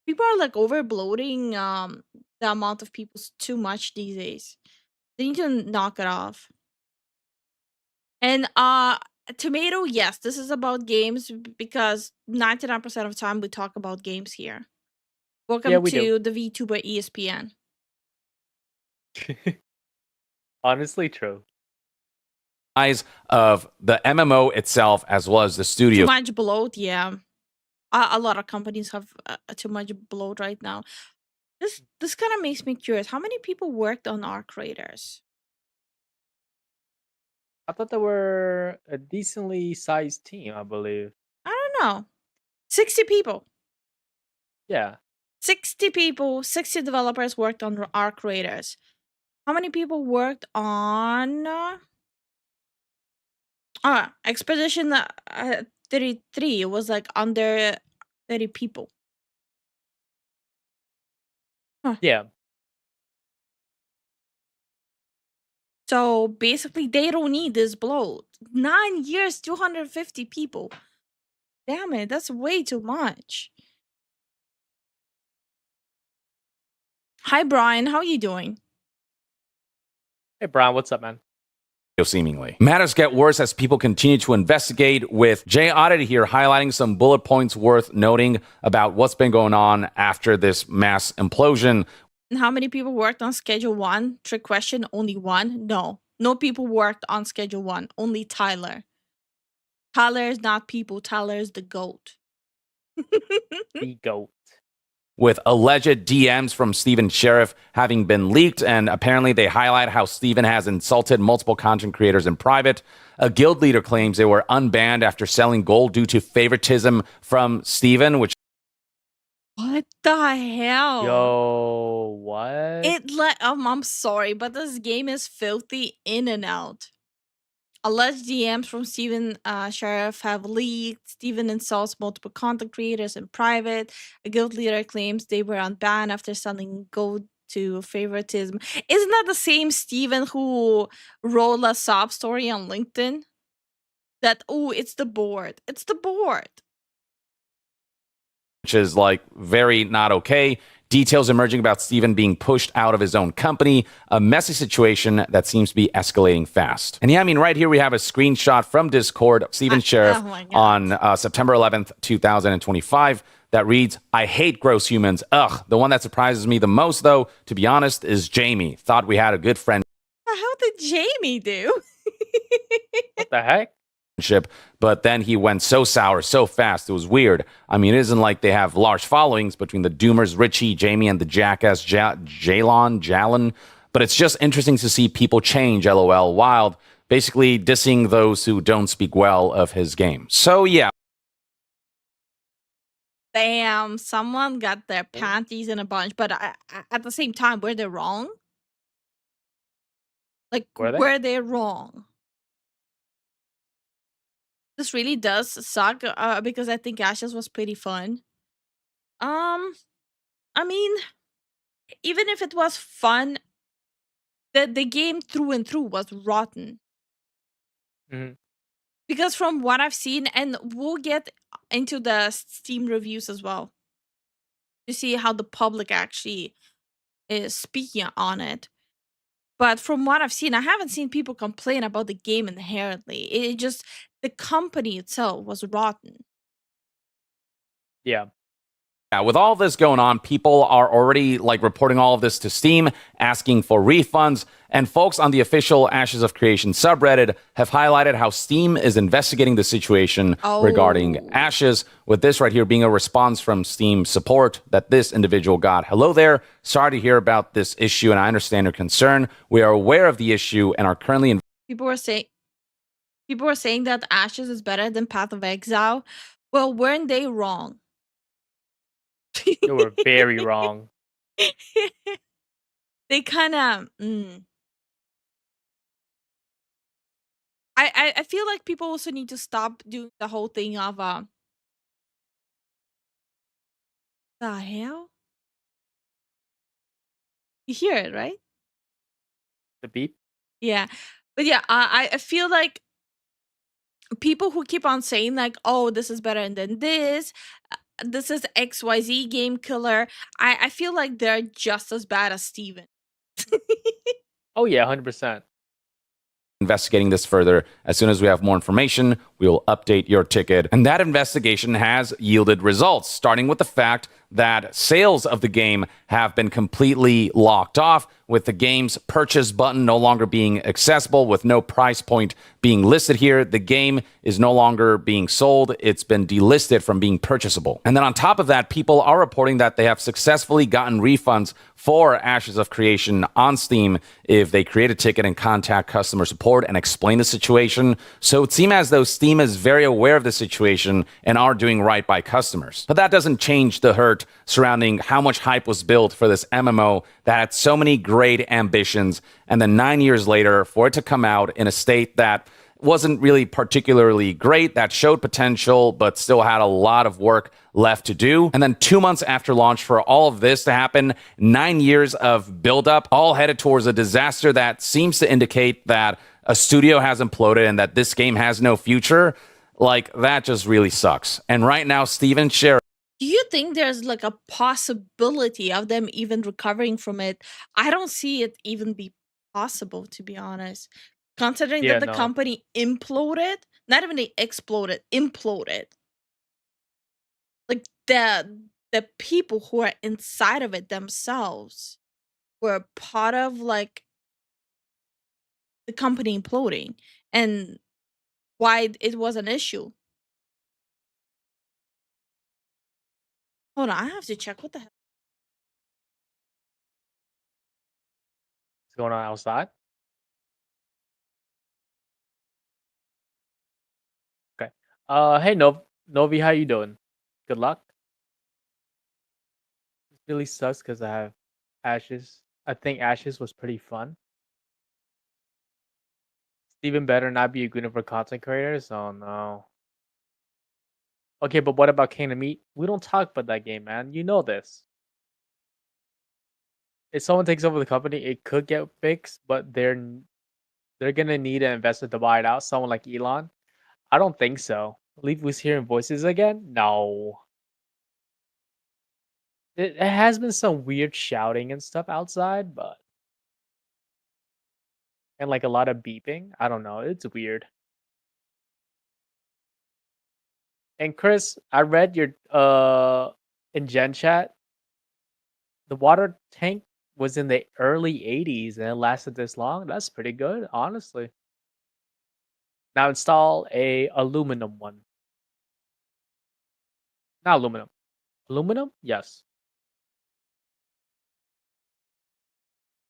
People are like over bloating the amount of people too much these days. They need to knock it off. And tomato, yes, this is about games because 99% of the time we talk about games here. Welcome we to do. the VTuber ESPN. Honestly, true. Of the MMO itself, as well as the studio. Too much bloat, yeah. A lot of companies have too much bloat right now. This kind of makes me curious. How many people worked on Arc Raiders? I thought they were a decently sized team, I believe. I don't know. 60 people. Yeah. 60 people, 60 developers worked on Arc Raiders. How many people worked on Expedition 33? It was like under 30 people. Huh. Yeah. So basically, they don't need this bloat. 9 years, 250 people. Damn it, that's way too much. Hi, Brian. How you doing? Hey, Brian, what's up, man? Seemingly. Matters get worse as people continue to investigate, with Jay Oddity here highlighting some bullet points worth noting about what's been going on after this mass implosion. And how many people worked on Schedule 1? Trick question, only one? No. No people worked on Schedule 1. Only Tyler. Tyler is not people. Tyler is the GOAT. The GOAT. With alleged DMs from Steven Sheriff having been leaked, and apparently they highlight how Steven has insulted multiple content creators in private. A guild leader claims they were unbanned after selling gold due to favoritism from Steven, which... What the hell? Yo, what? I'm sorry, but this game is filthy in and out. Alleged DMs from Steven Sheriff have leaked. Steven insults multiple content creators in private. A guild leader claims they were unbanned after selling gold to favoritism. Isn't that the same Steven who wrote a sob story on LinkedIn? That, oh, it's the board. It's the board. Which is very not okay. Details emerging about Steven being pushed out of his own company. A messy situation that seems to be escalating fast. And yeah, I mean, right here we have a screenshot from Discord of Steven Sheriff on September 11th, 2025 that reads, "I hate gross humans. Ugh." The one that surprises me the most, though, to be honest, is Jamie. Thought we had a good friend. What the hell did Jamie do? What the heck? But then he went so sour so fast. It was weird. I mean, it isn't like they have large followings between the Doomers, Richie, Jamie, and the jackass Jalen. But it's just interesting to see people change, LOL, wild, basically dissing those who don't speak well of his game. So yeah. Damn, someone got their panties in a bunch, but at the same time, were they wrong? Like, were they wrong? This really does suck because I think Ashes was pretty fun. I mean, even if it was fun, the game through and through was rotten. Mm-hmm. Because from what I've seen, and we'll get into the Steam reviews as well to see how the public actually is speaking on it. But from what I've seen, I haven't seen people complain about the game inherently. It just, the company itself was rotten. Yeah. Yeah, with all this going on, people are already like reporting all of this to Steam, asking for refunds. And folks on the official Ashes of Creation subreddit have highlighted how Steam is investigating the situation regarding Ashes, with this right here being a response from Steam support that this individual got. Hello there. Sorry to hear about this issue, and I understand your concern. We are aware of the issue and are currently People were saying that Ashes is better than Path of Exile. Well, weren't they wrong? You were very wrong. They kind of. I feel like people also need to stop doing the whole thing of the hell. You hear it, right? The beep. Yeah, but yeah, I feel like people who keep on saying like, "Oh, this is better than this," this is XYZ game killer. I feel like they're just as bad as Steven. Oh yeah, 100%. investigating this further. As soon as we have more information, we will update your ticket. And that investigation has yielded results, starting with the fact that sales of the game have been completely locked off, with the game's purchase button no longer being accessible, with no price point being listed here. The game is no longer being sold. It's been delisted from being purchasable. And then on top of that, people are reporting that they have successfully gotten refunds for Ashes of Creation on Steam if they create a ticket and contact customer support and explain the situation. So it seems as though Steam is very aware of the situation and are doing right by customers. But that doesn't change the hurt surrounding how much hype was built for this MMO that had so many great ambitions, and then 9 years later for it to come out in a state that wasn't really particularly great, that showed potential but still had a lot of work left to do. And then 2 months after launch, for all of this to happen, 9 years of buildup, all headed towards a disaster that seems to indicate that a studio has imploded and that this game has no future. Like, that just really sucks. And right now, Steven Sher. Do you think there's like a possibility of them even recovering from it? I don't see it even be possible, to be honest. Considering Yeah, that the no. company imploded, not even they exploded, imploded. Like the people who are inside of it themselves were part of like the company imploding, and why it was an issue. Hold on, I have to check what the hell. What's going on outside? Okay. Hey Novi, how you doing? Good luck. It really sucks because I have Ashes. I think Ashes was pretty fun. Steven better not be a good for content creators. Oh no. Okay, but what about Kingdom Meat? We don't talk about that game, man. You know this. If someone takes over the company, it could get fixed, but they're gonna need an investor to buy it out. Someone like Elon. I don't think so. Leaf was hearing voices again. No. It has been some weird shouting and stuff outside, but and like a lot of beeping. I don't know. It's weird. And Chris, I read your in Gen Chat, the water tank was in the early 80s and it lasted this long. That's pretty good, honestly. Now install a aluminum one. Not aluminum. Aluminum? Yes.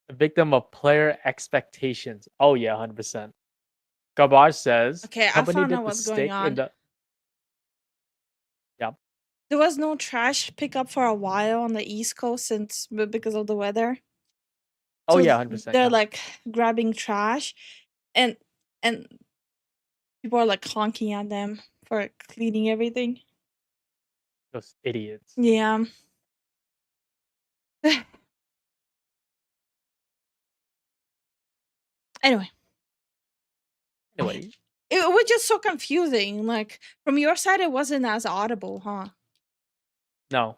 A victim of player expectations. Oh yeah, 100%. Garbage says Okay, I company found did out the what's going stick in on. the yeah. There was no trash pickup for a while on the East Coast since because of the weather. Oh So yeah, 100%. they're Yeah. like grabbing trash, and and people are like honking at them for cleaning everything. Those idiots. Yeah. Anyway, Anyway, it was just so confusing. Like from your side, it wasn't as audible, huh? no.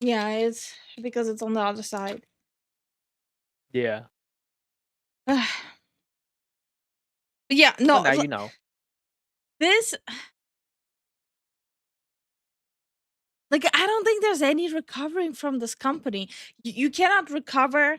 Yeah, it's because it's on the other side. Yeah. But yeah, no. Well, now you know. This Like, I don't think there's any recovering from this company. You cannot recover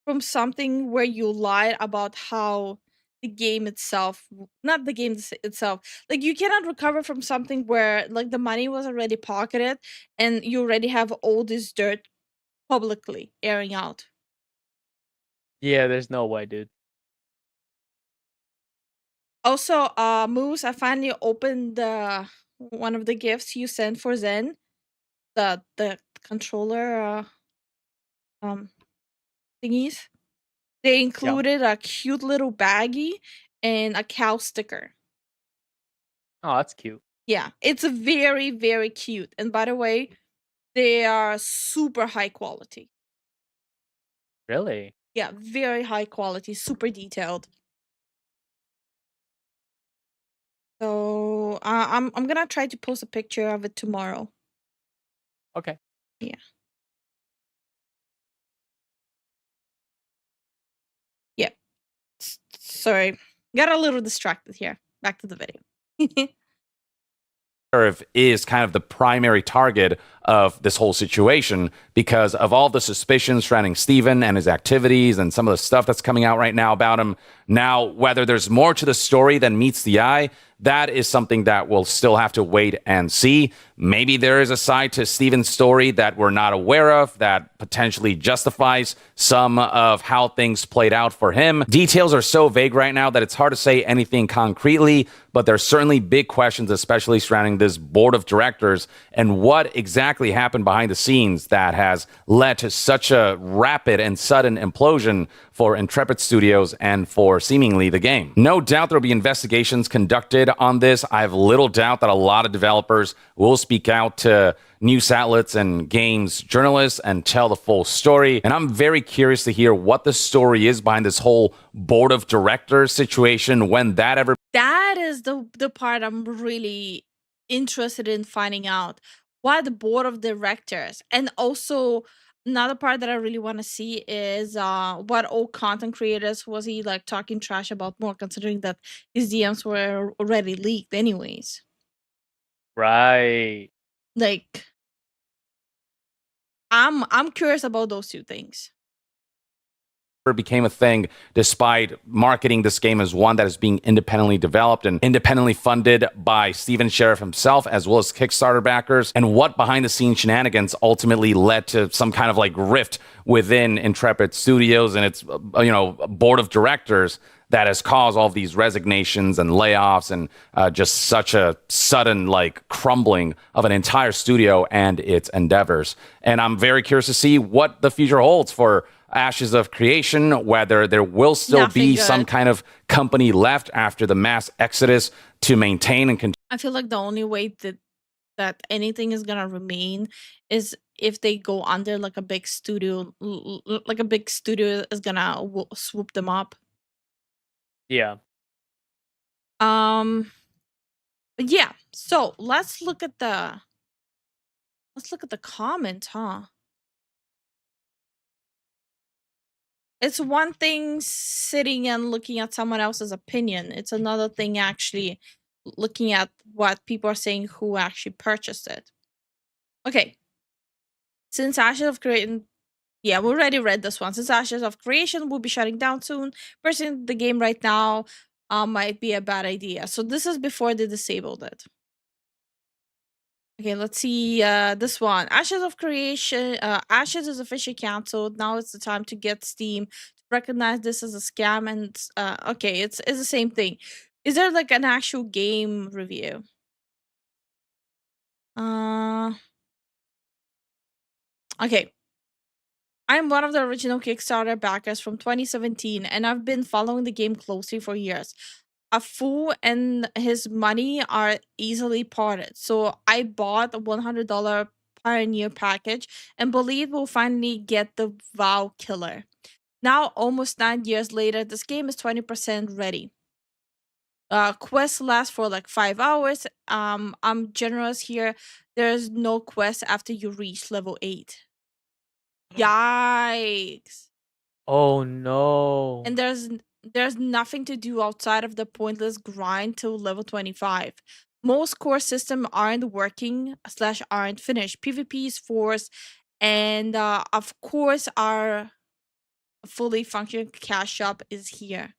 from something where you lied about how the game itself, not the game itself, like you cannot recover from something where like the money was already pocketed and you already have all this dirt publicly airing out. Yeah, there's no way, dude. Also, Moose, I finally opened the one of the gifts you sent for Zen, the controller thingies. They included a cute little baggie and a cow sticker. Oh, that's cute. Yeah, it's very, very cute. And by the way, they are super high quality. Really? Yeah, very high quality, super detailed. So I'm gonna try to post a picture of it tomorrow. Okay. Yeah. Yeah. Sorry, got a little distracted here. Back to the video. Sheriff is kind of the primary target of this whole situation because of all the suspicions surrounding Steven and his activities and some of the stuff that's coming out right now about him. Now, whether there's more to the story than meets the eye, that is something that we'll still have to wait and see. Maybe there is a side to Steven's story that we're not aware of that potentially justifies some of how things played out for him. Details are so vague right now that it's hard to say anything concretely, but there's certainly big questions, especially surrounding this board of directors and what exactly happened behind the scenes that has led to such a rapid and sudden implosion for Intrepid Studios and for seemingly the game. No doubt there will be investigations conducted on this. I have little doubt that a lot of developers will speak out to news outlets and games journalists and tell the full story. And I'm very curious to hear what the story is behind this whole board of directors situation, when that ever... That is the part I'm really interested in finding out. What the board of directors, and also another part that I really want to see is what old content creators was he like talking trash about more, considering that his DMs were already leaked anyways. Right. Like, I'm curious about those two things. Became a thing despite marketing this game as one that is being independently developed and independently funded by Steven Sheriff himself as well as Kickstarter backers, and what behind the scenes shenanigans ultimately led to some kind of like rift within Intrepid Studios and its board of directors that has caused all of these resignations and layoffs and just such a sudden like crumbling of an entire studio and its endeavors. And I'm very curious to see what the future holds for Ashes of Creation, whether there will still be some kind of company left after the mass exodus to maintain and continue. I feel like the only way that anything is gonna remain is if they go under like a big studio, like a big studio is gonna swoop them up. Yeah. But yeah, so let's look at the comments, huh? It's one thing sitting and looking at someone else's opinion. It's another thing actually looking at what people are saying who actually purchased it. Okay. Since Ashes of Creation, yeah, we already read this one. Since Ashes of Creation will be shutting down soon, purchasing the game right now might be a bad idea. So this is before they disabled it. Okay, let's see this one. Ashes of Creation. Ashes is officially canceled. Now it's the time to get Steam to recognize this as a scam. And okay, it's the same thing. Is there like an actual game review? Okay. I'm one of the original Kickstarter backers from 2017, and I've been following the game closely for years. A fool and his money are easily parted, so I bought a $100 Pioneer package and believe we'll finally get the WoW killer. Now, almost 9 years later, this game is 20% ready. Quests last for like 5 hours. I'm generous here. There's no quest after you reach level 8. Yikes. Oh no. And there's nothing to do outside of the pointless grind till level 25. Most core systems aren't working / aren't finished. PvP is forced, and of course, our fully functioning cash shop is here.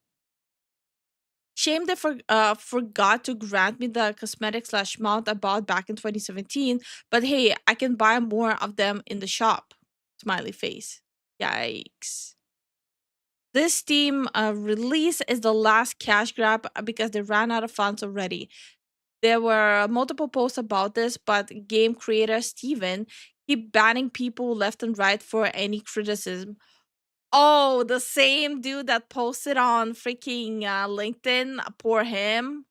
Shame they forgot to grant me the cosmetic / mount I bought back in 2017. But hey, I can buy more of them in the shop. Smiley face. Yikes. This Steam release is the last cash grab because they ran out of funds already. There were multiple posts about this, but game creator Steven keep banning people left and right for any criticism. Oh, the same dude that posted on freaking LinkedIn. Poor him.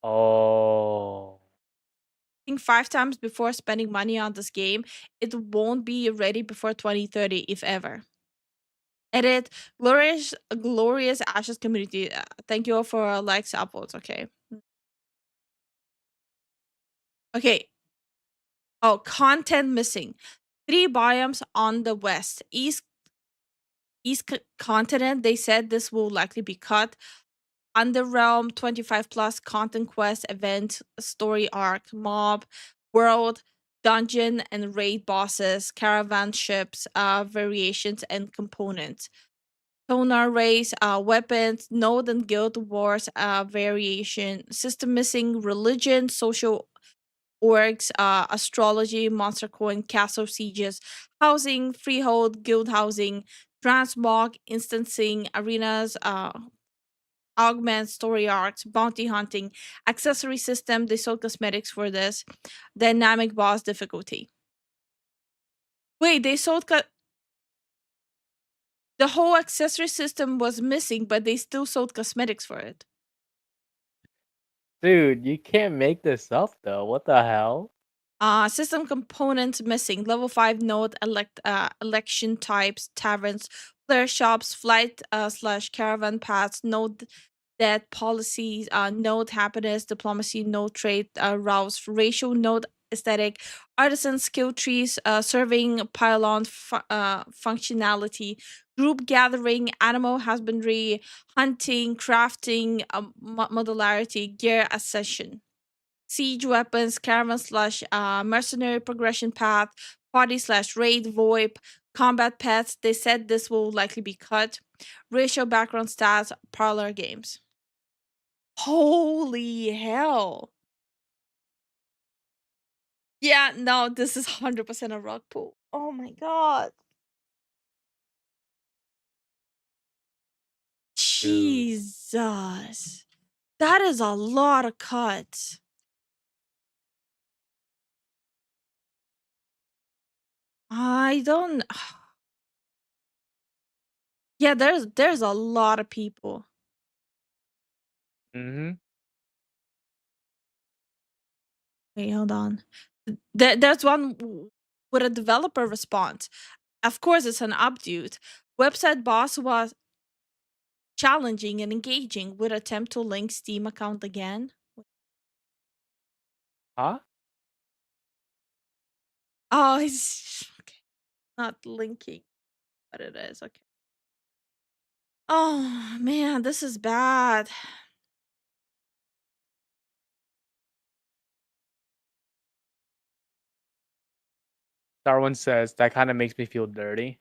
Oh. Think 5 times before spending money on this game. It won't be ready before 2030, if ever. Edit. Glorious Ashes community. Thank you all for likes, upvotes. Okay. Okay. Oh, content missing. 3 biomes on the west. East continent. They said this will likely be cut. Underrealm 25 plus content quest event story arc mob world dungeon and raid bosses caravan ships variations and components toner race weapons node and guild wars variation system missing religion social orgs astrology monster coin castle sieges housing freehold guild housing transmog instancing arenas augment story arcs, bounty hunting, accessory system. They sold cosmetics for this. Dynamic boss difficulty. Wait, they sold the whole accessory system was missing, but they still sold cosmetics for it. Dude, you can't make this up though. What the hell? System components missing. Level 5 node election types, taverns, player shops, flight / caravan paths, node debt policies, node happiness, diplomacy, node trade, rouse, ratio, node aesthetic, artisan skill trees, serving pylon functionality, group gathering, animal husbandry, hunting, crafting, modularity, gear accession. Siege weapons, caravan / mercenary progression path, party / raid, VoIP, combat pets. They said this will likely be cut. Racial background stats, parlor games. Holy hell. Yeah, no, this is 100% a rug pull. Oh my god. Jesus. That is a lot of cuts. I don't. Yeah, there's a lot of people. Mm-hmm. Wait, hold on. There's one with a developer response. Of course, it's an update. Website boss was challenging and engaging. Would attempt to link Steam account again. Huh? Oh, it's okay. Not linking, but it is okay. Oh man, this is bad. Darwin says that kind of makes me feel dirty.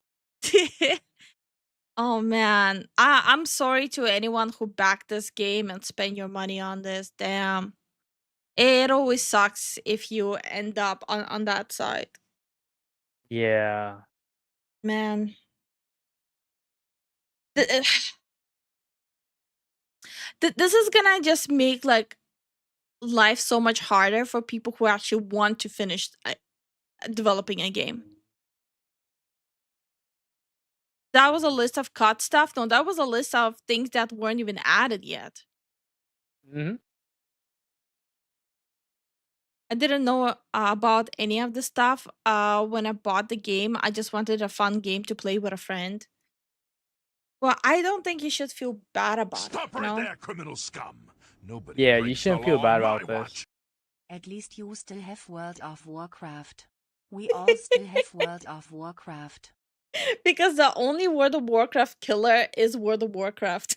Oh man, I'm sorry to anyone who backed this game and spent your money on this. Damn, it always sucks if you end up on that side. Yeah. Man, this is gonna just make like life so much harder for people who actually want to finish developing a game. That was a list of cut stuff. No, that was a list of things that weren't even added yet. Mm-hmm. I didn't know about any of the stuff when I bought the game. I just wanted a fun game to play with a friend. Well, I don't think you should feel bad about Stop it. You right know? there, criminal scum. Nobody Yeah, you breaks shouldn't the feel law bad on about my this. watch. At least you still have World of Warcraft. We all still have World of Warcraft. Because the only World of Warcraft killer is World of Warcraft.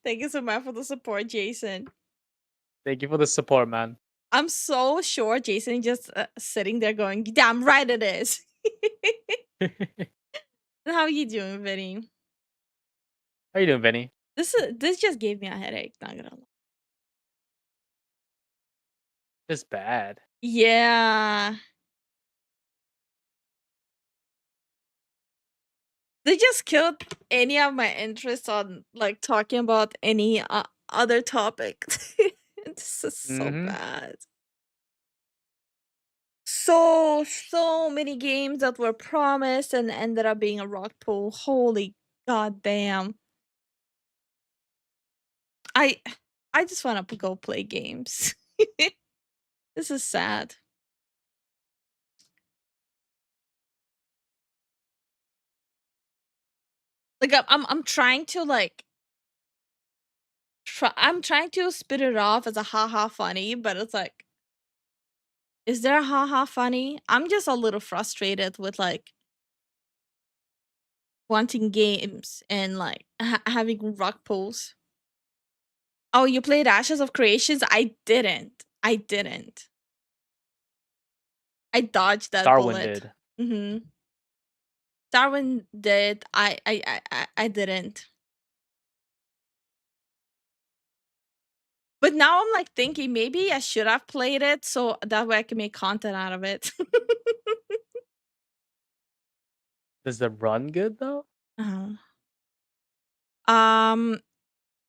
Thank you so much for the support, Jason. Thank you for the support, man. I'm so sure Jason just sitting there going, "Damn right it is." How you doing, Vinny? How you doing, Vinny? This just gave me a headache. Not gonna lie. Just bad. Yeah. They just killed any of my interest on like talking about any other topic. This is so bad. So many games that were promised and ended up being a rock pool. Holy goddamn. I just want to go play games. This is sad. Like I'm trying to like I'm trying to spit it off as a haha funny, but it's like, is there a haha funny? I'm just a little frustrated with like wanting games and like having rock pools. Oh, you played Ashes of Creations? I didn't. I dodged that Darwin bullet. did. Mm-hmm. Darwin did. I didn't. But now I'm like thinking maybe I should have played it so that way I can make content out of it. Does the run good though? Uh-huh.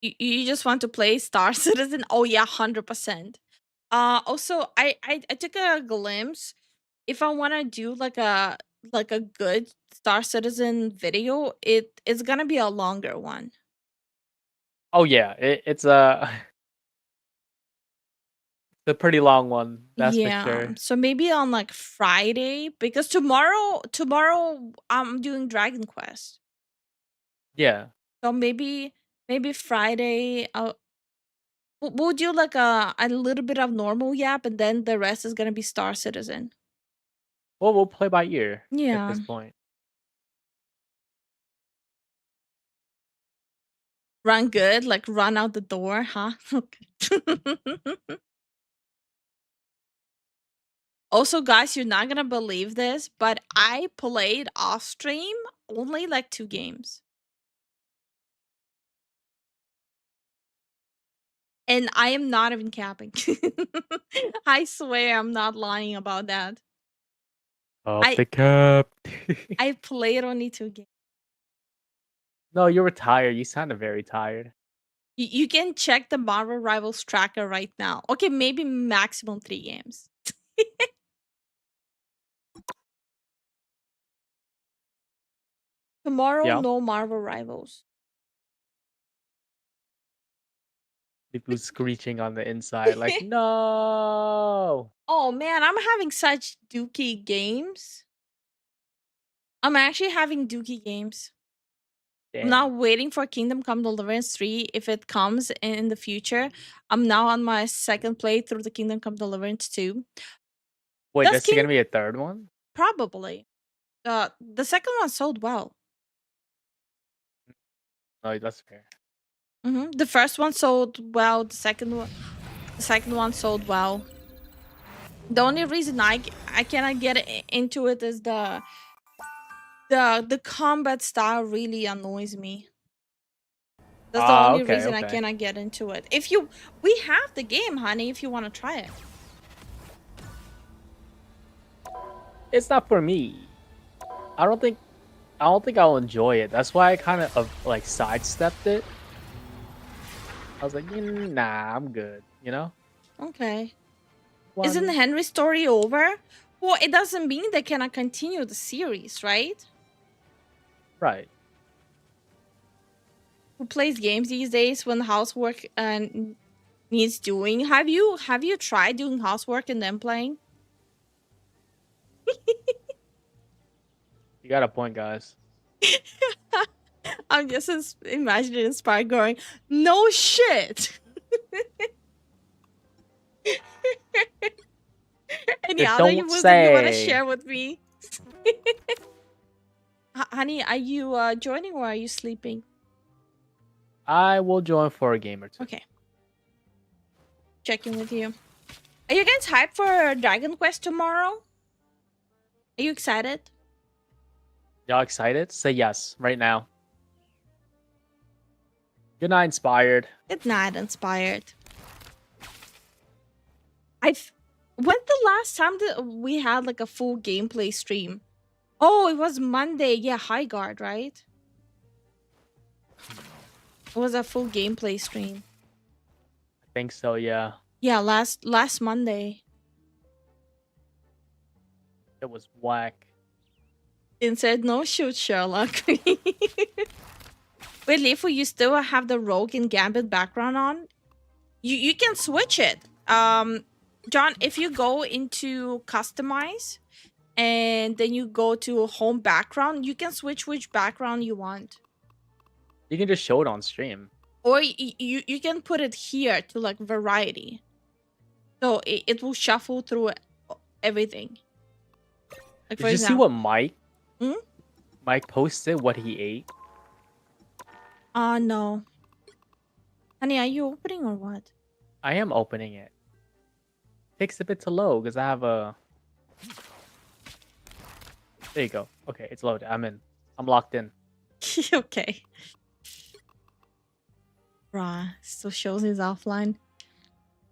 You just want to play Star Citizen? Oh yeah, 100%. Also I took a glimpse. If I want to do like a good Star Citizen video, it's gonna be a longer one. Oh yeah, it's a it's a pretty long one. That's for Yeah, sure. so maybe on like Friday because tomorrow I'm doing Dragon Quest. Yeah. So maybe Friday we'll do like a little bit of normal yap and then the rest is gonna be Star Citizen. Well, we'll play by ear at Yeah. this point. Run good, like run out the door, huh? Also, guys, you're not gonna believe this, but I played off stream only like 2 games. And I am not even capping. I swear I'm not lying about that. Off I the cup. I played only 2 games. No, you were tired. You sounded very tired. You can check the Marvel Rivals tracker right now. Okay, maybe maximum 3 games. Tomorrow, Yeah. no Marvel Rivals. People screeching on the inside, like, no. Oh man, I'm having such dookie games. I'm actually having dookie games. I'm now waiting for Kingdom Come Deliverance 3 if it comes in the future. I'm now on my second playthrough the Kingdom Come Deliverance 2. Wait, That's there's gonna be a third one? Probably. The second one sold well. Oh, that's fair. The first one sold well. The second one sold well. The only reason I cannot get into it is the combat style really annoys me. That's the only reason I cannot get into it. We have the game, honey, if you want to try it. It's not for me. I don't think I'll enjoy it. That's why I kind of like sidestepped it. I was like, nah, I'm good, you know? Okay. Isn't Henry's story over? Well, it doesn't mean they cannot continue the series, right? Right. Who plays games these days when housework needs doing? Have you tried doing housework and then playing? You got a point, guys. I'm just imagining Inspired going, no shit. Any other you want to share with me? Honey, are you joining or are you sleeping? I will join for a game or two. Okay. Checking with you. Are you guys hyped for Dragon Quest tomorrow? Are you excited? Y'all excited? Say yes right now. Good night, Inspired. Good night, Inspired. When's the last time that we had like a full gameplay stream? Oh, it was Monday. Yeah, High Guard, right? It was a full gameplay stream. I think so, yeah. Yeah, last Monday. It was whack. It said no shoot, Sherlock. Wait, Lifu, you still have the Rogue and Gambit background on? You can switch it. John, if you go into customize and then you go to home background, you can switch which background you want. You can just show it on stream. Or you can put it here to like variety. So it will shuffle through everything. Like, Did you see what Mike? Hmm? Mike posted what he ate. No. Honey, are you opening or what? I am opening it. Takes a bit to load because I have a. There you go. Okay, it's loaded. I'm in. I'm locked in. Okay. Bruh, still shows he's offline.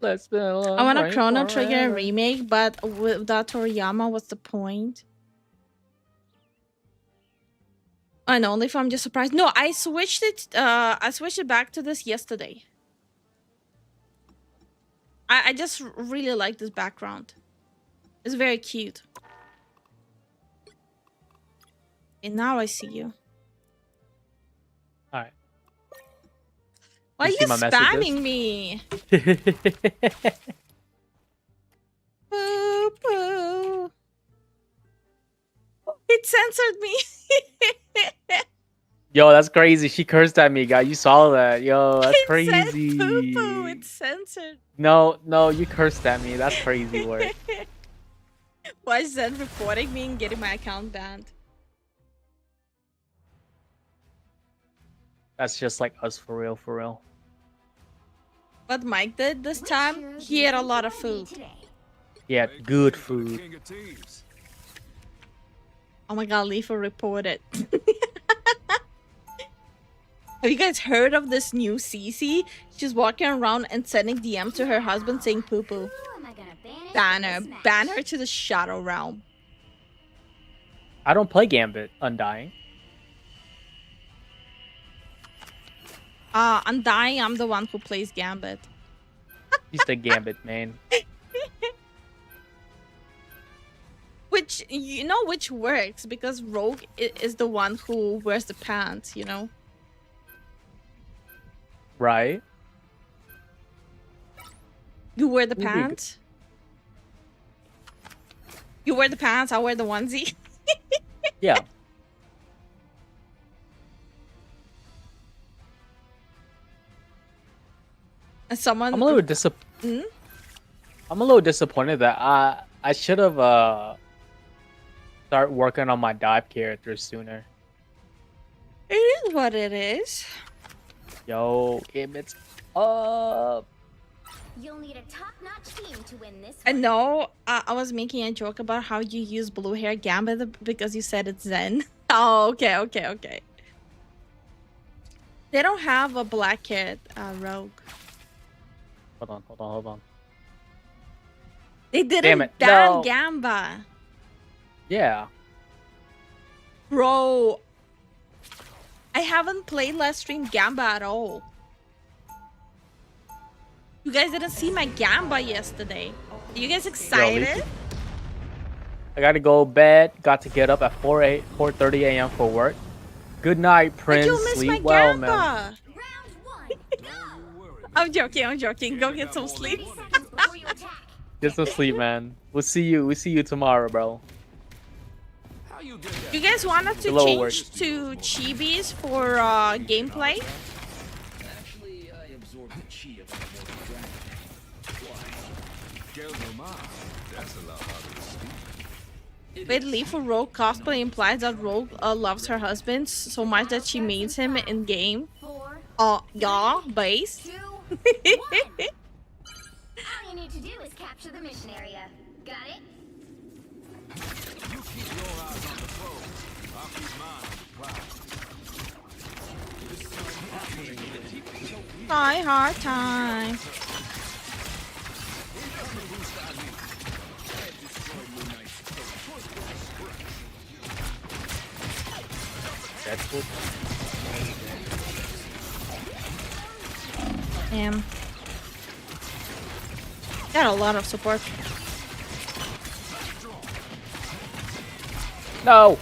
Let's be alone. I want a Chrono Trigger remake, but without Toriyama, what's the point? I know, only if I'm just surprised. No, I switched it. I switched it back to this yesterday. I just really like this background. It's very cute. And now I see you. All right. Why are you spamming me? Boo boo. It censored me. Yo, that's crazy. She cursed at me, guy. You saw that. Yo, that's It said crazy. poo poo. It's censored. No, you cursed at me. That's crazy work. Why is Zen reporting me and getting my account banned? That's just like us for real, for real. What Mike did this time, he had a lot of food. Yeah, good food. Oh my god, Leafa reported. Have you guys heard of this new Cece? She's walking around and sending DMs to her husband saying poo poo. Ban her to the shadow realm. I don't play Gambit, Undying. Undying, I'm the one who plays Gambit. He's the Gambit man. Which, you know, which works because Rogue is the one who wears the pants, you know? Right? You wear the pants? You wear the pants, I wear the onesie. Yeah. Someone. I'm a little I'm a little disappointed that I should have start working on my dive characters sooner. It is what it is. Yo, it's up. You'll need a top-notch team to win this. I know. I was making a joke about how you use blue hair Gambit because you said it's Zen. Oh, okay. They don't have a black hair Rogue. Hold on. They didn't ban Gamba. Yeah. Bro, I haven't played last stream Gamba at all. You guys didn't see my Gamba yesterday. Are you guys excited? I gotta go bed. Got to get up at 4:30 a.m. for work. Good night, Prince. But you missed Sleep my well, Gamba. man. I'm joking. Go get some sleep. Get some sleep, man. We'll see you tomorrow, bro. You guys want us to change to chibis for gameplay? Actually, I absorbed the chi of that Wait, Lifu Rogue cosplay implies that Rogue loves her husband so much that she meets him in game. Oh, yeah, base. 2, 1. All you need to do is capture the mission area. Got it? You keep your eyes on the pros. I'll keep mine on the prize. Try hard time. Deadpool. Damn. Got a lot of support. No.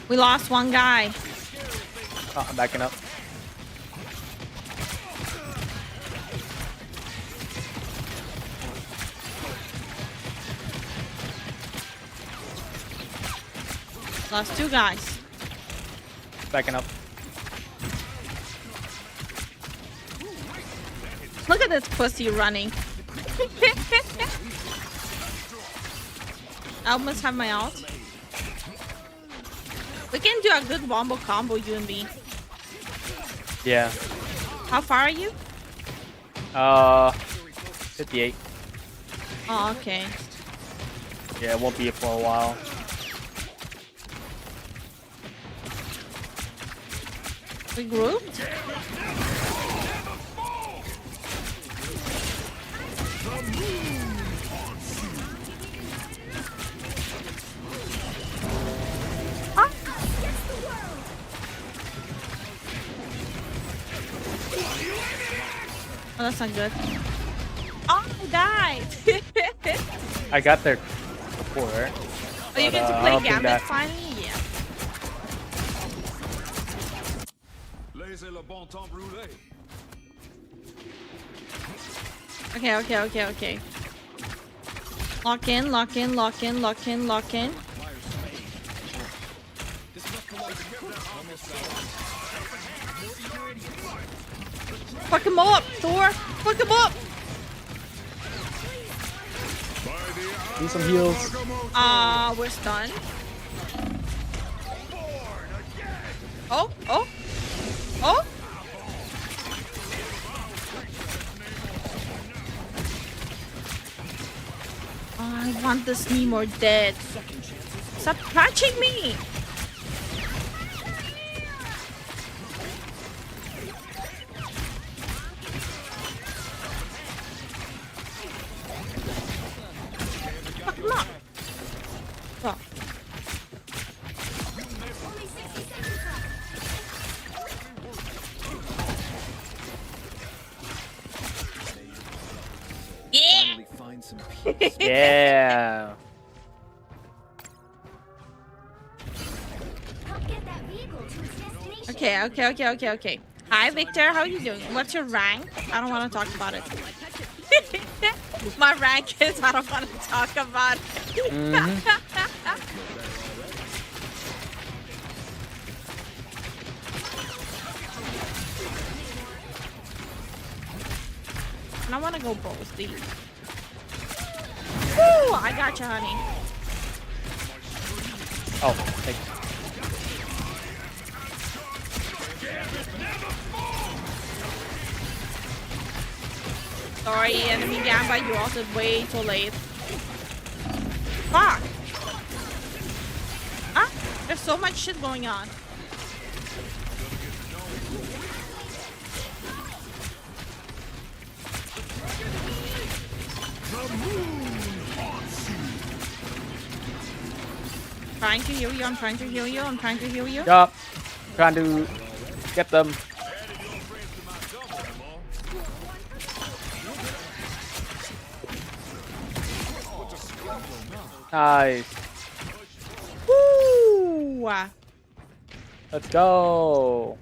We lost one guy. Oh, I'm backing up. Lost 2 guys. Backing up. Look at this pussy running. I almost have my ult. We can do a good wombo combo, you and me. Yeah. How far are you? 58. Oh, okay. Yeah, it won't be for a while. We grouped? Ah. Oh, that's not good. Oh, I died! I got there before. Oh, you get to play Gambit finally? Yeah. Laissez le bon temps brûler. Okay. Lock in, lock in, lock in, lock in, lock in. Fuck him up, Thor! Fuck him up! Need some heals. We're stunned. Oh! I want this Nemo dead. Stop catching me! Fuck him up! Oh. Yeah! Find some peace. Yeah. Okay. Hi, Victor. How are you doing? What's your rank? I don't want to talk about it. My rank is I don't want to talk about it. And I want to go both these. Woo! I got you, honey. Oh, thank you. Sorry, enemy Gamba, you also way too late. Fuck! Ah, there's so much shit going on. Trying to heal you, I'm trying to heal you, I'm trying to heal you. Yup. Trying to get them. Nice. Woo! Let's go.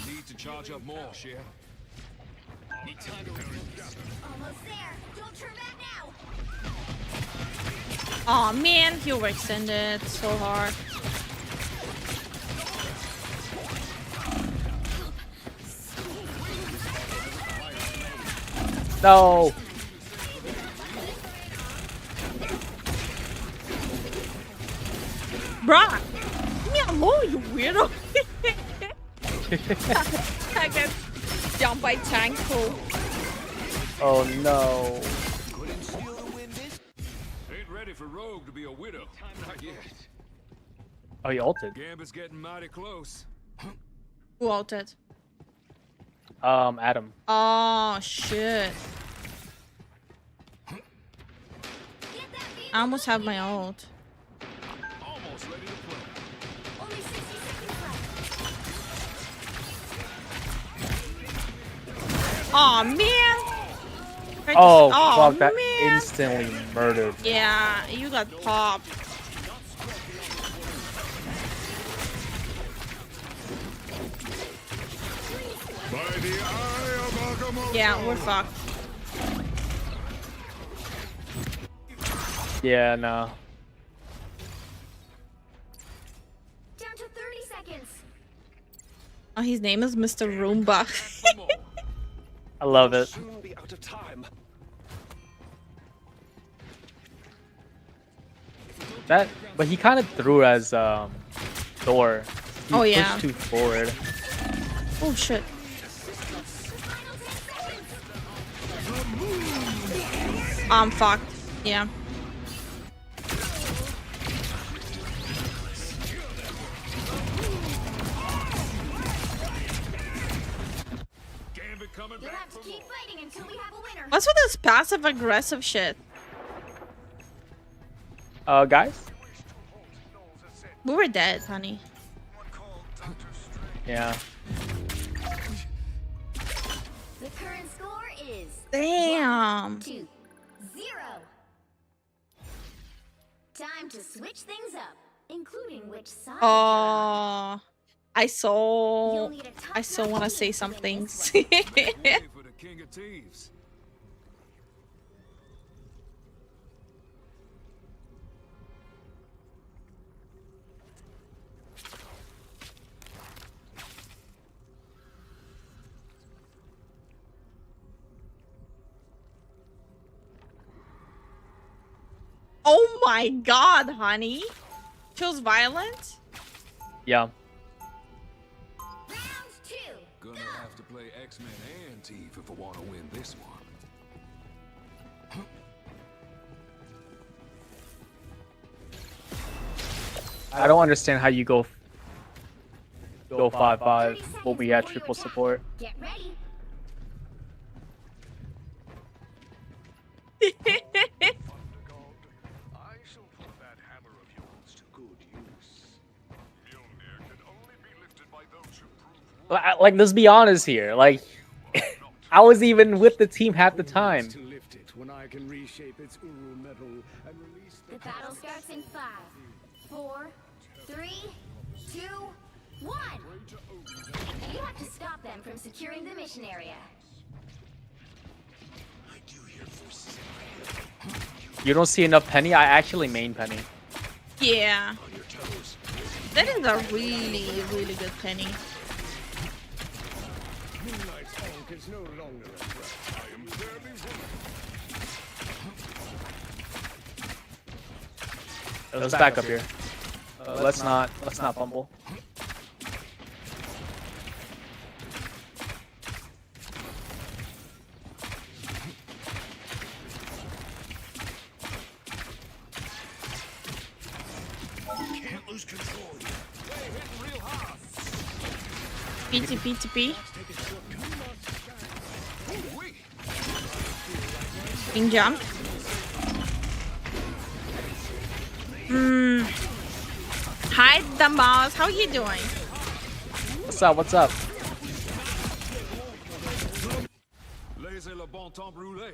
Need to charge up more, Cher. Need time to Almost there. Don't turn back now. Oh man, he overextended so hard. No. Bruh! Leave me alone, you weirdo! I get jumped by tank pool. Oh no. Ain't ready for Rogue to be a widow. Not yet. Oh, he ulted. Gambit's getting mighty close. Who ulted? Adam. Oh shit. I almost have my ult. Almost ready to play. Only 60 seconds left. Aw, man! Oh, Aw, fuck, that man. instantly murdered. Yeah, you got popped. By the eye of Agamotto. Yeah, we're fucked. Yeah, no. Down to 30 seconds. Oh, his name is Mr. Roomba. I love it. Soon be out of time. That, but he kind of threw as Thor. He Oh, pushed yeah. too forward. Oh shit. I'm fucked. Yeah. Gambit coming You'll back have to for keep more. fighting until we have a winner. What's with this passive aggressive shit? Guys? We were dead, honey. Yeah. The current score is Damn. 1-2-0. Time to switch things up, including which side. Oh, I so You'll need a top-notch want to team say to some win things. Play for the King of Thieves. Oh my god, honey. Chose violence? Yeah. Round 2. Gonna have to play X-Men and Thief if I want to win this one. I don't understand how you go 5-5 when we had triple support. Get ready. I shall put that hammer of yours to good use. Mjolnir can only be lifted by those who prove Like, let's be honest here. Like, I was even with the team half the time. to lift it when I can reshape its Uru metal and release The battle starts in 5, 4, 3, 2, 1. You have to stop them from securing the mission area. You don't see enough Penny? I actually main Penny. Yeah. That is a really, really good penny. Moonlight's honk is no longer a threat. I am barely wounded. Let's back up here. Let's not fumble. Can't lose control here. They hitting real hard. PTP. Being jumped. Hi, the mouse. How you doing? What's up? What's up? Laissez le bon temps brûler.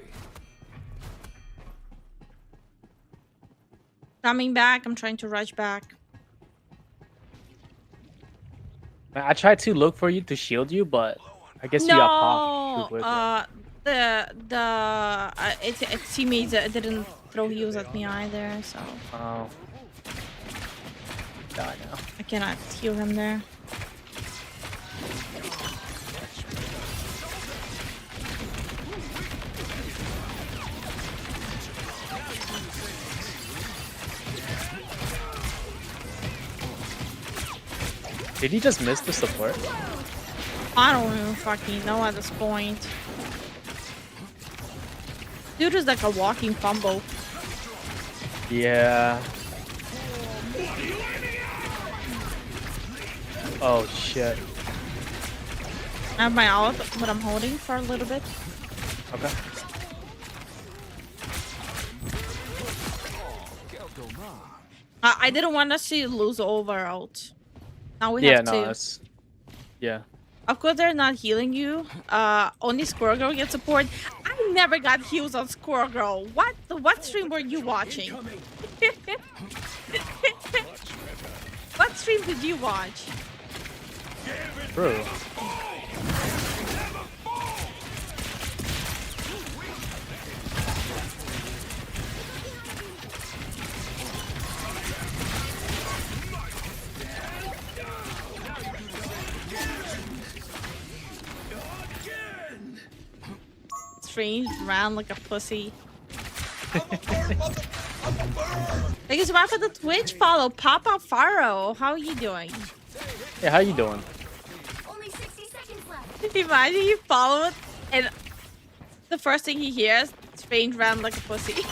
Coming back. I'm trying to rush back. I tried to look for you to shield you, but I guess you got popped. too quick. Its teammates didn't throw heals at me either, so Oh. Die now. I cannot heal him there. Did he just miss the support? I don't even fucking know at this point. Dude is like a walking fumble. Yeah. Oh shit. I have my ult, but I'm holding for a little bit. Okay. I didn't want us to lose over ult. Now we Yeah, have no, to. that's yeah. Of course, they're not healing you. Only Squirrel Girl gets support. I never got heals on Squirrel Girl. What stream were you watching? What stream did you watch? Bro. Strange ran like a pussy. Thank you so much for the Twitch follow, Papa Faro. How are you doing? Hey, how you doing? Only 60 seconds left. Imagine you follow it and the first thing he hears, Strange ran like a pussy.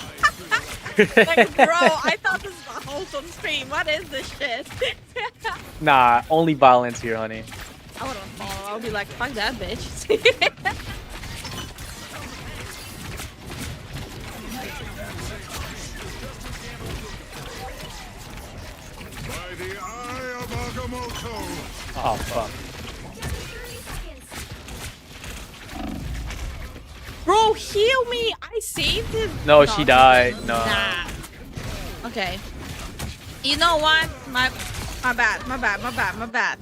Like, bro, I thought this was a wholesome stream. What is this shit? Nah, only violence here, honey. I wouldn't follow. I would be like, fuck that bitch. By the eye of Agamotto. Oh fuck. Bro, heal me! I saved it. No, she died. No. Nah. Okay. You know what? My bad.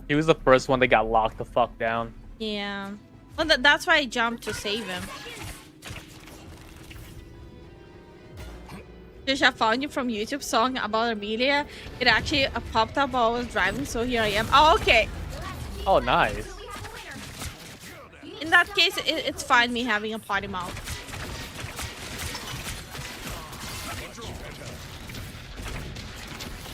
He was the first one that got locked the fuck down. Yeah. Well, that's why I jumped to save him. Just I found you from YouTube song about Amelia. It actually popped up while I was driving, so here I am. Oh, okay. Oh, nice. In that case, it's fine me having a potty mouth.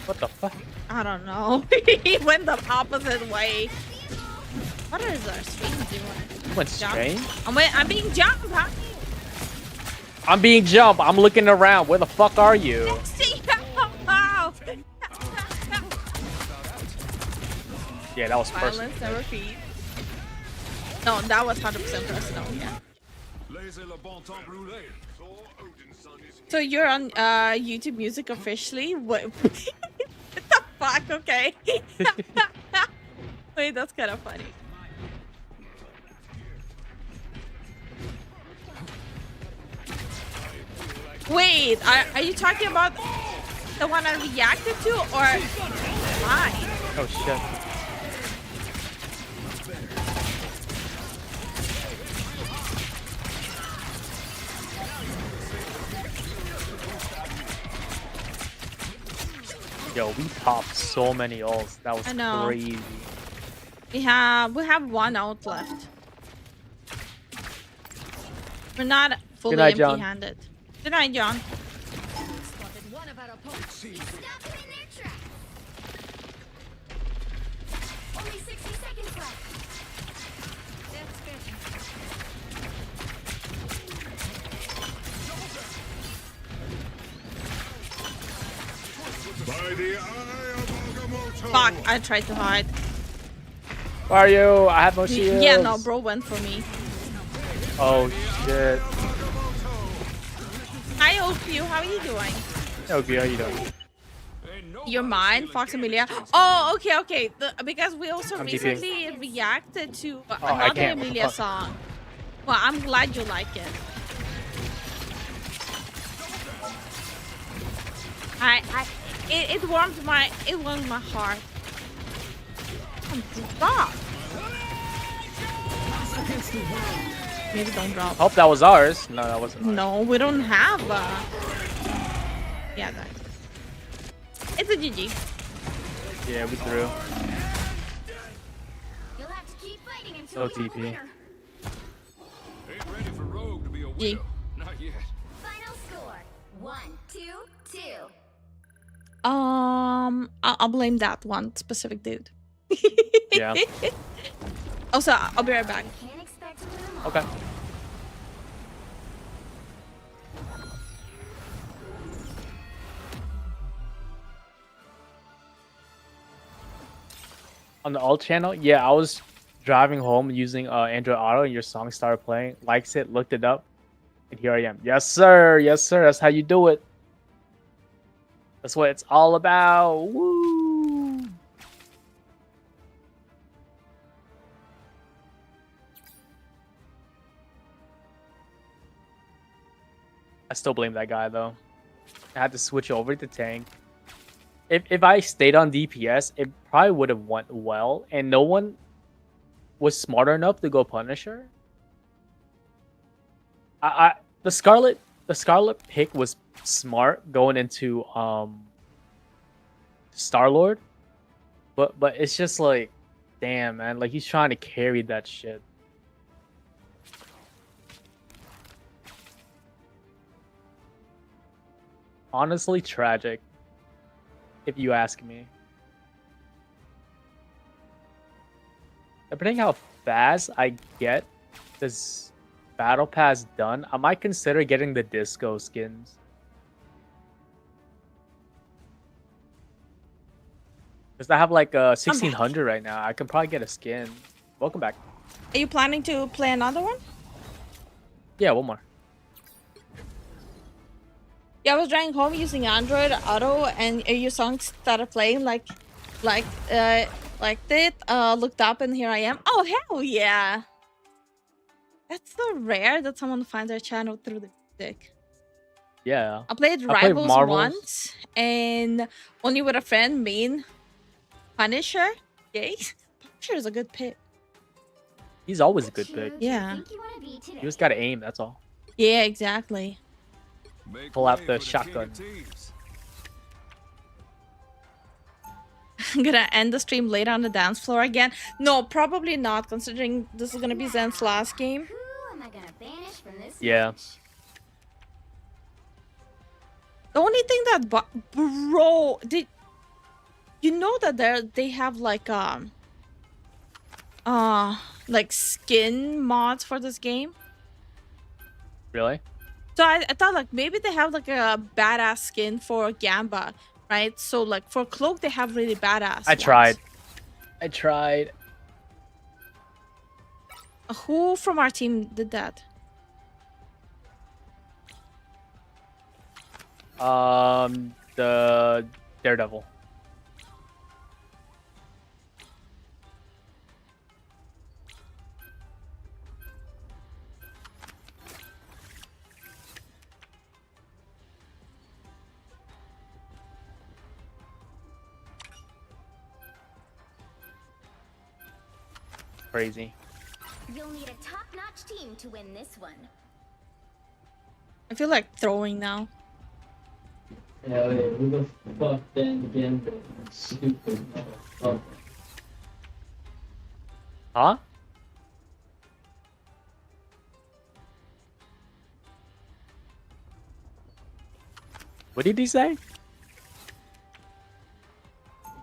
What the fuck? I don't know. He went the opposite way. What is our stream doing? You went strange? I'm being jumped, huh? I'm being jumped. I'm looking around. Where the fuck are you? Yeah, that was personal. Violence never feeds. No, that was 100% personal, yeah. So you're on YouTube Music officially? What the fuck? Okay. Wait, that's kind of funny. Wait, are you talking about the one I reacted to or mine? Oh shit. Yo, we popped so many ults. That was crazy. We have one out left. We're not fully empty-handed. Good night, John. Spotted one of our opponents. Stop them in their tracks. Only 60 seconds left. That's By the eye of Agamotto. Fuck, I tried to hide. Where are you? I have no shields. Yeah, no, bro went for me. Oh shit. Hi, OQ, how are you doing? Okay, how you doing? You're mine, Fox Amelia. Oh, okay. Because we also I'm recently reacted to I another can't. Amelia song. Well, I'm glad you like it. It warmed my heart. Stop. Maybe don't drop. Hope that was ours. No, that wasn't ours. No, we don't have. Yeah, that. It's a GG. Yeah, we threw. You'll have to keep fighting until No TP. Ain't ready for Rogue to be a G. widow. Not yet. Final score: 1-2-2. I'll blame that one specific dude. Yeah. Also, I'll be right back. Okay. On the alt channel, yeah, I was driving home using Android Auto, and your song started playing. Likes it, looked it up, and here I am. Yes, sir. Yes, sir. That's how you do it. That's what it's all about. Woo! I still blame that guy though. I had to switch over to tank. If I stayed on DPS, it probably would have went well, and no one was smart enough to go Punisher. The Scarlet pick was smart going into Star-Lord, but it's just like, damn man, like he's trying to carry that shit. Honestly, tragic, if you ask me. Depending how fast I get this battle pass done, I might consider getting the disco skins. Because I have like 1600 right now. I can probably get a skin. Welcome back. Are you planning to play another one? Yeah, one more. Yeah, I was driving home using Android Auto, and your song started playing like it. Looked up, and here I am. Oh hell yeah! That's so rare that someone finds their channel through the music. Yeah. I played Rivals once, and only with a friend. Main Punisher. Yay! Punisher is a good pick. He's always a good pick. Yeah. You just gotta aim. That's all. Yeah, exactly. Pull out the shotgun. I'm gonna end the stream later on the dance floor again. No, probably not, considering this is gonna be Zen's last game. Yeah. The only thing that, bro, did you know that they have like skin mods for this game? Really? So I thought like maybe they have like a badass skin for Gamba, right? So like for Cloak they have really badass ones. I tried. Who from our team did that? The Daredevil. Crazy. You'll need a top-notch team to win this one. I feel like throwing now. Yeah, wait, who the fuck then again? Stupid motherfucker. Huh? What did he say?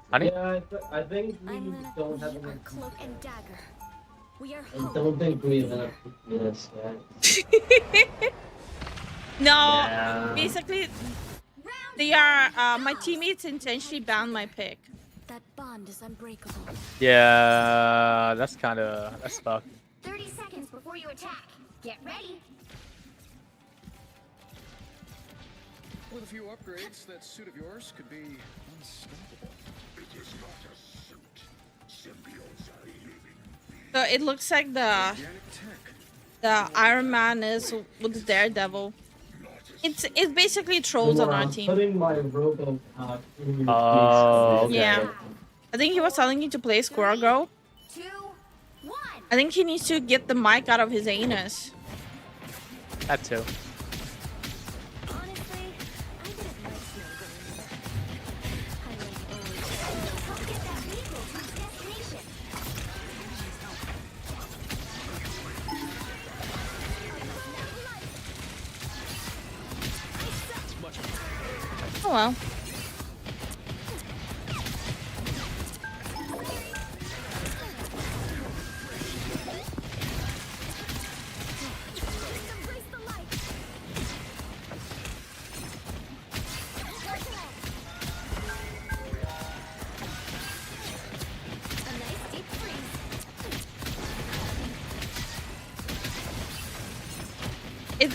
Honey? Yeah, I think we don't have enough. Cloak and dagger. We are I don't think we have yes, No, Yeah. basically, they are my teammates intentionally banned my pick. That bond is unbreakable. Yeah, that's fucked. 30 seconds before you attack. Get ready. With a few upgrades, that suit of yours could be unstoppable. It is not a suit. Symbiotes are living. So it looks like the Iron Man is with Daredevil. It's basically trolls on our team. Putting my robo in your Okay. Yeah. I think he was telling you to play Squirrel Girl. 2, 1. I think he needs to get the mic out of his anus. That too. Oh well.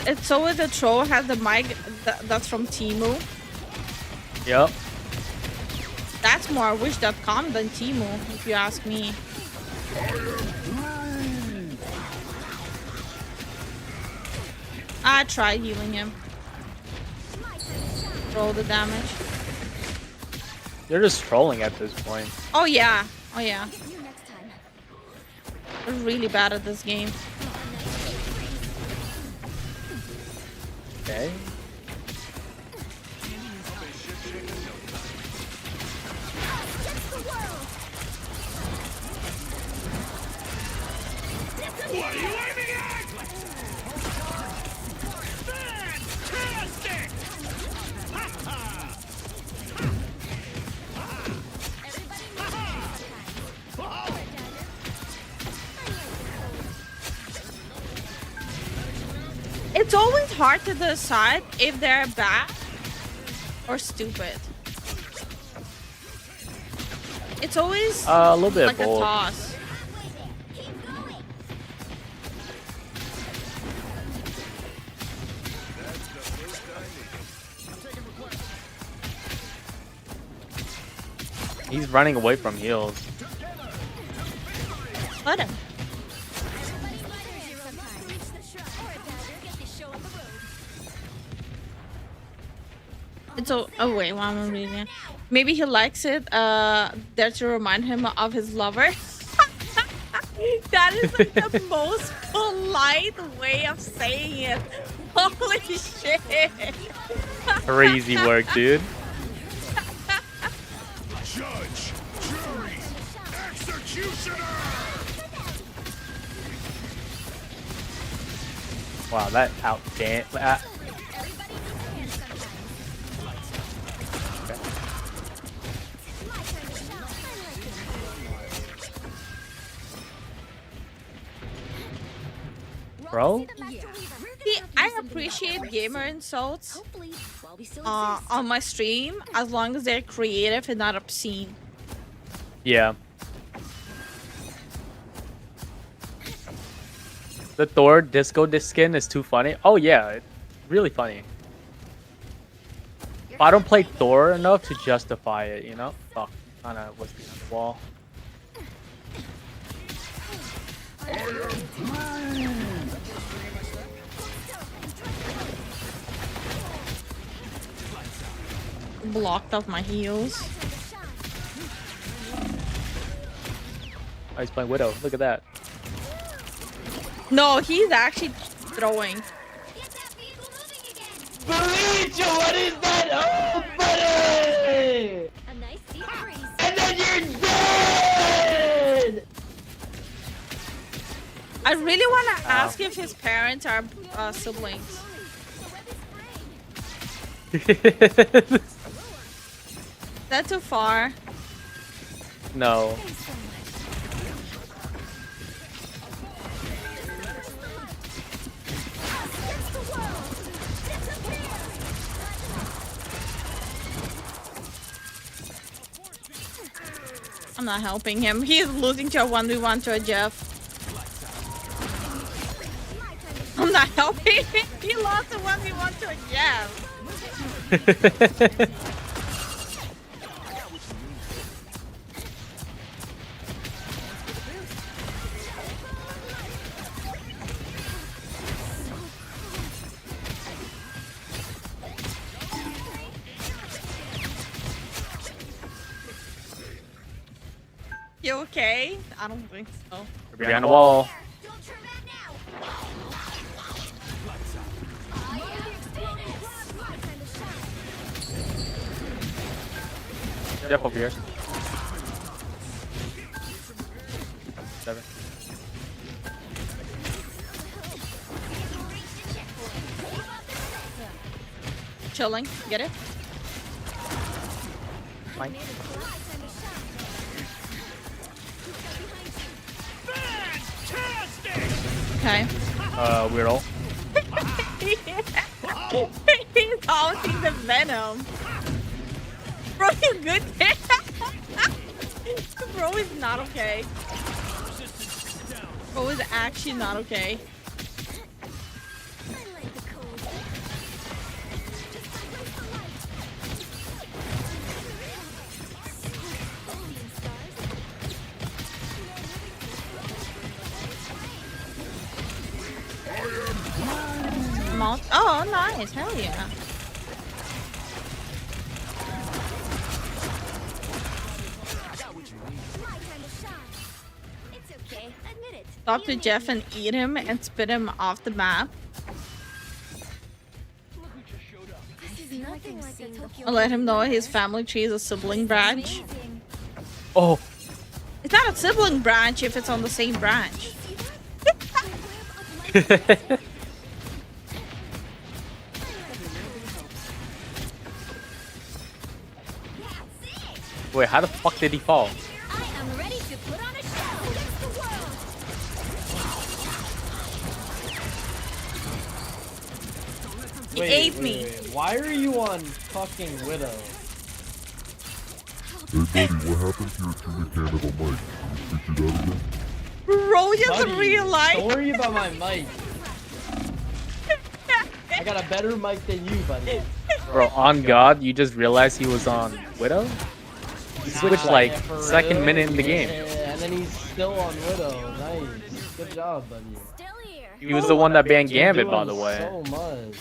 It's always the troll has the mic that's from Timu. Yep. That's more wish.com than Timu, if you ask me. I tried healing him. Roll the damage. You're just trolling at this point. Oh yeah. Oh yeah. We're really bad at this game. Okay. What are you aiming at? Fantastic! It's always hard to decide if they're bad or stupid. It's always a little bit like of both. a toss. He's running away from heals. Let him. It's oh wait, why am I reading it? Maybe he likes it there to remind him of his lover. That is like the most polite way of saying it. Holy shit. Crazy work, dude. Judge, jury, executioner! Wow, that outdan. Bro? See, I appreciate gamer insults on my stream as long as they're creative and not obscene. Yeah. The Thor disco skin is too funny. Oh yeah, it's really funny. But I don't play Thor enough to justify it, you know? Fuck, kinda was behind the wall. Blocked off my heels. Oh, he's playing Widow. Look at that. No, he's actually throwing. Burrito, what is that? Oh, buddy! A nice deep freeze. And then you're dead! I really want to ask if his parents are siblings. That's too far. No. I'm not helping him. He's losing to a 1v1 to a Jeff. I'm not helping him. He lost a 1v1 to a Jeff. You okay? I don't think so. We're behind the wall. Jeff over here. 7. Chilling. Get it? Fine. Okay. Weird ult. He's housing the venom. Bro, you good? Bro is not okay. Bro is actually not okay. Oh, nice. Hell yeah. Talk to Jeff and eat him and spit him off the map. I'll let him know his family tree is a sibling branch. Oh. It's not a sibling branch if it's on the same branch. Wait, how the fuck did he fall? He ate me. Wait. Why are you on fucking Widow? Hey buddy, what happened to your two-mechanical mic? Did you fix it out again? Bro, you have to Buddy, realize. Don't worry about my mic. I got a better mic than you, buddy. Bro, on God, you just realized he was on Widow? He switched like For second real? minute in the game. Yeah, and then he's still on Widow. Nice. Good job, buddy. He was the one that banned You're Gambit, by doing the way. So much.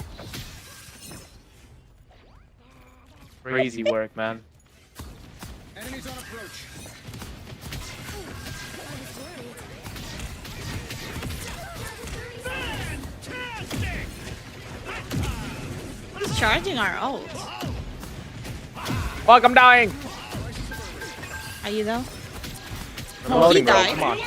Crazy work, man. Enemies on approach. He's charging our ult. Fuck, I'm dying! Are you though? I'm No, he loading, bro. died. Come on.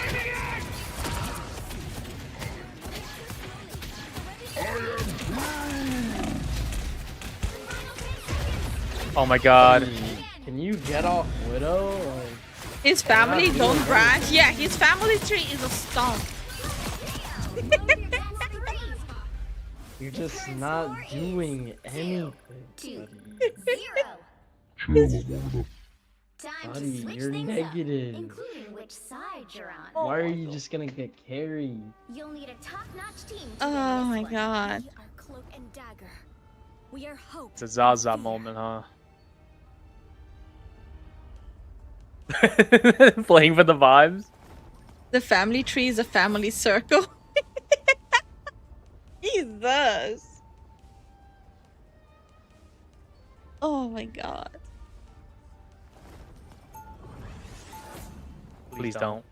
Oh my god. Can you get off Widow? Like, His family don't branch. Yeah, his family tree is a stump. you're just not doing anything. Zero. Chill, I'm warming up. Time Buddy, to switch you're things negative. up, including which side you're on. Why are you just gonna get carried? You'll need a top-notch team to Oh win my this one. god. We are Cloak and Dagger. We are hope. It's a Zaza moment, huh? Playing for the vibes? The family tree is a family circle. Jesus. Oh my god. Please don't.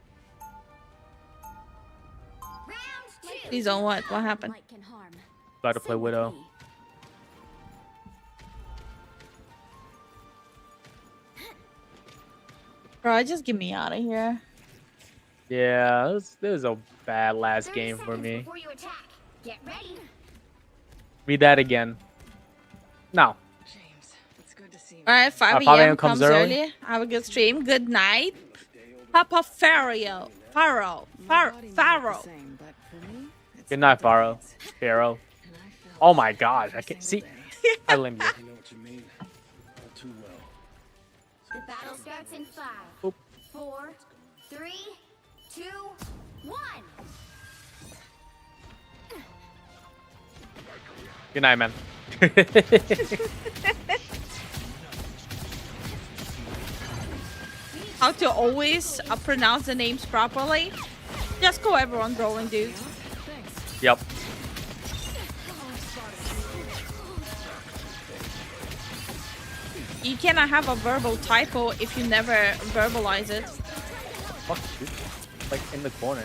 Please don't what? What happened? About to play Widow. Bro, just get me out of here. Yeah, this was a bad last game for me. Before you attack, get ready. Read that again. No. Alright, 5 5 a.m. a.m. comes comes early. early. Have a good stream. Good night. Papa Pharaoh. Pharaoh. Good night, Pharaoh. Pharaoh. Oh my god, I can't see. I limb you. The battle starts in 5, Oop. 4, 3, 2, 1. Good night, man. How to always pronounce the names properly. Just go everyone going, dude. Yep. You cannot have a verbal typo if you never verbalize it. Fuck, dude. Like in the corner.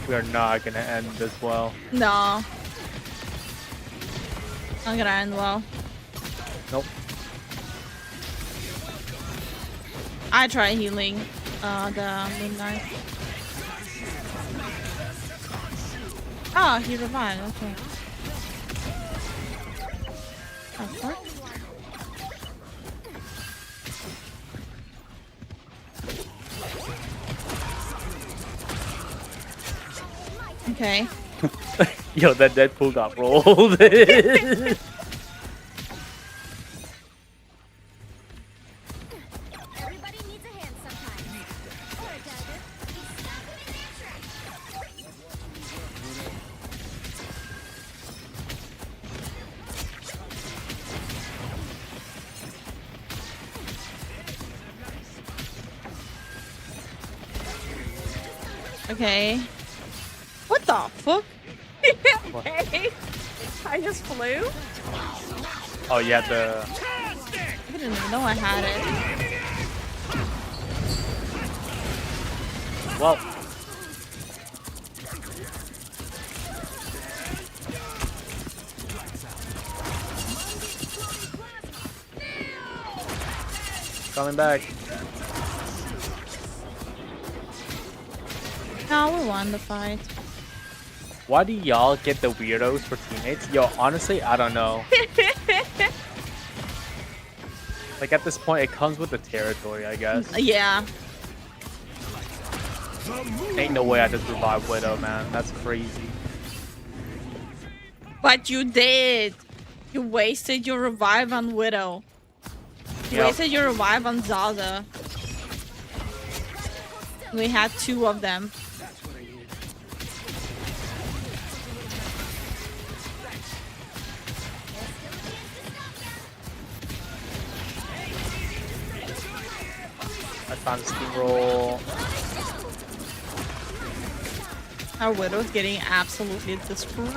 We are not gonna end this well. No. Not gonna end well. Nope. I try healing the midnight. Oh, he revived. Okay. Oh, fuck. Okay. Yo, that Deadpool got rolled. Okay. What the fuck? Okay. I just flew. Oh yeah, the. I didn't even know I had it. Well. Coming back. No, we won the fight. Why do y'all get the weirdos for teammates? Yo, honestly, I don't know. Like at this point, it comes with the territory, I guess. Yeah. Ain't no way I just revived Widow, man. That's crazy. But you did. You wasted your revive on Widow. You Yep. wasted your revive on Zaza. We had 2 of them. I found a steamroll. Our Widow's getting absolutely destroyed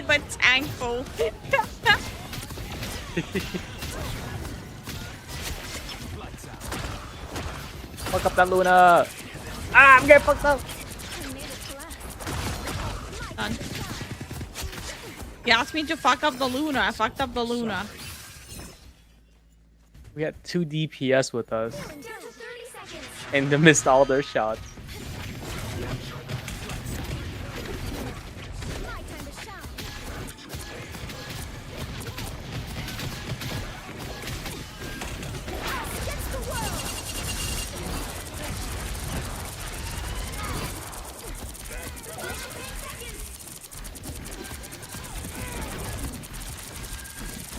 by Tankful. Fuck up that Luna. Ah, I'm getting fucked up. Done. He asked me to fuck up the Luna. I fucked up the Luna. We had 2 DPS with us. And they missed all their shots.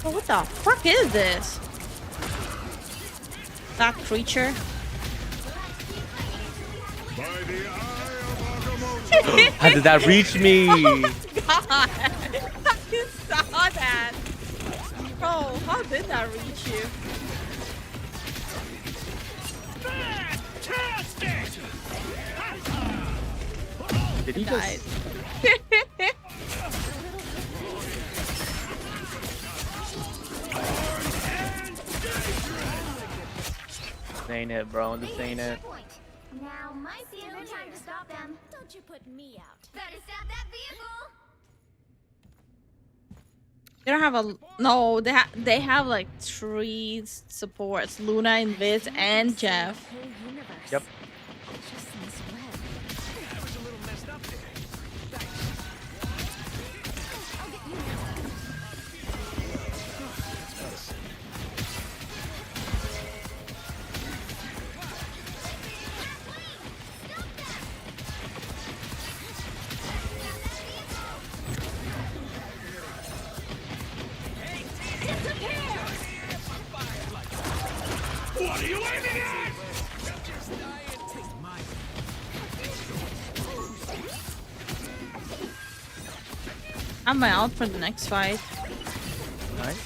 Oh, what the fuck is this? That creature? How did that reach me? Oh god! I just saw that! Bro, how did that reach you? Did he Died. This ain't it, bro. This ain't it. Now might be no time to stop them. Don't you put me out. Better stop that vehicle. They don't have a no. They have like 3 supports: Luna, Invis, and Jeff. Yep. What are you aiming at? I'm out for the next fight. Nice.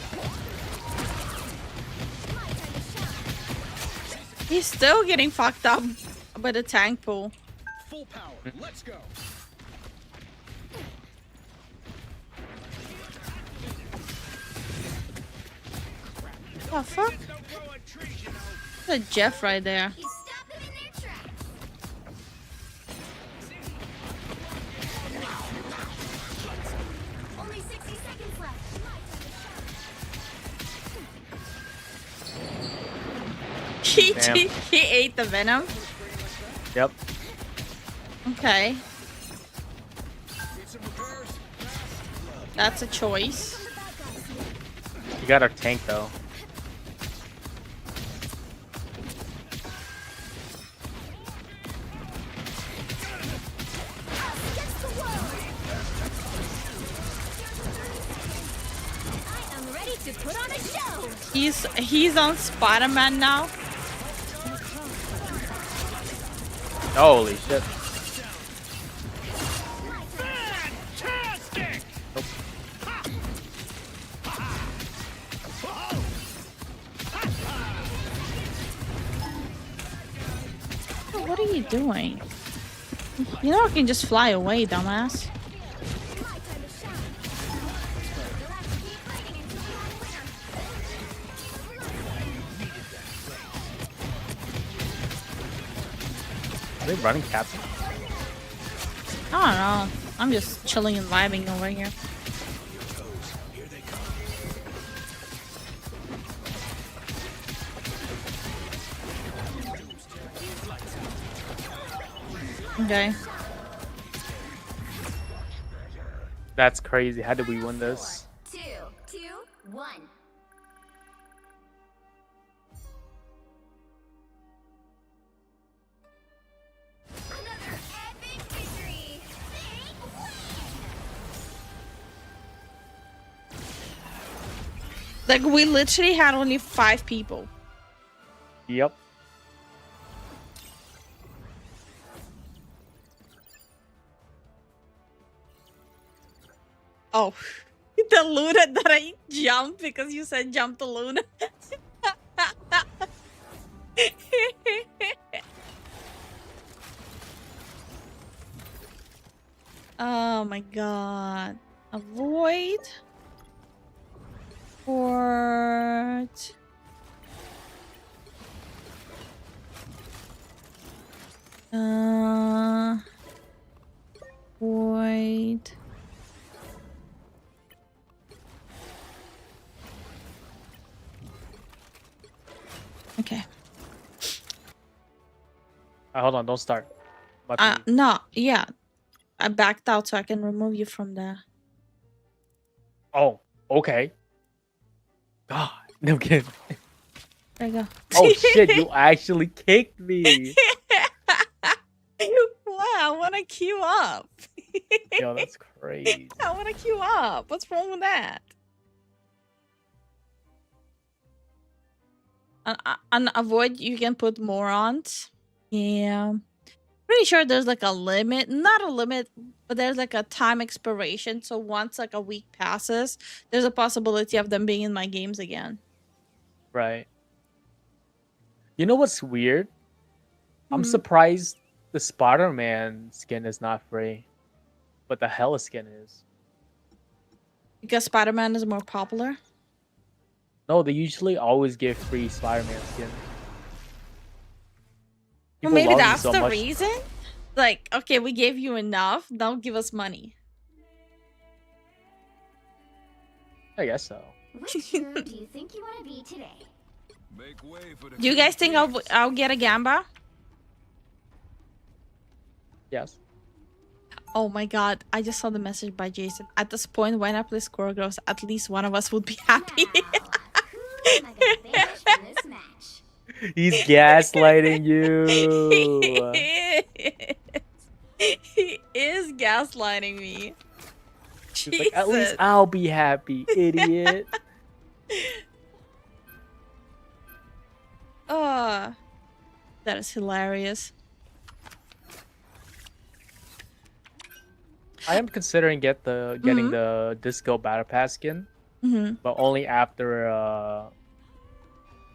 He's still getting fucked up by the tank pool. Full power. Let's go. What the fuck? There's a Jeff right there. Only 60 seconds left. Damn. He ate the venom. Yep. Okay. That's a choice. You got our tank though. I'm ready to put on a show. He's on Spider-Man now. Holy shit. What are you doing? You know I can just fly away, dumbass. Are they running cats? I don't know. I'm just chilling and vibing over here. Okay. That's crazy. How did we win this? 2, 2, 1. Another epic victory. Big win. Like, we literally had only 5 people. Yep. Oh, the Luna that I jumped because you said jump to Luna. Oh my god. Avoid. Port. Void. Okay. Hold on, don't start. About to- No, yeah. I backed out so I can remove you from there. Oh, okay. God, no kidding. There you go. Oh shit, you actually kicked me. Wow, I want to queue up. Yo, that's crazy. I want to queue up. What's wrong with that? And avoid, you can put morons. Yeah. Pretty sure there's like a limit. Not a limit, but there's like a time expiration. So once like a week passes, there's a possibility of them being in my games again. Right. You know what's weird? I'm surprised the Spider-Man skin is not free, but the Hela skin is. Because Spider-Man is more popular? No, they usually always give free Spider-Man skin. Well, People maybe love him that's so the much. reason? Like, okay, we gave you enough. Don't give us money. I guess so. Which hero do you think you want to be today? Do you guys think I'll get a Gamba? Yes. Oh my god, I just saw the message by Jason. At this point, when I play Squirrel Girls, at least one of us would be happy. He's gaslighting you. He is gaslighting me. He's like, at least I'll be happy, idiot. Oh, that is hilarious. I am considering getting the Disco Battle Pass skin, but only after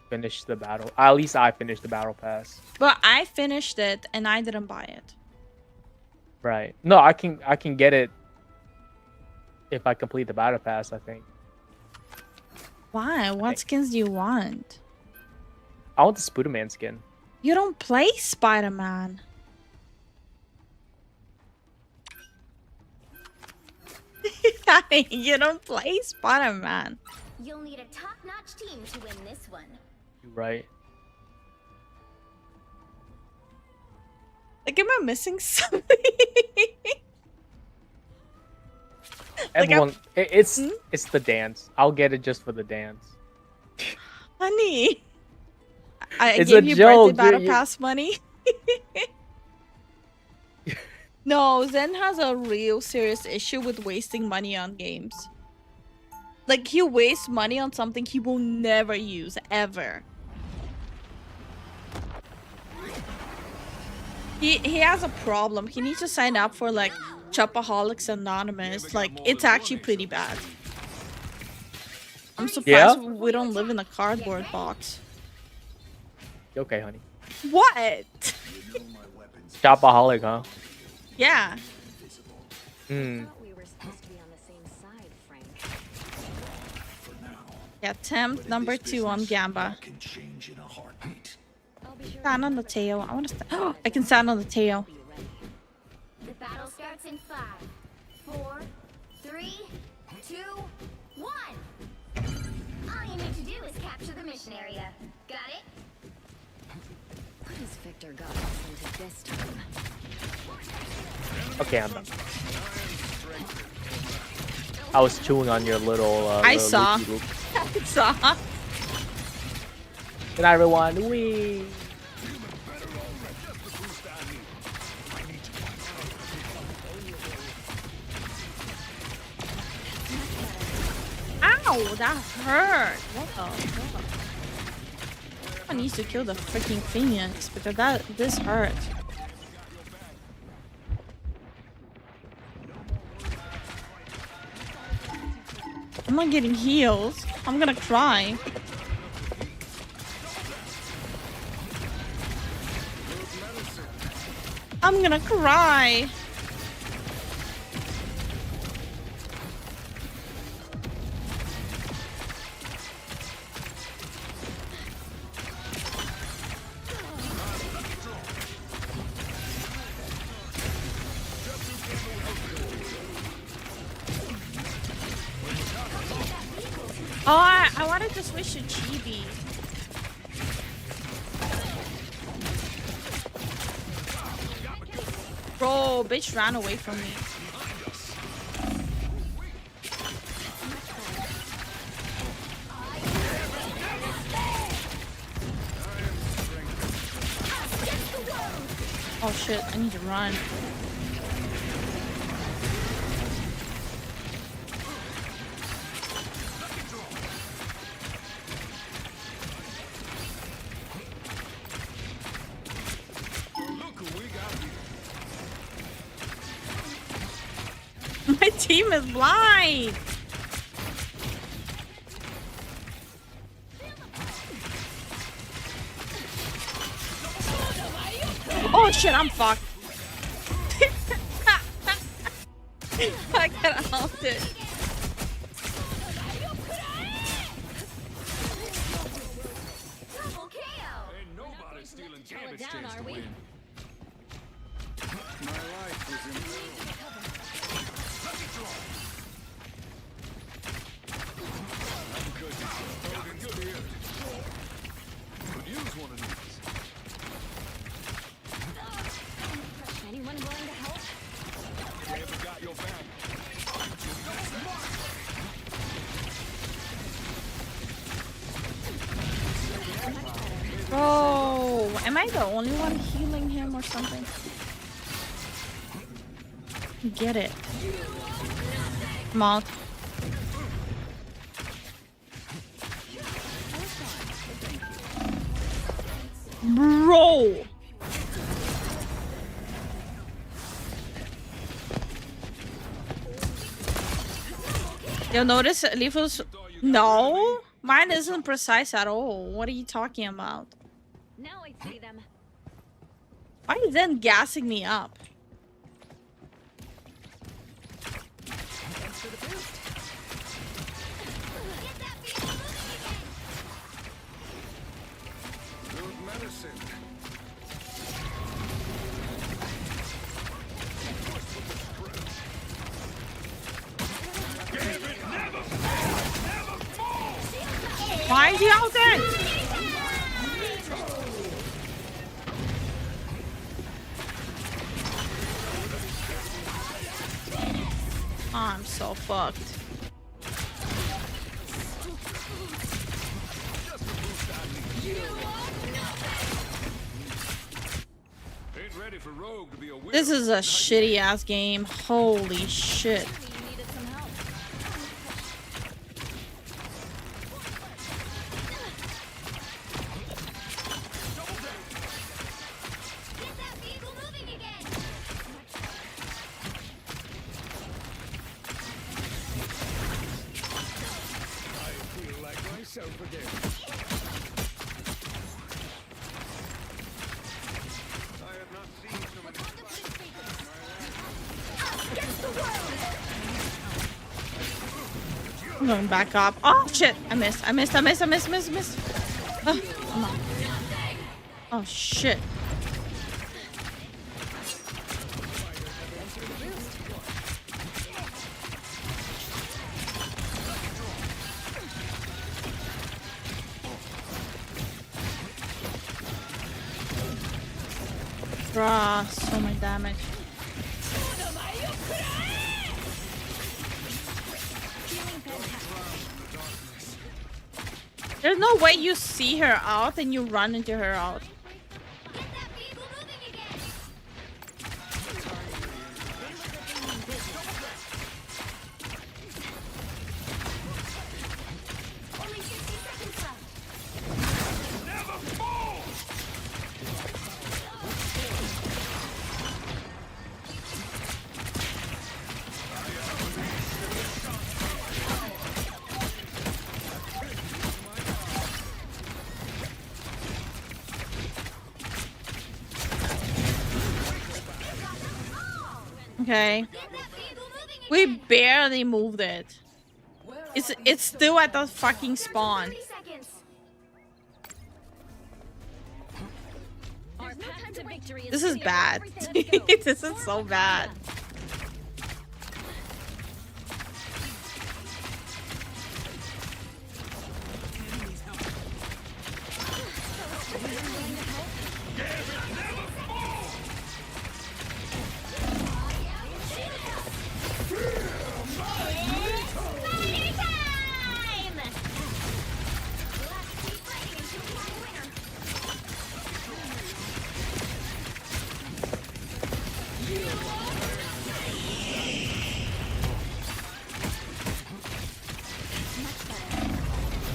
finish the battle. At least I finished the Battle Pass. But I finished it and I didn't buy it. Right. No, I can get it if I complete the Battle Pass, I think. Why? What skins do you want? I want the Spider-Man skin. You don't play Spider-Man. You don't play Spider-Man. You'll need a top-notch team to win this one. You're right. Like, am I missing something? Everyone, it's the dance. I'll get it just for the dance. Honey, I It's gave a you joke, birthday battle you- pass money. No, Zen has a real serious issue with wasting money on games. Like, he wastes money on something he will never use, ever. He has a problem. He needs to sign up for, like, Chopaholics Anonymous. Like, it's actually pretty bad. I'm surprised we don't live in a cardboard box. Okay, honey. What? Shopaholic, huh? Yeah. Hmm. We were supposed to be on the same side, Frank. Yeah, attempt number 2 on Gamba. Stand on the tail. I want to stand. I can stand on the tail. The battle starts in 5, 4, 3, 2, 1. All you need to do is capture the mission area. Got it? What has Victor got us into this time? Okay, I'm done. I was chewing on your little. I saw. loop-de-loop. I saw. Good night, everyone. Wee. Ow, that hurt. What the fuck? Someone needs to kill the freaking Phoenix because this hurt. I'm not getting heals. I'm gonna cry. I'm gonna cry. Oh, I wanted to switch to Chibi. Bro, bitch ran away from me. Oh shit, I need to run. My team is blind. Oh shit, I'm fucked. I got ulted. Down, are we? My life is in could use one of these. Anyone willing to help? We haven't got your back. Bro, am I the only one healing him or something? Get it. Come on. Bro! You'll notice Lifu's... No! Mine isn't precise at all. What are you talking about? Now I see them. Why are you then gassing me up? Thanks for the boost. Good medicine. Why is he out there? Oh, I'm so fucked. Ain't ready for Rogue to be a winner. This is a shitty ass game. Holy shit. I'm going back up. Oh shit! I missed. I missed. I missed. I missed. I missed. I missed. Oh, come on. Oh shit. Bruh, so much damage. There's no way you see her out and you run into her out. Okay. We barely moved it. It's still at the fucking spawn. This is bad. This is so bad.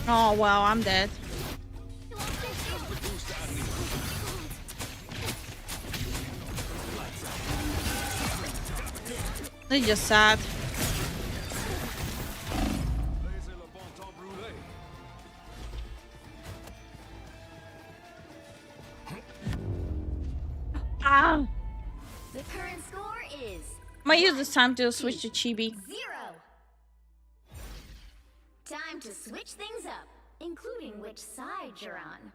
Oh wow, I'm dead. They just sad. Ah! The current score is Might use this time to switch to Chibi. 0. Time to switch things up, including which side you're on.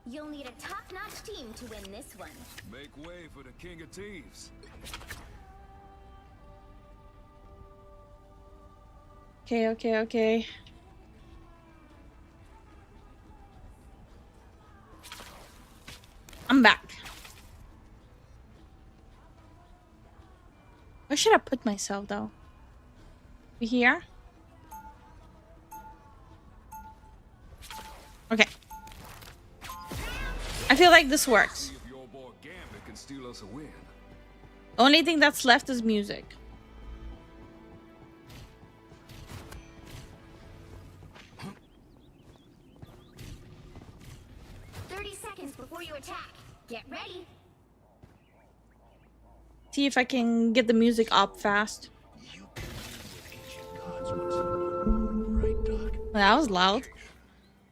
You'll need a top-notch team to win this one. Make way for the King of Thieves. Okay, okay, okay. I'm back. Where should I put myself though? We here? Okay. I feel like this works. Only thing that's left is music. Before you attack, get ready. See if I can get the music up fast. Well, that was loud.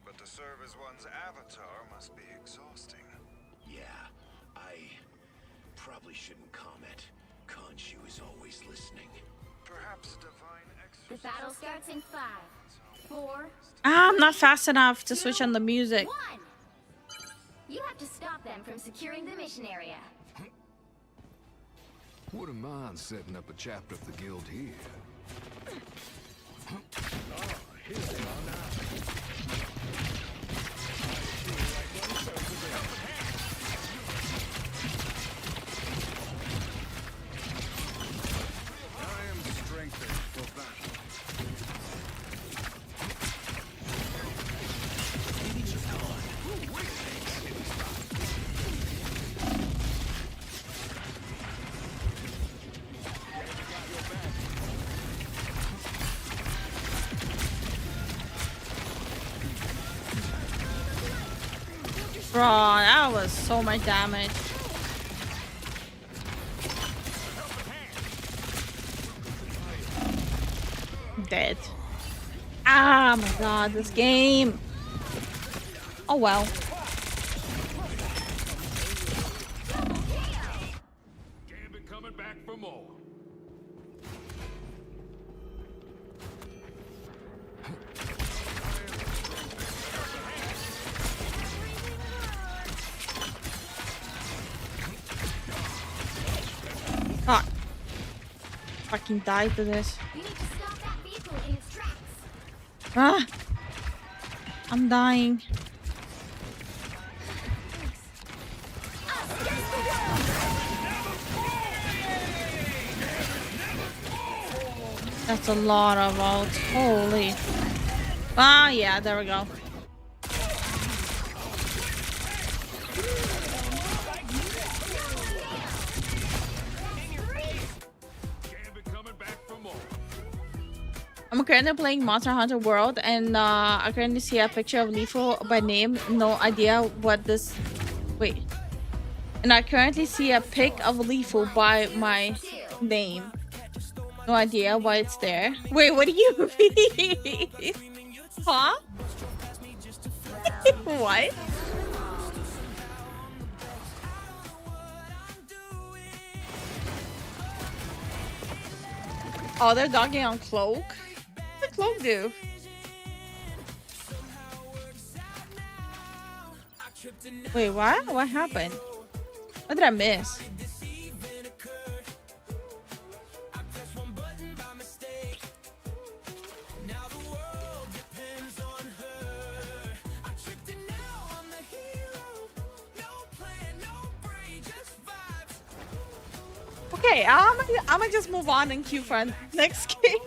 But to serve as one's avatar must be exhausting. Yeah, I probably shouldn't comment. Khonshu is always listening. Perhaps a divine exercise. The battle starts in 5, 4. Ah, I'm not fast enough to switch on the music. 1. You have to stop them from securing the mission area. Wouldn't mind setting up a chapter of the guild here. Here they are now. I am strengthened for battle. Bro, that was so much damage. Dead. Ah, my god, this game. Oh well. Gambit coming back for more. fucking die to this. You need to stop that vehicle in its tracks. Ah! I'm dying. That's a lot of ults. Holy. Ah, yeah, there we go. I'm currently playing Monster Hunter World, and I currently see a picture of Lifu by name. No idea what this. Wait. And I currently see a pic of Lifu by my name. No idea why it's there. Wait, what do you mean? Huh? What? Oh, they're dogging on Cloak? What did Cloak do? Wait, what? What happened? What did I miss? Okay, I'm gonna just move on and queue for next game.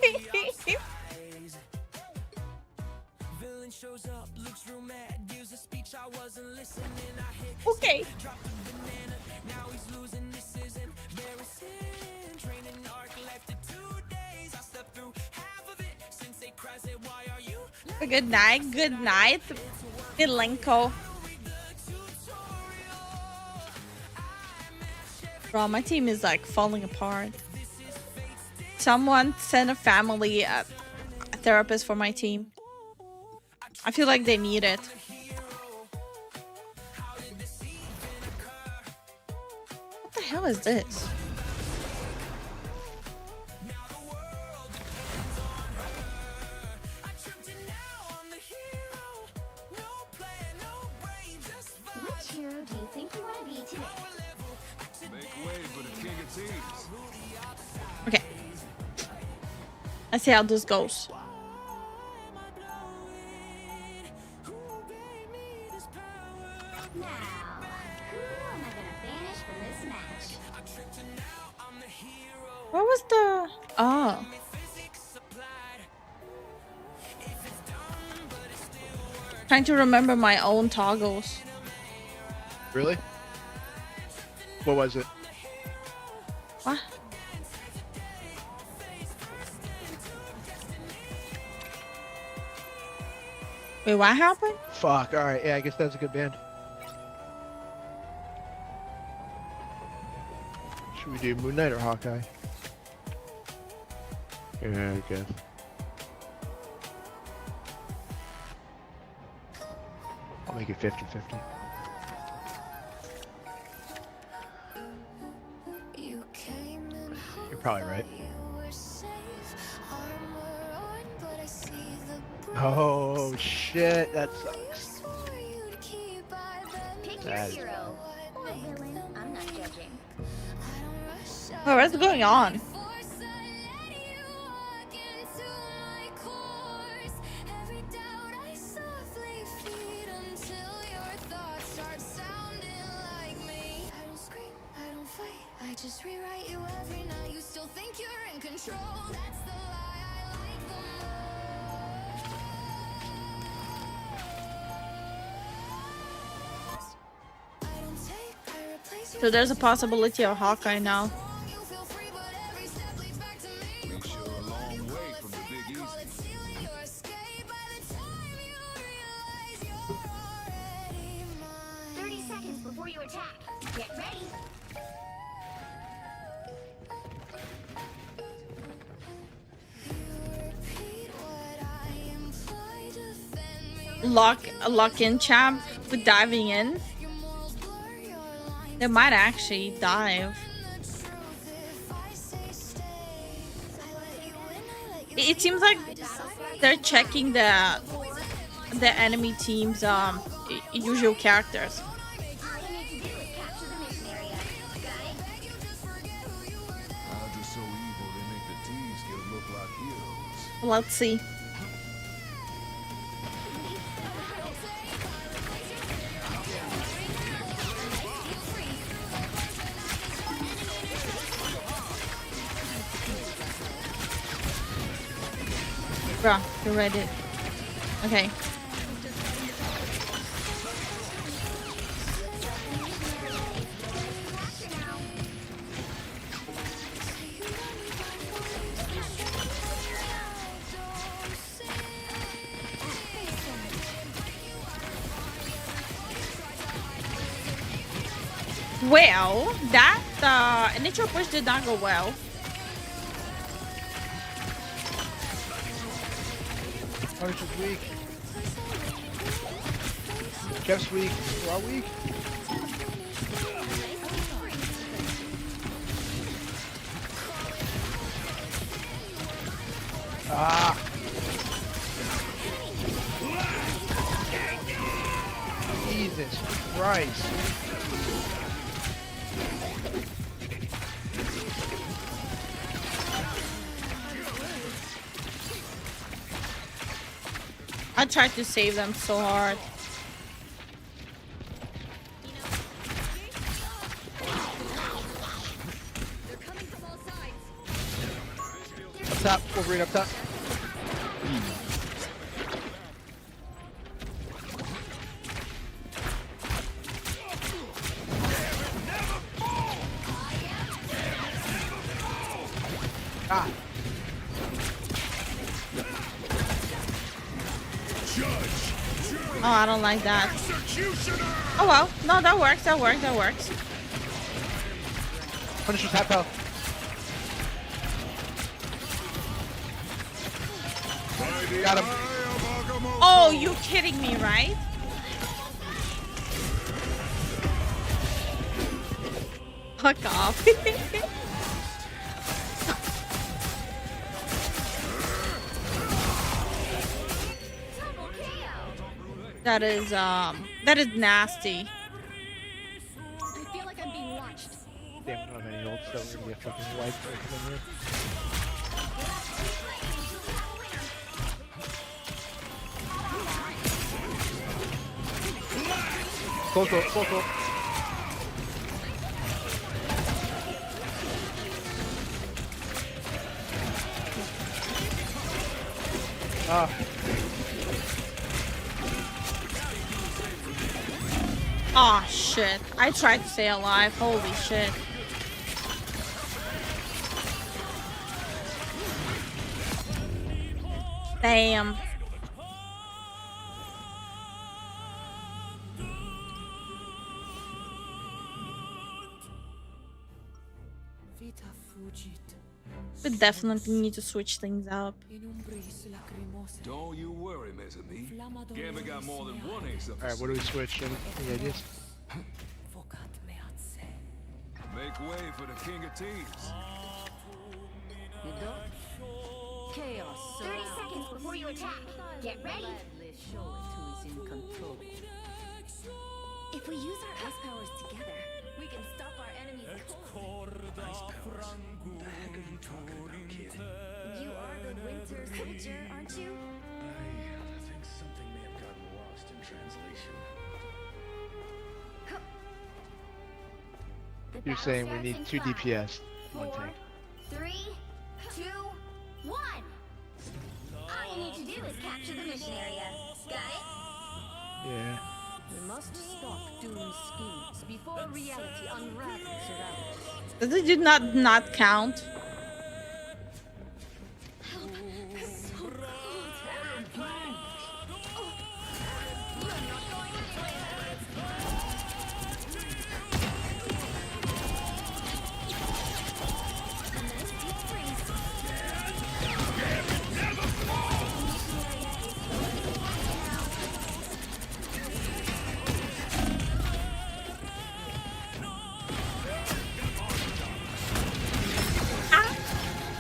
Okay. Good night. Good night, Milenko. Bro, my team is like falling apart. Someone send a family therapist for my team. I feel like they need it. What the hell is this? Which hero do you think you want to be today? Okay. Let's see how this goes. Now, who am I gonna banish from this match? What was the... Oh. Trying to remember my own toggles. Really? What was it? What? Wait, what happened? Fuck, alright, yeah, I guess that's a good band. Should we do Moon Knight or Hawkeye? Yeah, okay. I'll make it 50-50. You're probably right. Oh shit, that sucks. Pick your That is hero or villain. I'm not judging. Oh, what's going on? I just rewrite you every night. You still think you're in control. That's the lie I like the most. I don't take, I replace you. So there's a possibility of Hawkeye now. You feel free, but every step leads back to me. We sure a long way from the Big Call it Easy. stealing your escape. By the time you realize you're already mine. 30 seconds before you attack. Get ready. Lock in champ with diving in. They might actually dive. It seems like they're checking the enemy team's usual characters. Just so evil they make the Let's see. Bruh, you read it. Okay. Well, that initial push did not go well. Punish is weak. Jeff's weak. We're all weak. Ah! Jesus Christ. I tried to save them so hard. Up top, Wolverine up top. Ah! Oh, I don't like that. Oh well, no, that works, that works, that works. Punisher's half health. Got him. Oh, you kidding me, right? Fuck off. That is nasty. I feel like I'm being watched. Damn, we don't have any old stuff. We're gonna be a fucking wipe in here. Close. Ah. Oh shit. I tried to stay alive. Holy shit. Damn. We definitely need to switch things up. Don't you worry, Miss Me. Gamma got more than one ace up. Alright, what do we switch? Any ideas? Make way for the king of teams. Chaos. 30 seconds before you attack. Get ready. If we use our ice powers together, we can stop our enemies. Ice powers? What the heck are you talking about, kid? You are the winter soldier, aren't you? I think something may have gotten lost in translation. You're saying we need 2 DPS, 1 tank. 3, 2, 1. All you need to do is capture the mission area. Got it? Yeah. We must stop Doom's schemes before reality unravels around us. Does it not count?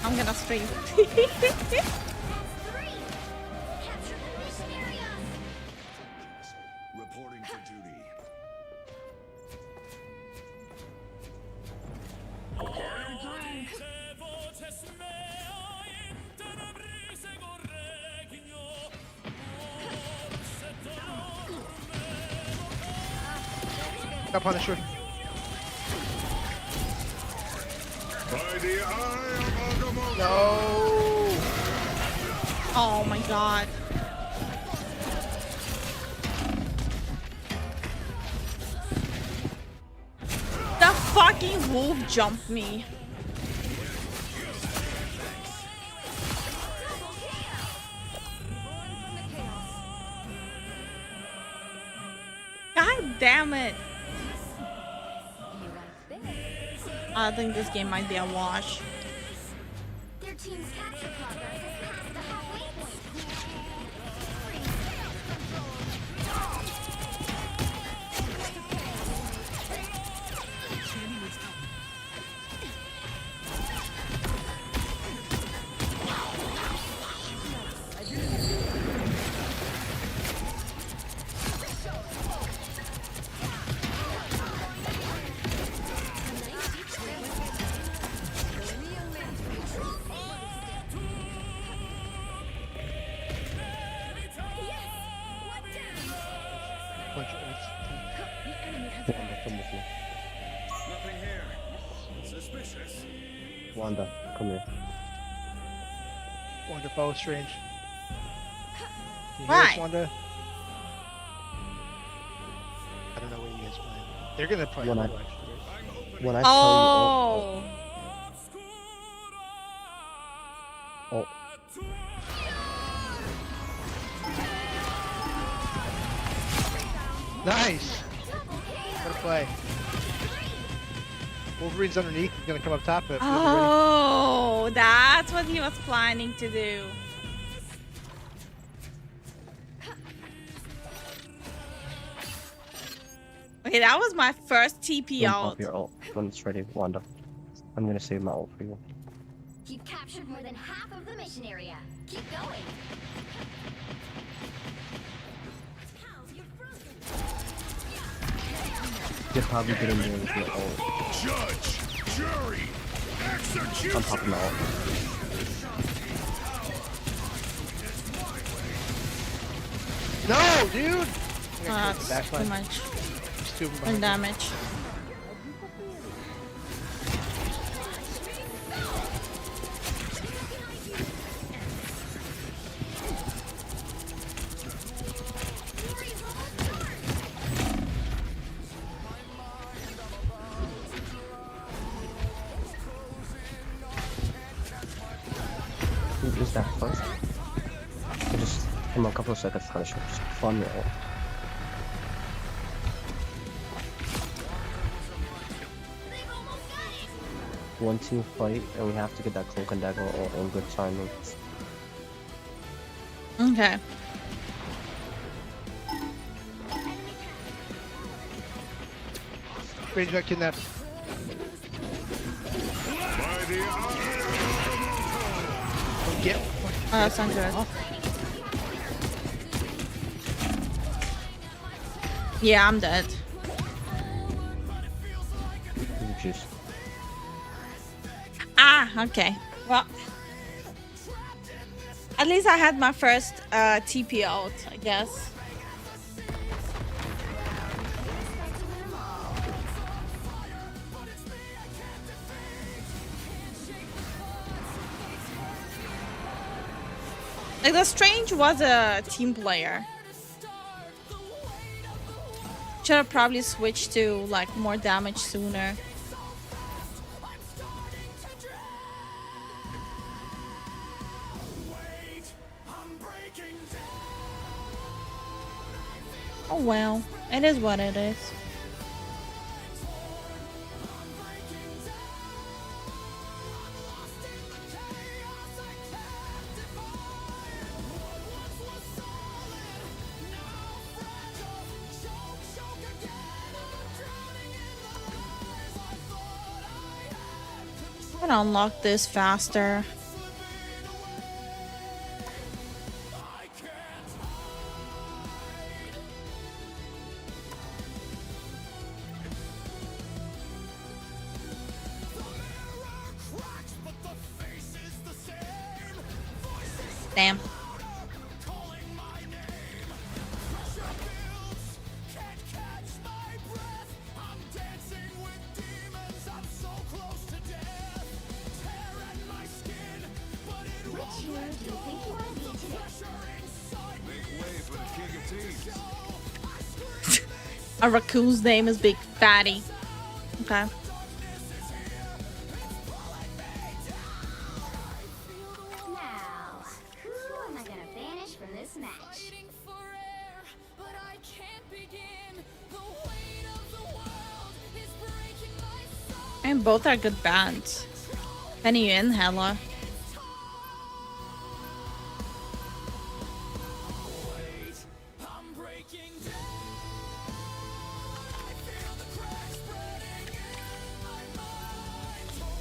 I'm gonna stream. Reporting for duty. Got Punisher. By the eye of Agamotto. No. Oh my god. The fucking wolf jumped me. God damn it. I think this game might be a wash. Their team's capture progress is past the halfway Bunch of Come with me. Nothing here. Suspicious. Wanda, come here. Wanda bow strange. Can you hear Why? us, Wanda? I don't know what you guys playing. They're gonna play When I- Halo, actually. When I Oh. tell you, oh, Nice! What a play. Wolverine's underneath. He's gonna come up top. If Oh, that's what he was planning to do. Okay, that was my first TP don't out. pop your ult when it's ready, Wanda. I'm gonna save my ult for you. You've captured more than half of the mission area. Keep going. You're probably getting there with your ult. Judge, jury, execution. I'm popping my ult. No, dude! That's too much. There's two of them One behind damage. Who is that first? Just give him a couple of seconds, Punisher. Just farm your ult. One team fight, and we have to get that cloak and dagger ult in good timing. Okay. you. Range got kidnapped. By the eye Don't get. Oh, that's not good. Yeah, I'm dead. Juice. Ah, okay. Well, at least I had my first TP out, I guess. Like, the Strange was a team player. Should have probably switched to like more damage sooner. Oh well, it is what it is. I'm gonna unlock this faster. Damn. A raccoon's name is Big Fatty. Okay. Now, who am I gonna banish from this match? And both are good bands. Penny and Hella.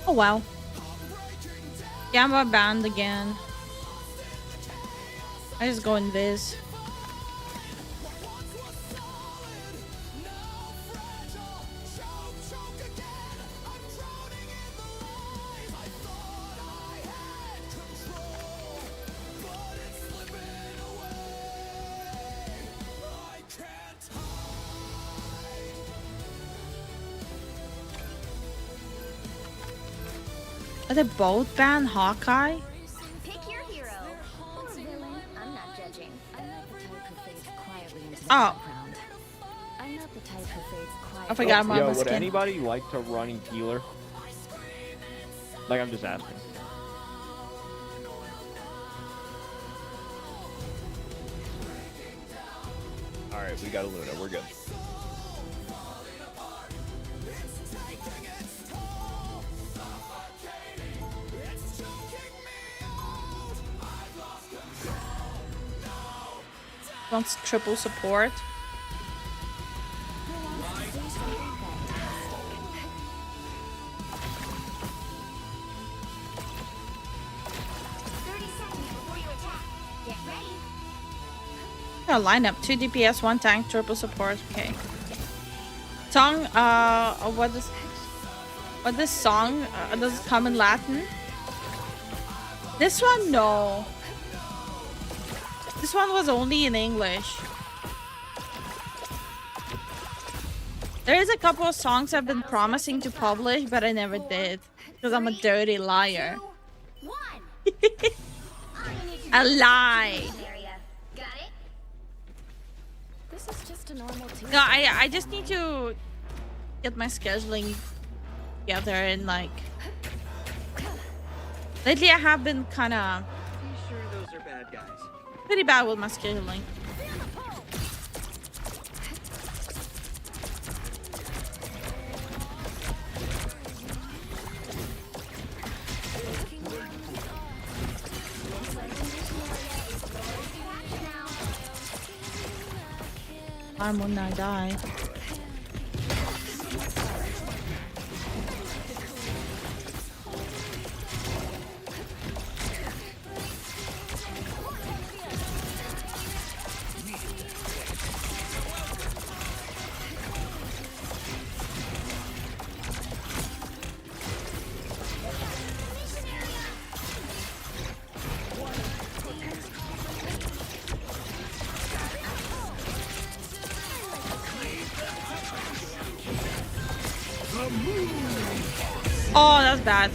Oh wow. Yeah, I'm a band again. I just go in Viz. Are they both banned Hawkeye? Pick your hero. Or villain. I'm not judging. I'm not the type who fades quietly into the Oh. background. I'm not the type who fades quietly. I forgot about my Would skin. anybody like to run healer? Like, I'm just asking. Alright, we got a Luna. We're good. Wants triple support. Yeah, lineup 2 DPS, 1 tank, triple support. Okay. Song. What this song? Does it come in Latin? This one, no. This one was only in English. There is a couple of songs I've been promising to publish, but I never did. Because I'm a dirty liar. A lie. This is just a normal team. No, I just need to get my scheduling together and like... Lately I have been kind of... Sure those are bad guys. Pretty bad with my scheduling. I'm when I die. Oh, that's bad.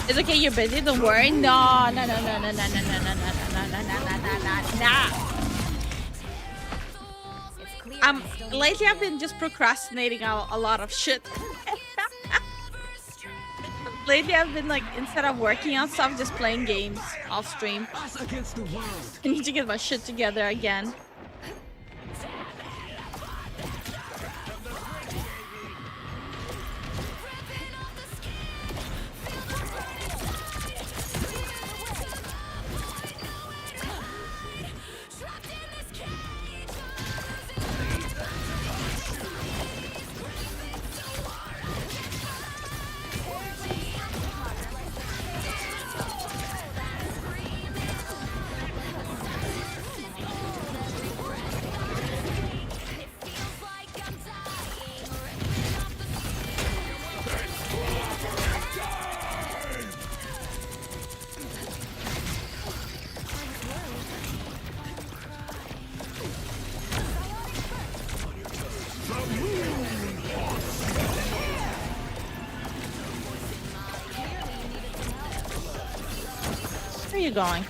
It's okay, you're busy, don't worry. No. Lately I've been just procrastinating a lot of shit. Lately I've been like, instead of working on stuff, just playing games off stream. I need to get my shit together again. Where are you going?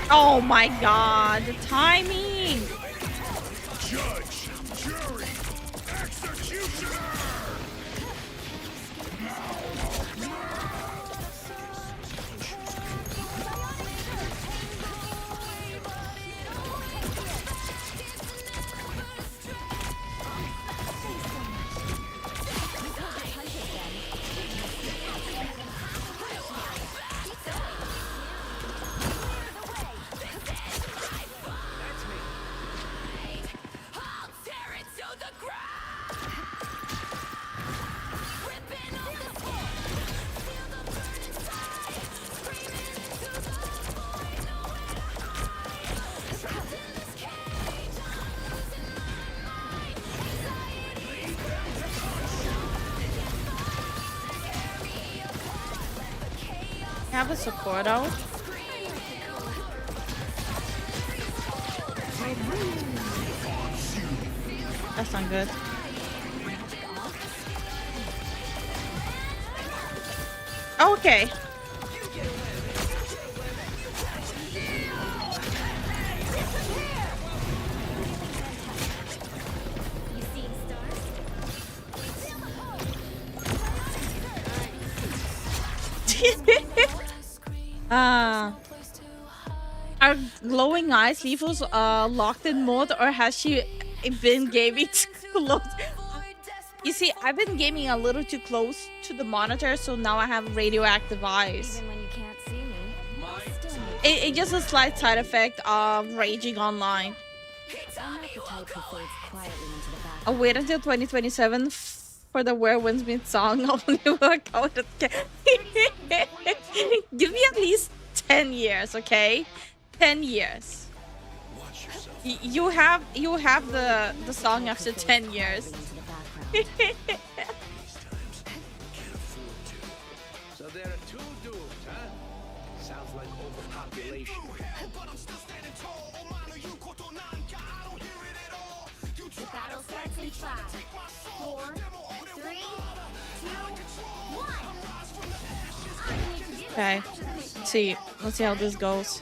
Oh my god, the timing! Judge, jury, executioner! Have a support out. That's not good. Okay. Are glowing eyes Lifu's locked in mode, or has she been gaming too close? You see, I've been gaming a little too close to the monitor, so now I have radioactive eyes. Even when you can't see me, It's just a slight side effect of raging online. I'm not the type who fades quietly into the back. I'll wait until 2027 for the Where Winds Meet song. Only work out. Give me at least 10 years, okay? 10 years. You have the song after 10 years. So there are two dudes, huh? Sounds like overpopulation. The battle starts in 5, 4, 3, 2, 1. Okay. Let's see how this goes.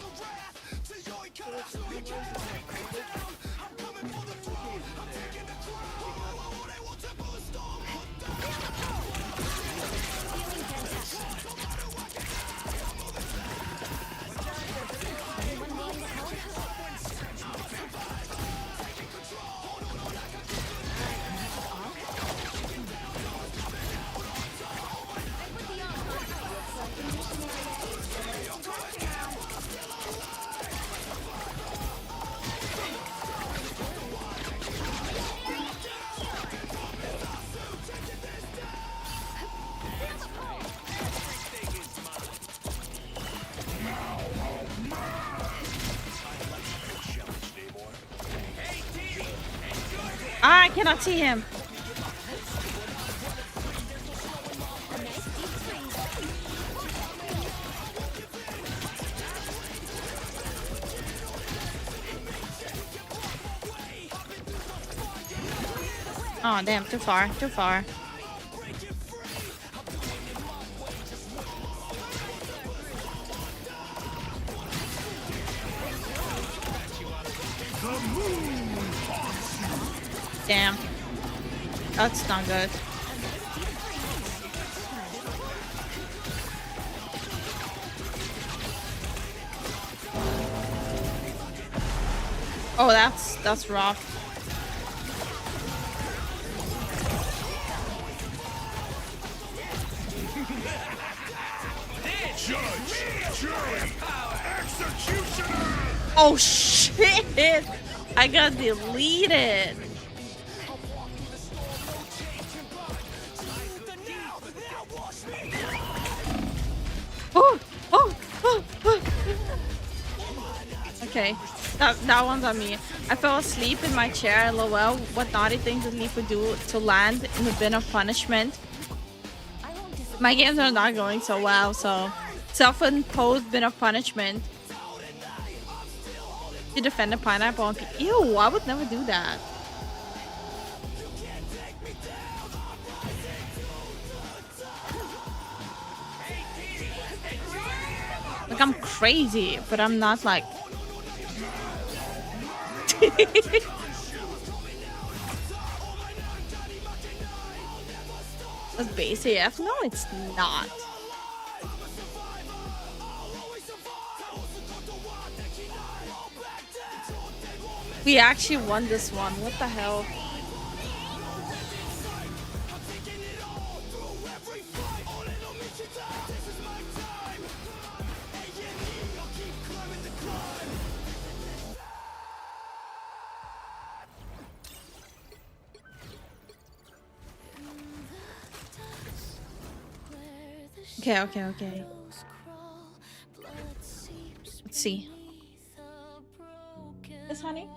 I cannot see him. Oh damn, too far, too far. Damn. That's not good. Oh, that's rough. Judge, jury, executioner! Oh shit! I got deleted. Okay, that one's on me. I fell asleep in my chair. LOL. What naughty things did Lifu do to land in the bin of punishment? My games are not going so well, so self-imposed bin of punishment. You defend a pineapple on Ew, I would never do that. Like, I'm crazy, but I'm not like That's base AF? No, it's not. We actually won this one. What the hell? Okay. Let's see. Yes, honey?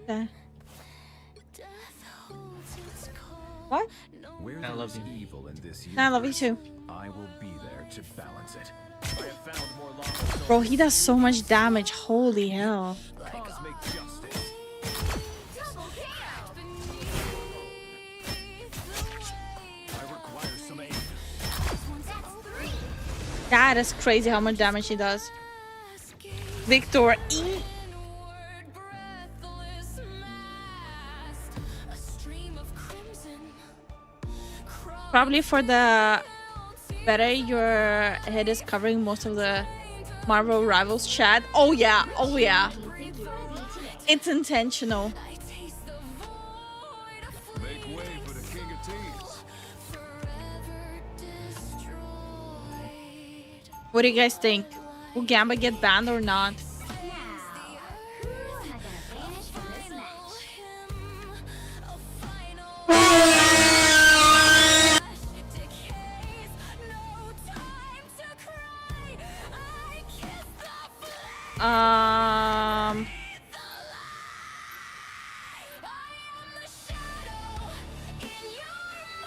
Okay. What? I love the evil in this I love you too. I will be there to balance it. Bro, he does so much damage. Holy hell. Cosmic justice. I require some aid. That is crazy how much damage he does. Victor E. Probably for the better your head is covering most of the Marvel Rivals chat. Oh yeah, oh yeah. It's intentional. Make way for the king of teams. What do you guys think? Will Gamba get banned or not?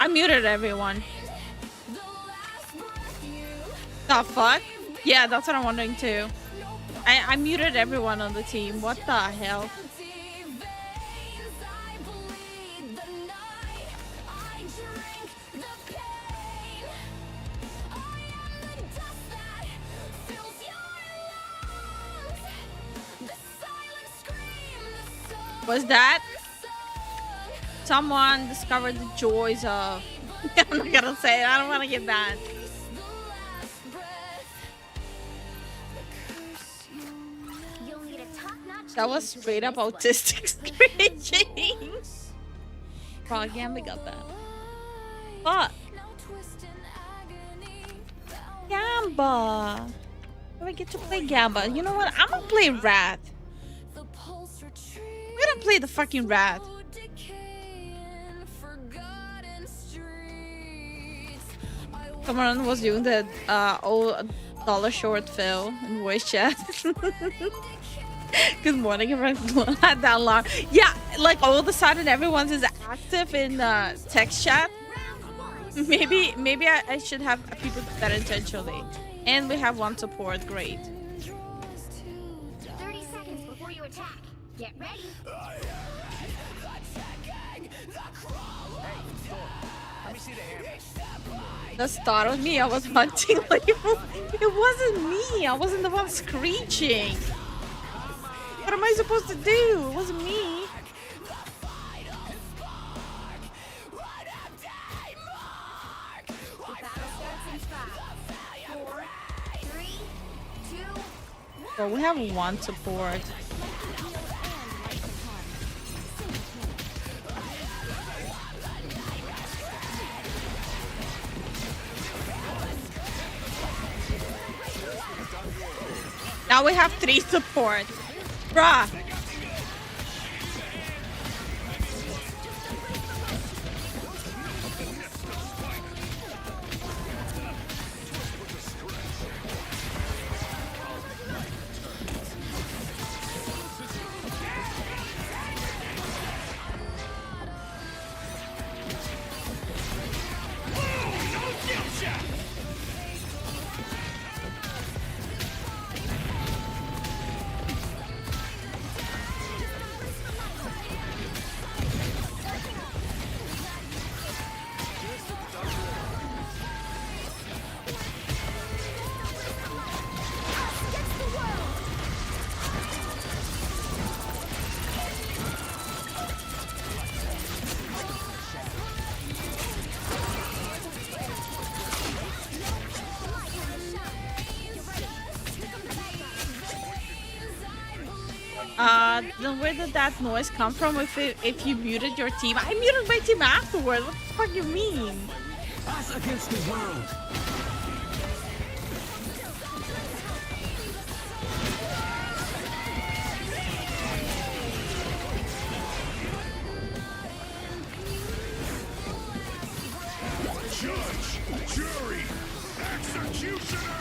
I muted everyone. The fuck? Yeah, that's what I'm wondering too. I muted everyone on the team. What the hell? Was that? Someone discovered the joys of... I'm not gonna say it. I don't want to get banned. That was straight up autistic screeching. Bro, Gamba got that. Fuck. Gamba. Do I get to play Gamba? You know what? I'm gonna play Rat. We're gonna play the fucking Rat. Someone was doing the old dollar short Phil in voice chat. Good morning, everyone. Had that alarm. Yeah, like all of a sudden everyone's is active in text chat. Maybe I should have people do that intentionally. And we have one support. Great. 30 seconds before you attack. Get ready. Let me see the hammer. That startled me. I was hunting like it wasn't me. I wasn't the one screeching. What am I supposed to do? It wasn't me. Well, we have one support. Now we have 3 support. Bruh. Then where did that noise come from? If you muted your team, I muted my team afterwards. What the fuck you mean? Us against the world. Judge, jury, executioner.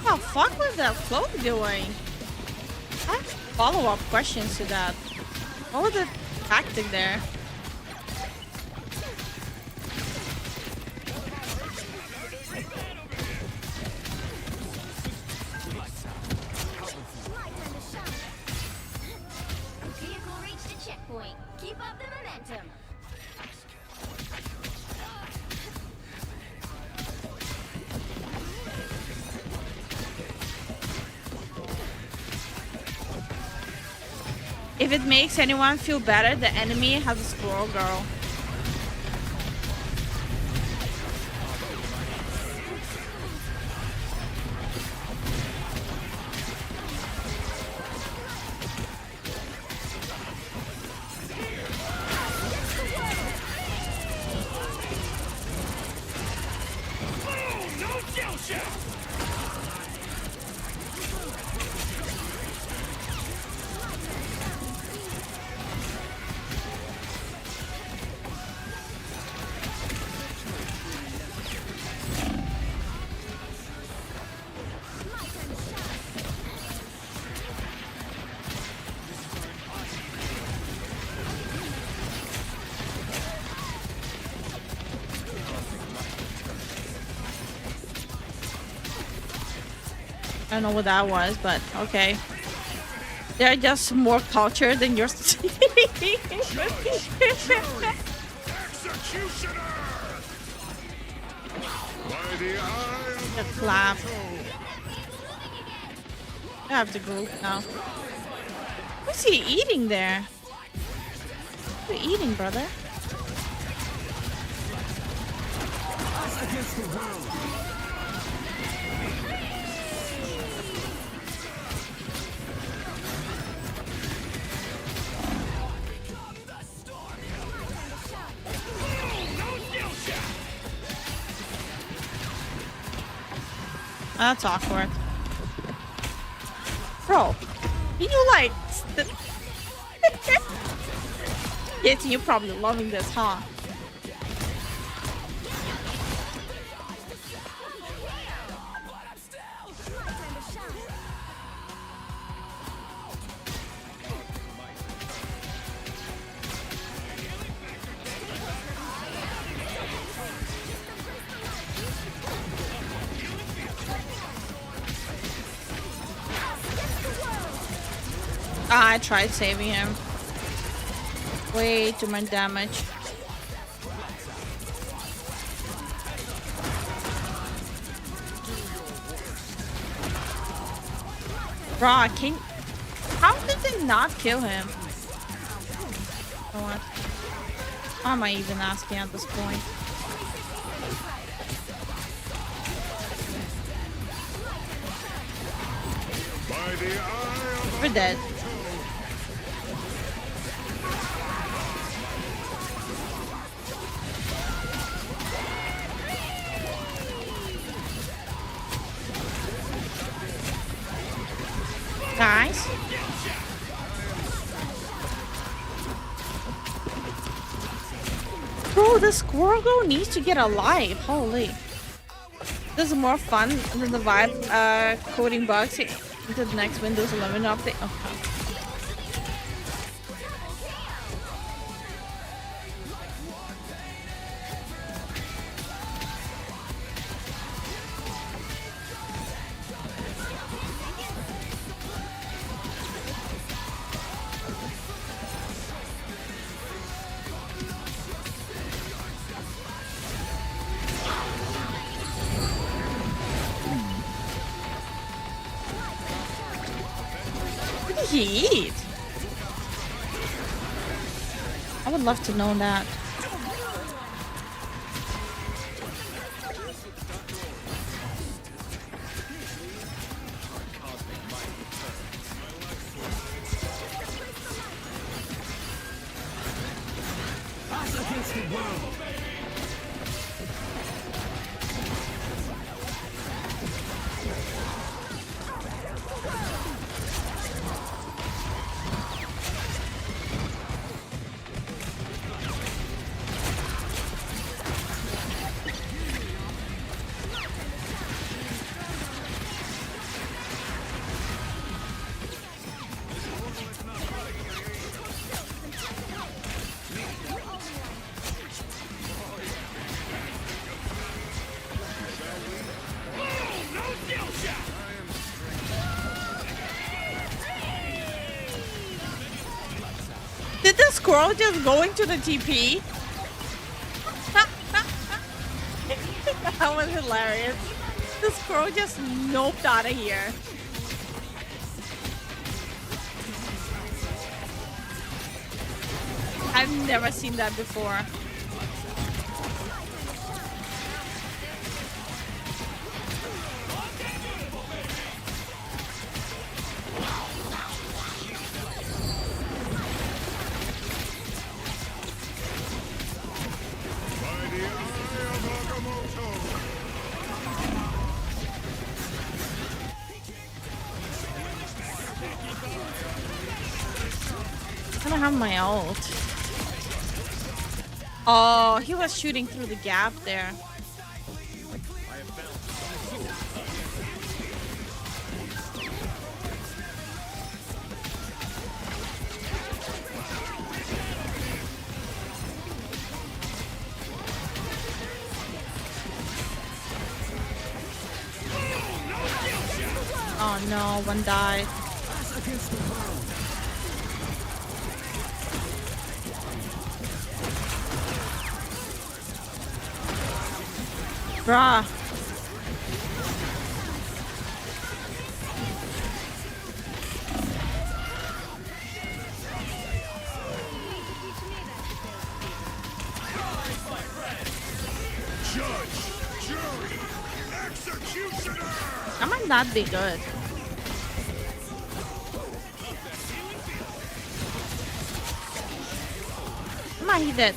What the fuck was that float doing? I have follow-up questions to that. What was the tactic there? Vehicle reached a checkpoint. Keep up the momentum. If it makes anyone feel better, the enemy has a squirrel girl. I don't know what that was, but okay. They're just more cultured than yours. Executioner. By the eye of The clap. I have to go now. What's he eating there? What are you eating, brother? us against the world. That's awkward. Bro, you like... Yes, you're probably loving this, huh? I tried saving him. Way too much damage. Bro, how did they not kill him? You know what? Why am I even asking at this point? We're dead. Guys. Bro, the squirrel girl needs to get a life. Holy. This is more fun than the vibe coding bugs into the next Windows 11 update. Oh. he eat? I would love to know that. Against the world. Did the squirrel just go into the TP? That was hilarious. The squirrel just noped out of here. I've never seen that before. I don't have my ult. Oh, he was shooting through the gap there. Oh no, one died. Bruh. Judge, jury, executioner. I might not be good. Come on, he did.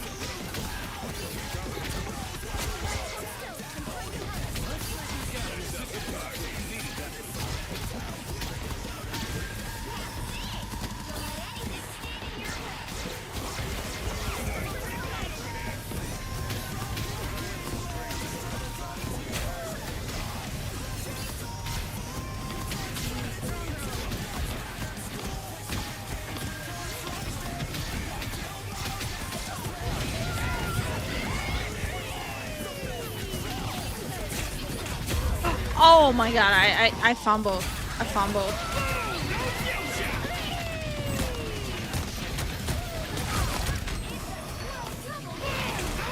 Oh my god, I fumbled. I fumbled.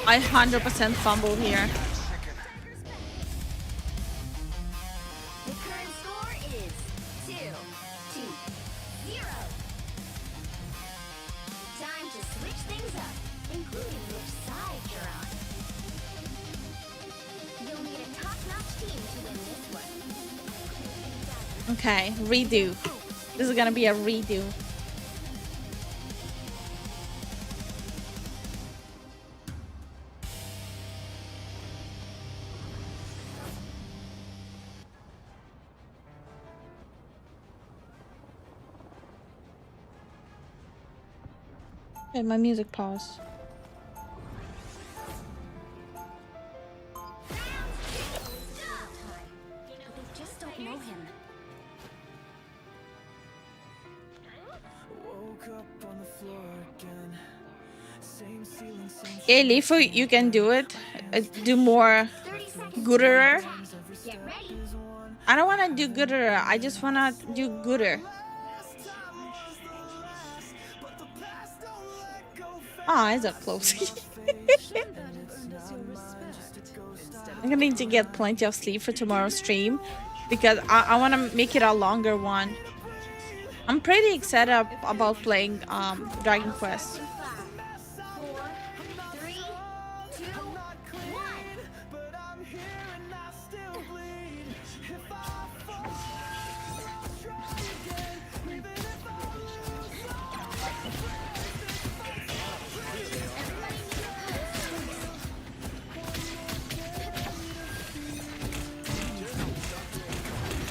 I 100% fumbled here. The current score is 2-0. Time to switch things up, including which side you're on. You'll need a top-notch team to win this one. Okay, redo. This is gonna be a redo. Okay, my music paused. They just don't know him. Hey, Lifu, you can do it. Do more gooder. Get ready. I don't want to do gooder. I just want to do gooder. Ah, it's up close. I'm gonna need to get plenty of sleep for tomorrow's stream because I want to make it a longer one. I'm pretty excited about playing Dragon Quest. 4, 3, 2, 1.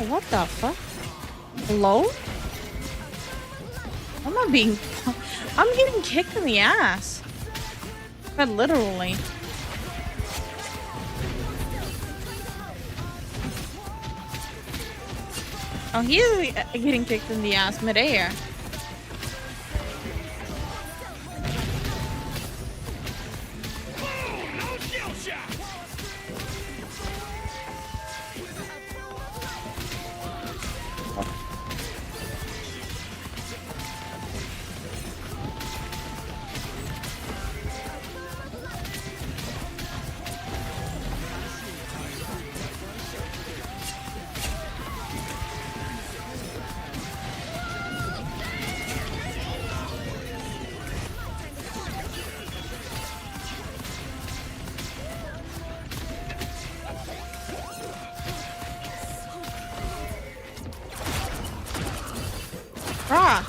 What the fuck? Hello? Am I being... I'm getting kicked in the ass. But literally. Oh, he is getting kicked in the ass midair. Bruh.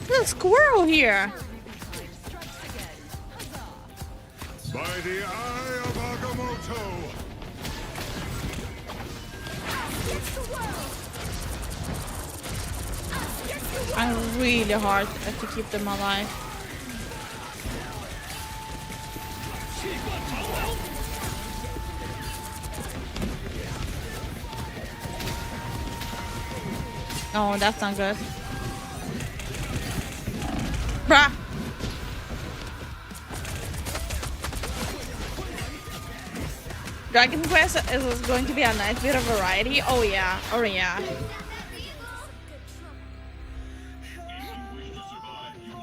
There's a squirrel here. By the eye of Agamotto. I'm really hard to keep them alive. Oh, that's not good. Bruh. Dragon Quest is going to be a nice bit of variety. Oh yeah. Oh yeah.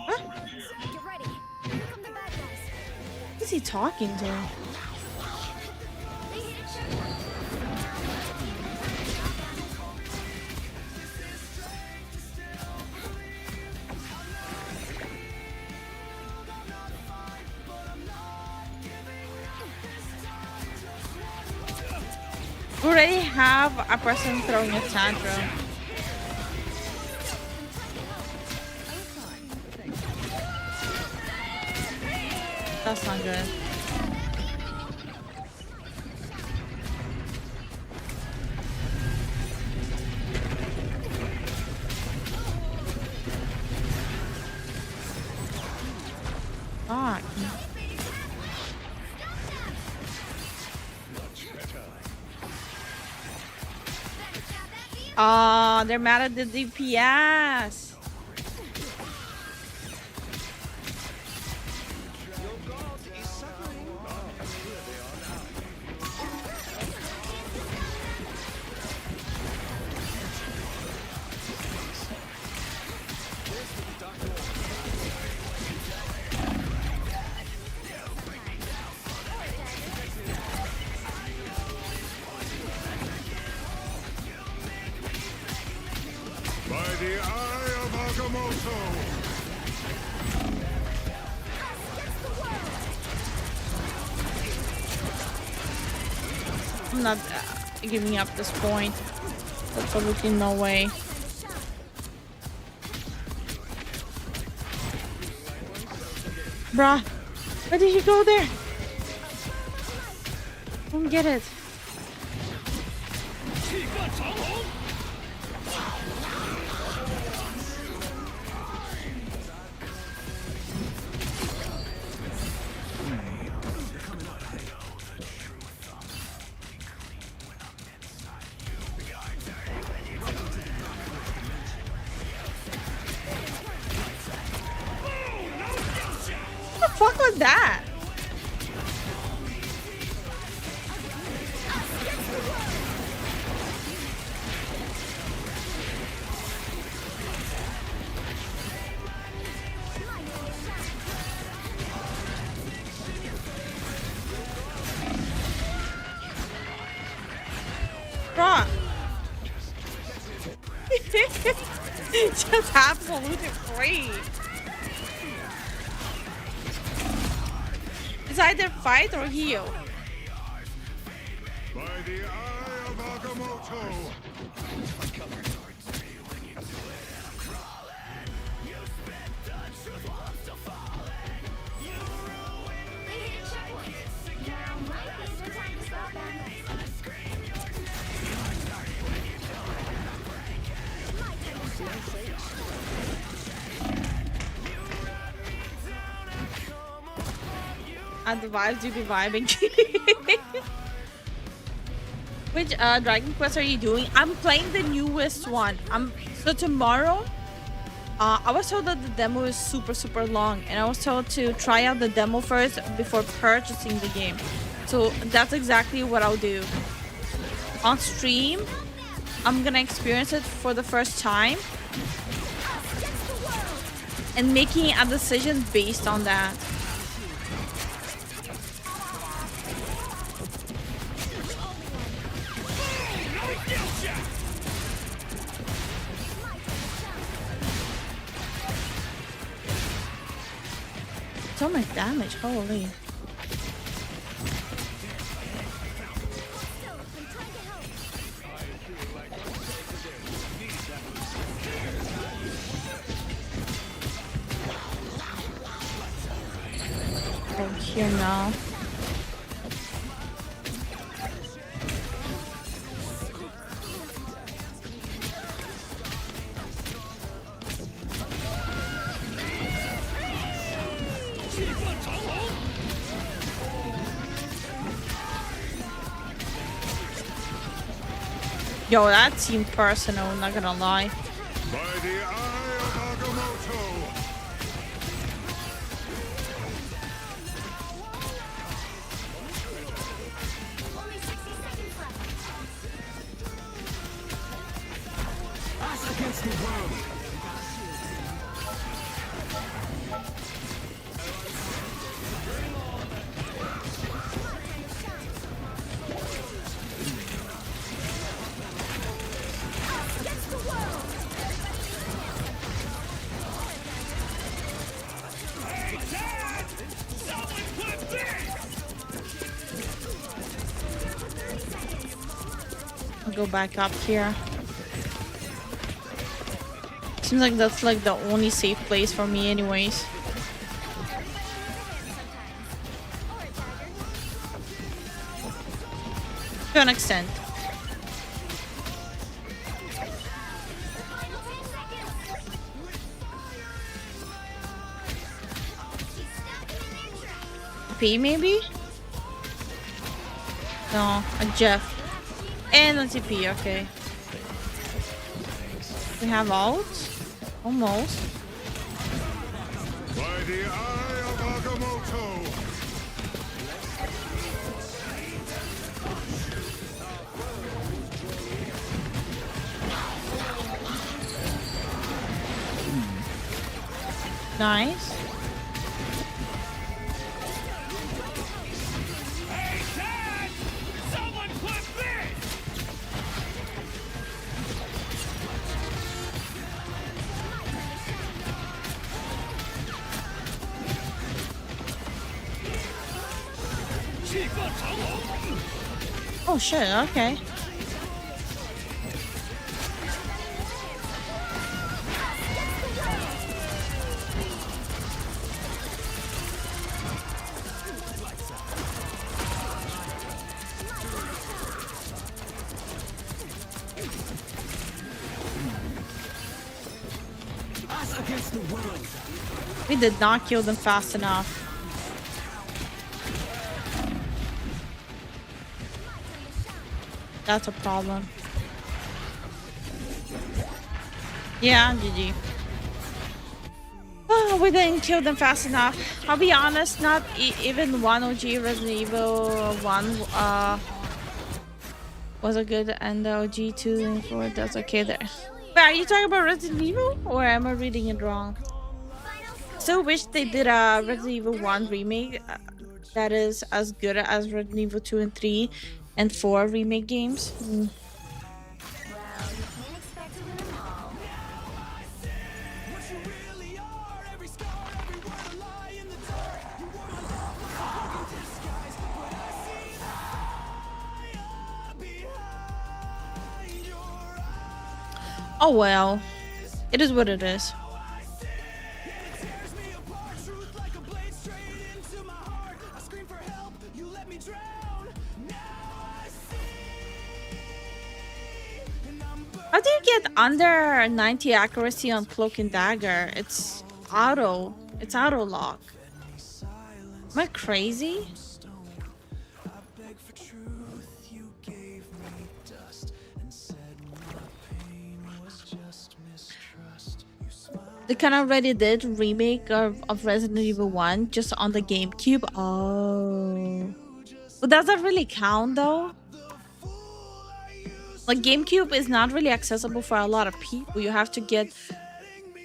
Huh? Who's he talking to? We already have a person throwing a tantrum. That's not good. Fuck. Oh, they're mad at the DPS. By the eye of Agamotto. I'm not giving up this point. There's absolutely no way. Bruh, why did you go there? Don't get it. What the fuck was that? Bruh. That's absolutely free. It's either fight or heal. By the eye of Agamotto. And the vibes you be vibing. Which Dragon Quest are you doing? I'm playing the newest one. So tomorrow. I was told that the demo is super long, and I was told to try out the demo first before purchasing the game. So that's exactly what I'll do. On stream, I'm gonna experience it for the first time and making a decision based on that. So much damage, holy. Oh, here now. Yo, that seemed personal, not gonna lie. By the eye of Agamotto. Us against the world. I'll go back up here. Seems like that's like the only safe place for me anyways. To an extent. P maybe? No, a Jeff. And a TP, okay. We have ult? Almost. By the eye of Agamotto. Nice. Oh shit, okay. Us against the world. We did not kill them fast enough. That's a problem. Yeah, GG. Oh, we didn't kill them fast enough. I'll be honest, not even one OG Resident Evil 1 was a good, and the OG 2 and 4, that's okay there. Wait, are you talking about Resident Evil? Or am I reading it wrong? Still wish they did a Resident Evil 1 remake that is as good as Resident Evil 2 and 3 and 4 remake games. Oh well, it is what it is. How do you get under 90 accuracy on Cloak and Dagger? It's auto lock. Am I crazy? They kind of already did remake of Resident Evil 1 just on the GameCube. Oh. But does that really count though? Like GameCube is not really accessible for a lot of people. You have to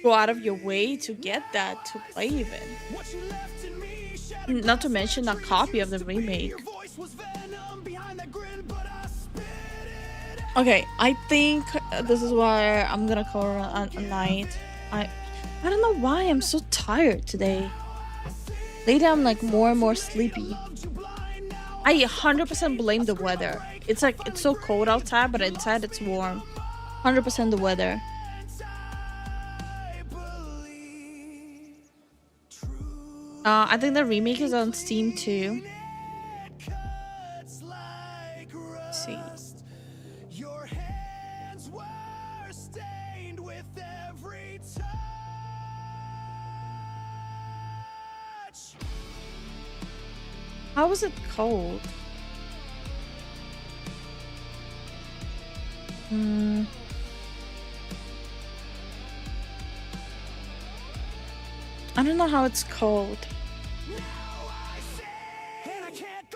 go out of your way to get that to play even. Not to mention a copy of the remake. Okay, I think this is why I'm gonna call it a night. I don't know why I'm so tired today. Lately I'm like more and more sleepy. I 100% blame the weather. It's like it's so cold outside, but inside it's warm. 100% the weather. I think the remake is on Steam too. Let's see. How was it cold? I don't know how it's called.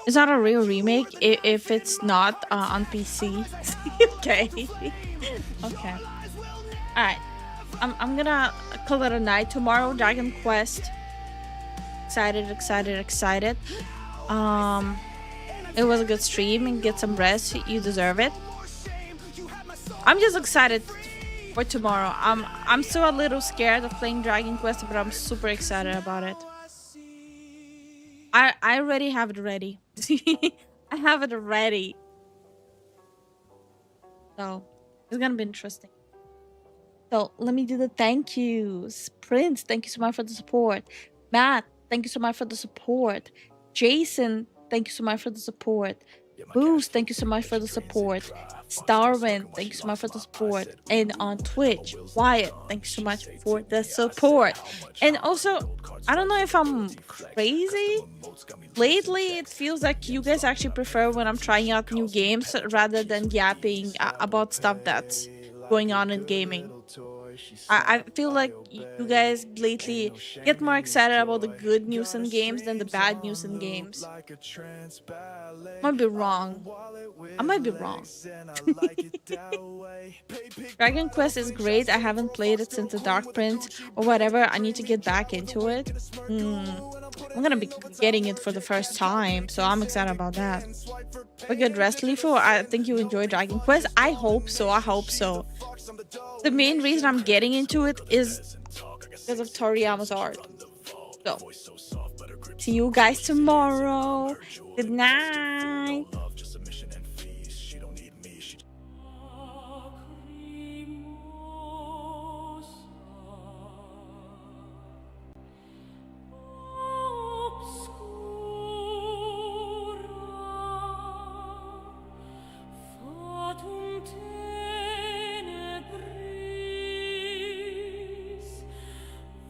It's not a real remake if it's not on PC. Okay. Okay. Alright. I'm gonna call it a night. Tomorrow, Dragon Quest. Excited. It was a good stream and get some rest. You deserve it. I'm just excited for tomorrow. I'm still a little scared of playing Dragon Quest, but I'm super excited about it. I already have it ready. I have it ready. So it's gonna be interesting. So let me do the thank yous. Prince, thank you so much for the support. Matt, thank you so much for the support. Jason, thank you so much for the support. Boost, thank you so much for the support. Starwin, thank you so much for the support. And on Twitch, Wyatt, thank you so much for the support. And also, I don't know if I'm crazy. Lately, it feels like you guys actually prefer when I'm trying out new games rather than yapping about stuff that's going on in gaming. I feel like you guys lately get more excited about the good news in games than the bad news in games. I might be wrong. Dragon Quest is great. I haven't played it since the Dark Prince or whatever. I need to get back into it. I'm gonna be getting it for the first time, so I'm excited about that. But good rest, Lifu. I think you enjoy Dragon Quest. I hope so. The main reason I'm getting into it is because of Toriyama's art. So, see you guys tomorrow. Good night.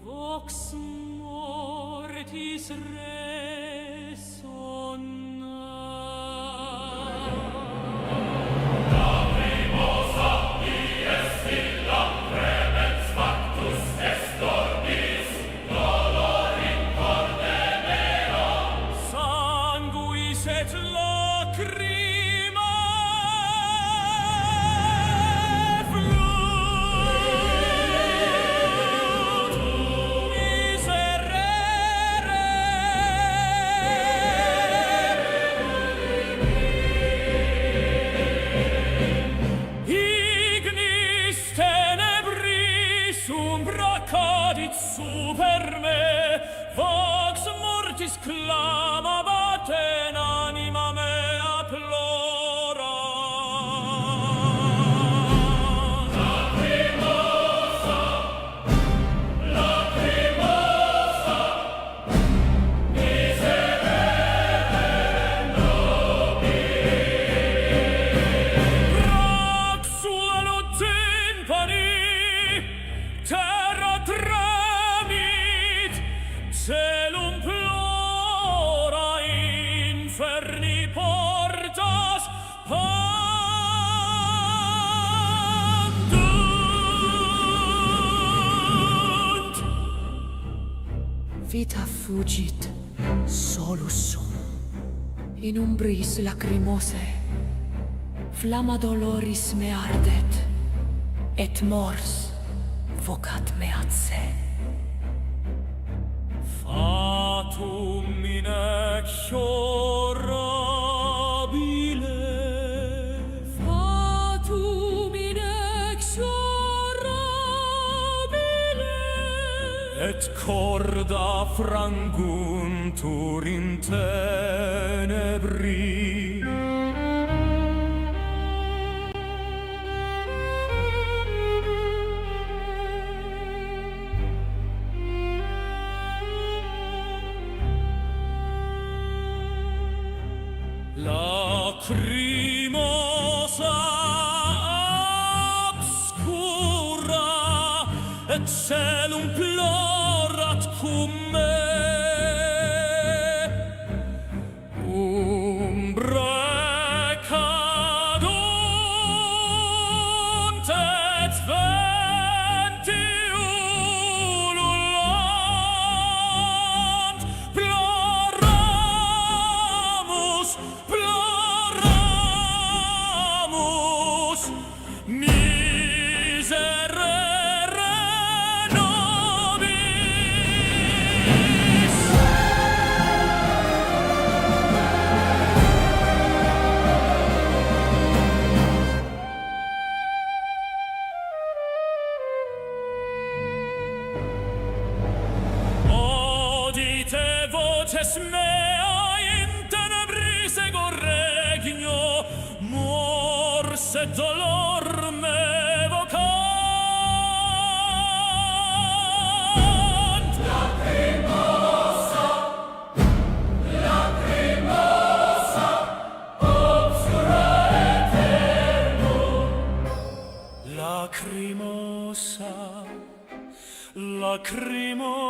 Vox mortis sanguis et lacrimae flut miserere. Ignis tenebris umbra cadit super me, vox mortis clamabat in anima mea plorans. celum plora inferni portas pandunt. Vita fugit solus sum in umbris lacrimose, flamma doloris me ardet, et mors vocat me ad se. Fatum inexorabile, fatum inexorabile, et corda franguntur in tenebri. Lacrimosa obscura et celum plorat cum me. Umbrae cadunt et venti ululant. Ploramus, ploramus, miserere nobis. Audite voces mea in tenebris ego regno, mors et dolor me vocant. Lacrimosa, lacrimosa, obscura eternum. Lacrimosa, lacrimosa,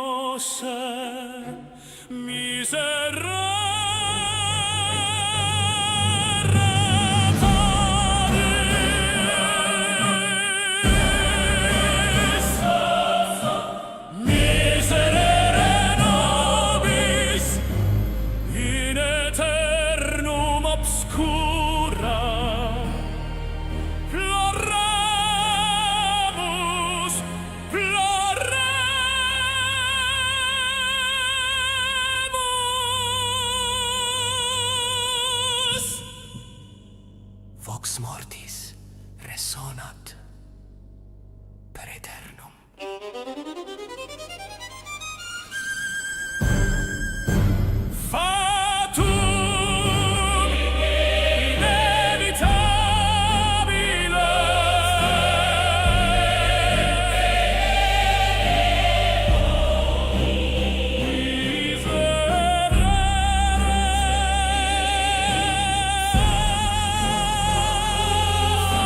miserere nobis. Miserere nobis in aeternum obscura. Ploramus, ploremus. Vox mortis resonat per aeternum.